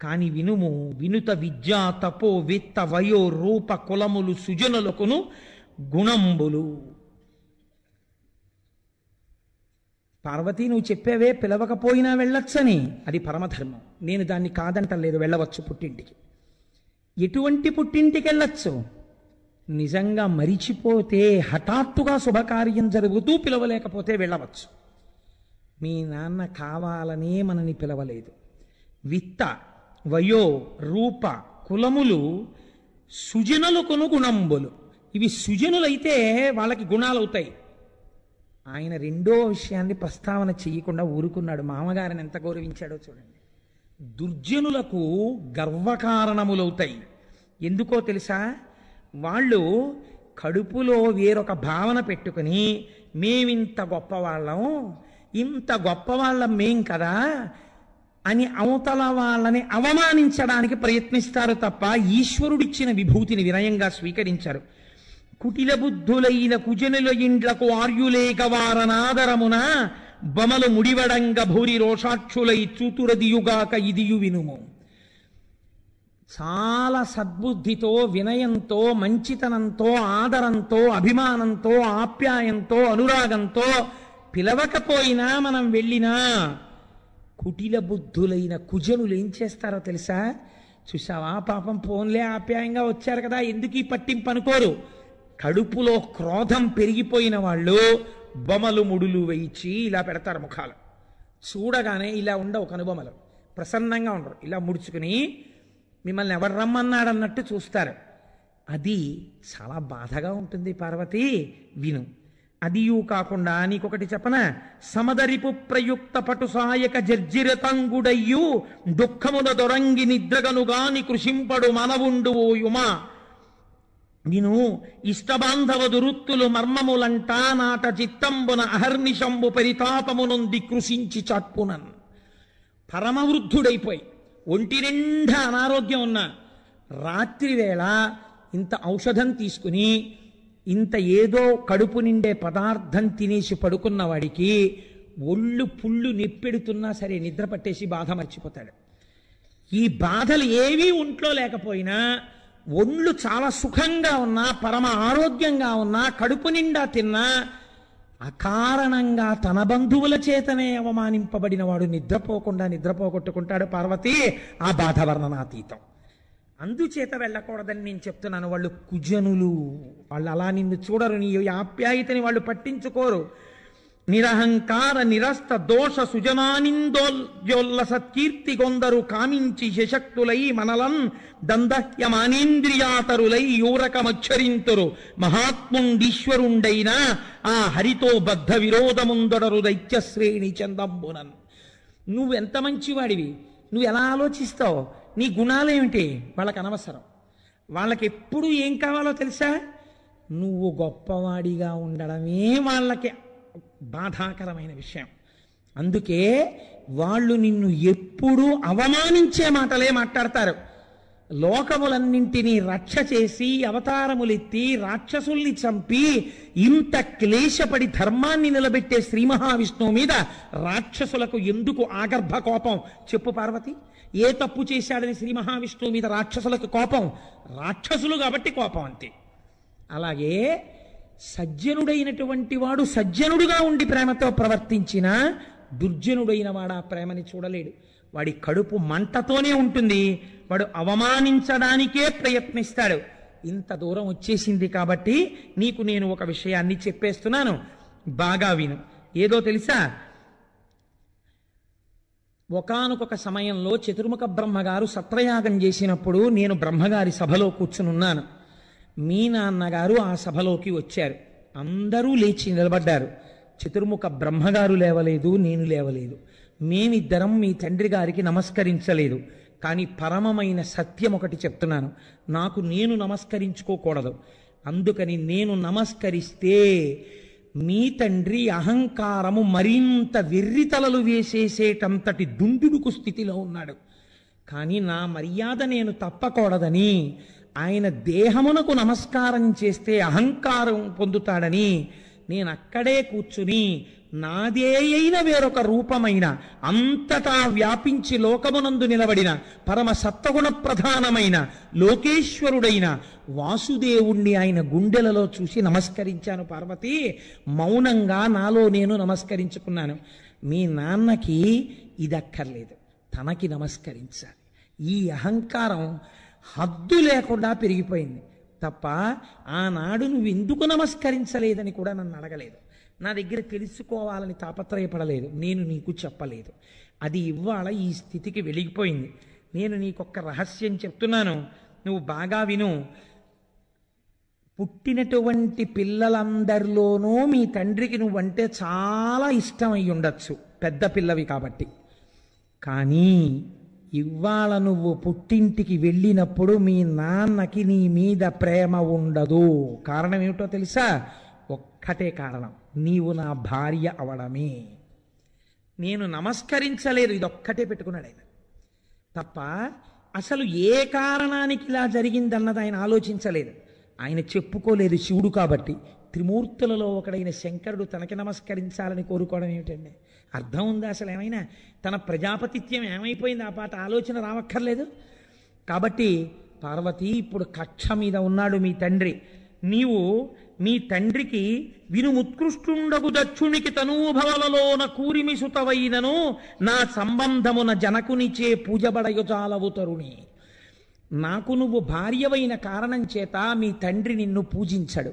S1: కాని వినుము, వినుత విద్యా తపో విత్త వయో రూప కులములు సుజనులకును గుణంబులు. పార్వతి నువ్వు చెప్పావే పిలవకపోయినా వెళ్ళొచ్చని, అది పరమధర్మం, నేను దాన్ని కాదంటలేదు, వెళ్ళవచ్చు పుట్టింటికి. ఎటువంటి పుట్టింటికి వెళ్ళొచ్చు? నిజంగా మరిచిపోతే, హఠాత్తుగా శుభకార్యం జరుగుతూ పిలవలేకపోతే వెళ్ళవచ్చు. మీ నాన్న కావాలనే మనని పిలవలేదు. విత్త వయో రూప కులములు సుజనులకును గుణంబులు. ఇవి సుజనులైతే వాళ్ళకి గుణాలు అవుతాయి. ఆయన రెండో విషయాన్ని ప్రస్తావన చెయ్యకుండా ఊరుకున్నాడు. మామగారిని ఎంత గౌరవించాడో చూడండి. దుర్జనులకు గర్వకారణములవుతాయి. ఎందుకో తెలుసా? వాళ్ళు కడుపులో వేరొక భావన పెట్టుకుని మేమింత గొప్పవాళ్ళం, ఇంత గొప్పవాళ్ళం మేం కదా అని అవతల వాళ్ళని అవమానించడానికి ప్రయత్నిస్తారు తప్ప ఈశ్వరుడిచ్చిన విభూతిని వినయంగా స్వీకరించారు. కుటిల బుద్ధులైన కుజనుల ఇండ్లకు ఆర్యులేక వారనాదరమున బమలు ముడివడంగ భూరి రోషాక్షులై చూతురదియుగాక ఇదియు వినుము. చాలా సద్బుద్ధితో, వినయంతో, మంచితనంతో, ఆదరంతో, అభిమానంతో, ఆప్యాయంతో, అనురాగంతో పిలవకపోయినా మనం వెళ్ళినా కుటిల బుద్ధులైన కుజనులు ఏం చేస్తారో తెలుసా? చూసావా పాపం, పోన్లే ఆప్యాయంగా వచ్చారు కదా, ఎందుకు ఈ పట్టింపు అనుకోరు. కడుపులో క్రోధం పెరిగిపోయిన వాళ్ళు బొమలు ముడులు వేయించి ఇలా పెడతారు ముఖాలు. చూడగానే ఇలా ఉండవు కనుబొమలు, ప్రసన్నంగా ఉండరు, ఇలా ముడుచుకుని మిమ్మల్ని ఎవరు రమ్మన్నాడన్నట్టు చూస్తారు. అది చాలా బాధగా ఉంటుంది పార్వతి, విను. అదియూ కాకుండా నీకొకటి చెప్పన, సమదరిపు ప్రయుక్త పటు సాయక జర్జిరతంగుడయ్యు దుఃఖముల దొరంగి నిద్రగనుగాని కృషింపడు మనవుండు ఓ యుమా. విను, ఇష్టబాంధవ దురుత్తులు మర్మములంటా నాట చిత్తంబున అహర్నిశంబు పరితాపమునుంది కృషించి చాట్పునన్. పరమవృద్ధుడైపోయి ఒంటి నిండా అనారోగ్యం ఉన్న రాత్రి వేళ ఇంత ఔషధం తీసుకుని ఇంత ఏదో కడుపు నిండే పదార్థం తినేసి పడుకున్న వాడికి ఒళ్ళు పుళ్ళు నెప్పెడుతున్నా సరే నిద్ర పట్టేసి బాధ మర్చిపోతాడు. ఈ బాధలు ఏవీ ఒంట్లో లేకపోయినా, ఒళ్ళు చాలా సుఖంగా ఉన్నా, పరమ ఆరోగ్యంగా ఉన్నా, కడుపు నిండా తిన్నా, అకారణంగా తన బంధువుల చేతనే అవమానింపబడిన వాడు నిద్రపోకుండా నిద్రపోగొట్టుకుంటాడు పార్వతి. ఆ బాధ వర్ణనాతీతం. అందుచేత వెళ్ళకూడదని నేను చెప్తున్నాను. వాళ్ళు కుజనులు, వాళ్ళు అలా నిన్ను చూడరు, నీ ఆప్యాయతని వాళ్ళు పట్టించుకోరు. నిరహంకార నిరస్త దోష సుజనానిందోల్జోల్ల సత్కీర్తి కొందరు కామించి శశక్తులై మనలన్ దందహ్యమానేంద్రియాతరులై యూరకమచ్చరింతురు మహాత్ముండీశ్వరుండైన ఆ హరితో బద్ధ విరోధముందొడరు దైత్యశ్రేణి చందంబునన్. నువ్వెంత మంచివాడివి, నువ్వు ఎలా ఆలోచిస్తావు, నీ గుణాలేమిటి వాళ్ళకి అనవసరం. వాళ్ళకి ఎప్పుడు ఏం కావాలో తెలుసా? నువ్వు గొప్పవాడిగా ఉండడమే వాళ్ళకి బాధాకరమైన విషయం. అందుకే వాళ్ళు నిన్ను ఎప్పుడూ అవమానించే మాటలే మాట్లాడతారు. లోకములన్నింటినీ రక్ష చేసి అవతారములెత్తి రాక్షసుల్ని చంపి ఇంత క్లేశపడి ధర్మాన్ని నిలబెట్టే శ్రీ మహావిష్ణువు మీద రాక్షసులకు ఎందుకు ఆగర్భ కోపం చెప్పు పార్వతి? ఏ తప్పు చేశాడని శ్రీ మహావిష్ణువు మీద రాక్షసులకు కోపం? రాక్షసులు కాబట్టి కోపం అంతే. అలాగే సజ్జనుడైనటువంటి వాడు సజ్జనుడుగా ఉండి ప్రేమతో ప్రవర్తించిన దుర్జనుడైన వాడు ఆ ప్రేమని చూడలేడు. వాడి కడుపు మంటతోనే ఉంటుంది, వాడు అవమానించడానికే ప్రయత్నిస్తాడు. ఇంత దూరం వచ్చేసింది కాబట్టి నీకు నేను ఒక విషయాన్ని చెప్పేస్తున్నాను, బాగా విను. ఏదో తెలుసా? ఒకానొక సమయంలో చతుర్ముఖ బ్రహ్మగారు సత్రయాగం చేసినప్పుడు నేను బ్రహ్మగారి సభలో కూర్చునున్నాను. మీ నాన్నగారు ఆ సభలోకి వచ్చారు. అందరూ లేచి నిలబడ్డారు. చతుర్ముఖ బ్రహ్మగారు లేవలేదు, నేను లేవలేదు. మేమిద్దరం మీ తండ్రి గారికి నమస్కరించలేదు. కానీ పరమమైన సత్యం ఒకటి చెప్తున్నాను, నాకు నేను నమస్కరించుకోకూడదు. అందుకని నేను నమస్కరిస్తే మీ తండ్రి అహంకారము మరింత వెర్రితలలు వేసేసేటంతటి దుందుడుకు స్థితిలో ఉన్నాడు. కానీ నా మర్యాద నేను తప్పకూడదని, ఆయన దేహమునకు నమస్కారం చేస్తే అహంకారం పొందుతాడని నేను అక్కడే కూర్చుని నాదే అయిన వేరొక రూపమైన అంతటా వ్యాపించి లోకమునందు నిలబడిన పరమ సత్వగుణ ప్రధానమైన లోకేశ్వరుడైన వాసుదేవుణ్ణి ఆయన గుండెలలో చూసి నమస్కరించాను పార్వతి. మౌనంగా నాలో నేను నమస్కరించుకున్నాను. మీ నాన్నకి ఇది అక్కర్లేదు, తనకి నమస్కరించాలి. ఈ అహంకారం హద్దు లేకుండా పెరిగిపోయింది తప్ప ఆనాడు నువ్వు ఎందుకు నమస్కరించలేదని కూడా నన్ను అడగలేదు. నా దగ్గర తెలుసుకోవాలని తాపత్రయపడలేదు. నేను నీకు చెప్పలేదు. అది ఇవాళ ఈ స్థితికి వెలిగిపోయింది. నేను నీకొక్క రహస్యం చెప్తున్నాను, నువ్వు బాగా విను. పుట్టినటువంటి పిల్లలందరిలోనూ మీ తండ్రికి నువ్వంటే చాలా ఇష్టం అయి ఉండొచ్చు, పెద్ద పిల్లవి కాబట్టి. కానీ ఇవాళ నువ్వు పుట్టింటికి వెళ్ళినప్పుడు మీ నాన్నకి నీ మీద ప్రేమ ఉండదు. కారణం ఏమిటో తెలుసా? ఒక్కటే కారణం, నీవు నా భార్య అవడమే. నేను నమస్కరించలేదు, ఇదొక్కటే పెట్టుకున్నాడు ఆయన తప్ప. అసలు ఏ కారణానికి ఇలా జరిగిందన్నది ఆయన ఆలోచించలేదు. ఆయన చెప్పుకోలేదు శివుడు కాబట్టి. త్రిమూర్తులలో ఒకడైన శంకరుడు తనకి నమస్కరించాలని కోరుకోవడం ఏమిటండి? అర్థం ఉందా అసలు? ఏమైనా తన ప్రజాపతిత్యం ఏమైపోయింది? ఆ పాట ఆలోచన రావక్కర్లేదు. కాబట్టి పార్వతి, ఇప్పుడు కక్ష మీద ఉన్నాడు మీ తండ్రి. నీవు మీ తండ్రికి వినుముత్కృష్టుండగు దక్షునికి తనూభవలలోన కూరిమి సుతవైనను నా సంబంధమున జనకునిచే పూజబడయు చాలవు తరుణి. నాకు నువ్వు భార్యవైన కారణం చేత మీ తండ్రి నిన్ను పూజించడు.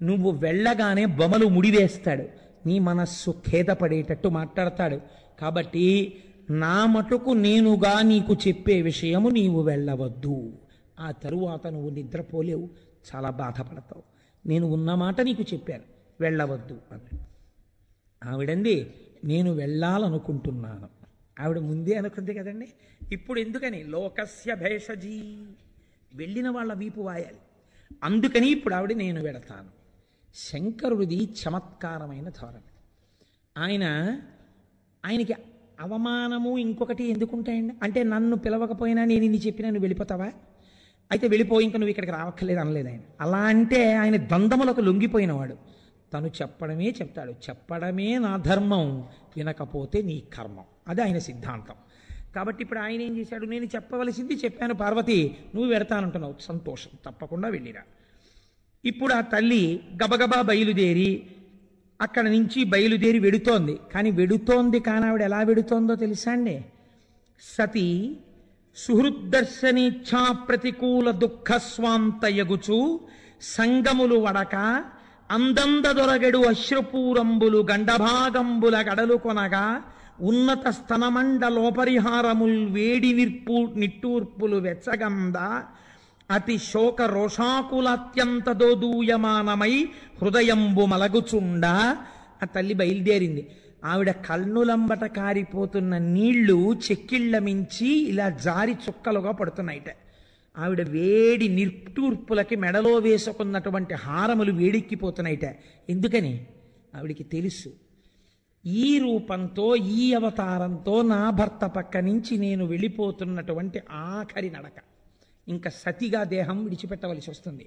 S1: నువ్వు వెళ్ళగానే బొమలు ముడివేస్తాడు, నీ మనస్సు ఖేదపడేటట్టు మాట్లాడతాడు. కాబట్టి నా మటుకు నేనుగా నీకు చెప్పే విషయము నీవు వెళ్ళవద్దు. ఆ తరువాత నువ్వు నిద్రపోలేవు, చాలా బాధపడతావు. నేను ఉన్నమాట నీకు చెప్పాను, వెళ్ళవద్దు అని. ఆవిడంది, నేను వెళ్ళాలనుకుంటున్నాను. ఆవిడ ముందే అనుకుంది కదండి. ఇప్పుడు ఎందుకని? లోకస్య భేషజీ, వెళ్ళిన వాళ్ళ వీపు వాయాలి. అందుకని ఇప్పుడు ఆవిడ నేను వెడతాను. శంకరుడిది చమత్కారమైన ధోరణి. ఆయనకి అవమానము ఇంకొకటి ఎందుకుంటాయండి? అంటే నన్ను పిలవకపోయినా నేను ఇన్ని చెప్పినా నువ్వు వెళ్ళిపోతావా? అయితే వెళ్ళిపోయి ఇంకా నువ్వు ఇక్కడికి రావక్కర్లేదు అనలేదు ఆయన. అలా అంటే ఆయన ద్వంద్వములకు లొంగిపోయినవాడు. తను చెప్పడమే చెప్తాడు. చెప్పడమే నా ధర్మం, వినకపోతే నీ కర్మం. అది ఆయన సిద్ధాంతం. కాబట్టి ఇప్పుడు ఆయన ఏం చేశాడు? నేను చెప్పవలసింది చెప్పాను పార్వతి, నువ్వు వెడతానంటున్నావు, సంతోషం, తప్పకుండా వెళ్ళిరా. ఇప్పుడు ఆ తల్లి గబగబా బయలుదేరి అక్కడ నుంచి బయలుదేరి వెడుతోంది. కానీ వెడుతోంది కానీ ఆవిడ ఎలా వెడుతోందో తెలుసా అండి? సతి సుహృద్దర్శనేచ్ఛా ప్రతికూల దుఃఖ స్వాంతయగుచు సంగములు వడక అందంద దొరగడు అశ్రుపూరంబులు గండభాగంబుల గడలు కొనగా ఉన్నత స్తనమండలోపరిహారముల్ వేడి నిట్టూర్పులు వెచ్చగంద అతి శోక రోషాకులత్యంత దోదూయమానమై హృదయంబు మలగుచుండ. ఆ తల్లి బయలుదేరింది. ఆవిడ కన్నులంబట కారిపోతున్న నీళ్లు చెక్కిళ్ల మించి ఇలా జారి చుక్కలుగా పడుతున్నాయిట. ఆవిడ వేడి నిట్టూర్పులకి మెడలో వేసుకున్నటువంటి హారములు వేడెక్కిపోతున్నాయిట. ఎందుకని? ఆవిడికి తెలుసు, ఈ రూపంతో ఈ అవతారంతో నా భర్త పక్క నుంచి నేను వెళ్ళిపోతున్నటువంటి ఆఖరి నడక. ఇంకా సతిగా దేహం విడిచిపెట్టవలసి వస్తుంది,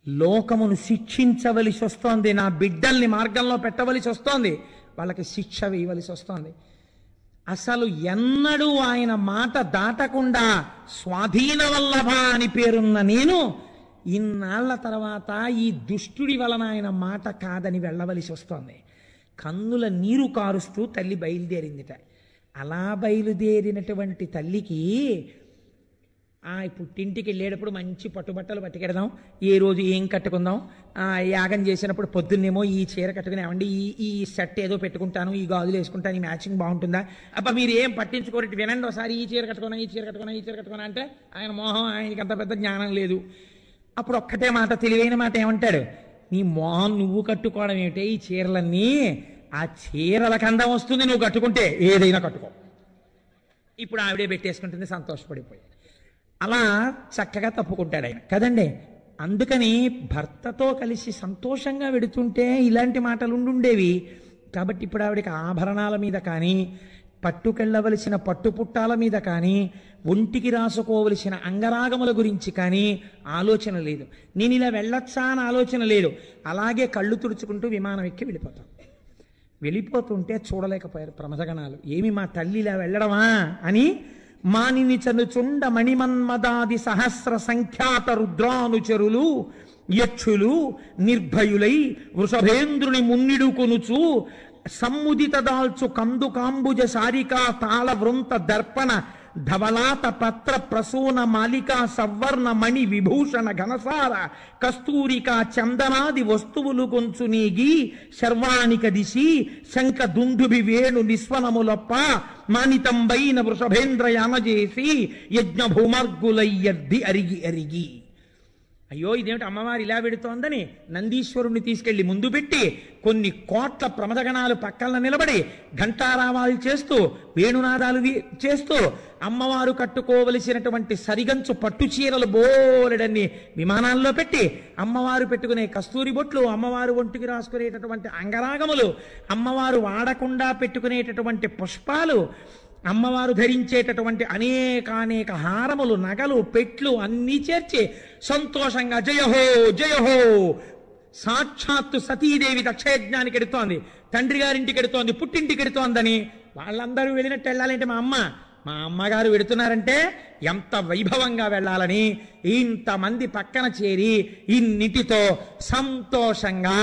S1: లోకమును శిక్షించవలసి వస్తోంది, నా బిడ్డల్ని మార్గంలో పెట్టవలసి వస్తోంది, వాళ్ళకి శిక్ష వేయవలసి వస్తోంది. అసలు ఎన్నడూ ఆయన మాట దాటకుండా స్వాధీన వల్లభ అని పేరున్న నేను ఇన్నాళ్ల తర్వాత ఈ దుష్టుడి వలన ఆయన మాట కాదని వెళ్ళవలసి వస్తోంది. కన్నుల నీరు కారుస్తూ తల్లి బయలుదేరిందిట. అలా బయలుదేరినటువంటి తల్లికి పుట్టింటికి వెళ్ళేటప్పుడు మంచి పట్టుబట్టలు పట్టుకెడదాం, ఏ రోజు ఏం కట్టుకుందాం, యాగం చేసినప్పుడు పొద్దున్నేమో ఈ చీర కట్టుకుని, ఏమండి ఈ సెట్ ఏదో పెట్టుకుంటాను, ఈ గాజులు వేసుకుంటాను, ఈ మ్యాచింగ్ బాగుంటుందా, అబ్బా మీరు ఏం పట్టించుకోరటి, వినండి ఒకసారి ఈ చీర కట్టుకున్నా ఈ చీర కట్టుకున్నా ఈ చీర కట్టుకున్నా అంటే ఆయన మోహం, ఆయనకి అంత పెద్ద జ్ఞానం లేదు. అప్పుడు ఒక్కటే మాట, తెలివైన మాట ఏమంటాడు? నీ మోహం నువ్వు కట్టుకోవడం ఏమిటే, ఈ చీరలన్నీ ఆ చీరల కందం వస్తుంది, నువ్వు కట్టుకుంటే ఏదైనా కట్టుకో. ఇప్పుడు ఆవిడే పెట్టేసుకుంటుంది సంతోషపడిపోయి. అలా చక్కగా తప్పుకుంటాడు ఆయన కదండి. అందుకని భర్తతో కలిసి సంతోషంగా వెడుతుంటే ఇలాంటి మాటలు ఉండుండేవి. కాబట్టి ఇప్పుడు ఆవిడకి ఆభరణాల మీద కానీ, పట్టుకెళ్ళవలసిన పట్టుపుట్టాల మీద కానీ, ఒంటికి రాసుకోవలసిన అంగరాగముల గురించి కానీ ఆలోచన లేదు. నేను ఇలా వెళ్ళొచ్చా అని ఆలోచన లేదు. అలాగే కళ్ళు తుడుచుకుంటూ విమానం ఎక్కి వెళ్ళిపోతుంటే చూడలేకపోయారు ప్రమథగణాలు. ఏమి మా తల్లి ఇలా వెళ్ళడమా అని మానిని చనుచుండ మణిమన్మదాది సహస్ర సంఖ్యాత రుద్రానుచరులు యక్షులు నిర్భయులై వృషభేంద్రుని మున్నిడుకొనుచు సమ్ముదిత దాల్చు కందు కాంబుజ సారికా తాళ వృంత దర్పణ ధవలాత పత్ర ప్రసూన మాలికా సవర్ణ మణి విభూషణ ఘనసార కస్తూరికా చందనాది వస్తువులు కొంచు నీగి శర్వాణిక దిశి శంఖ దుందుభి వేణు నిస్వనములొప్ప మానితంబైన వృషభేంద్ర యానజేసి యజ్ఞ భూమర్గులయ్యర్ది అరిగి. అయ్యో ఇదేమిటి అమ్మవారు ఇలా పెడుతోందని నందీశ్వరుణ్ణి తీసుకెళ్లి ముందు పెట్టి కొన్ని కోట్ల ప్రమదగణాలు పక్కన నిలబడి ఘంటారావాలు చేస్తూ వేణునాదాలు చేస్తూ అమ్మవారు కట్టుకోవలసినటువంటి సరిగంచు పట్టు చీరలు బోలెడన్ని విమానాల్లో పెట్టి అమ్మవారు పెట్టుకునే కస్తూరి బొట్లు, అమ్మవారు ఒంటికి రాసుకునేటటువంటి అంగరాగములు, అమ్మవారు వాడకుండా పెట్టుకునేటటువంటి పుష్పాలు, అమ్మవారు ధరించేటటువంటి అనేక హారములు, నగలు, పెట్లు అన్నీ చేర్చి సంతోషంగా జయహో జయహో. సాక్షాత్తు సతీదేవి దక్షయజ్ఞానికి ఎడుతోంది, తండ్రి గారింటికి ఎడుతోంది, పుట్టింటికి ఎడుతోందని వాళ్ళందరూ వెళ్ళినట్టు వెళ్ళాలంటే మా అమ్మగారు వెడుతున్నారంటే ఎంత వైభవంగా వెళ్ళాలని ఇంతమంది పక్కన చేరి ఇన్నిటితో సంతోషంగా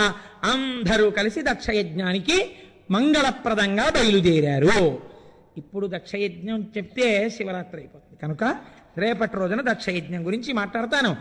S1: అందరూ కలిసి దక్షయజ్ఞానికి మంగళప్రదంగా బయలుదేరారు. ఇప్పుడు దక్షయజ్ఞం చెప్తే శివరాత్రి అయిపోతుంది కనుక రేపటి రోజున దక్షయజ్ఞం గురించి మాట్లాడతాను.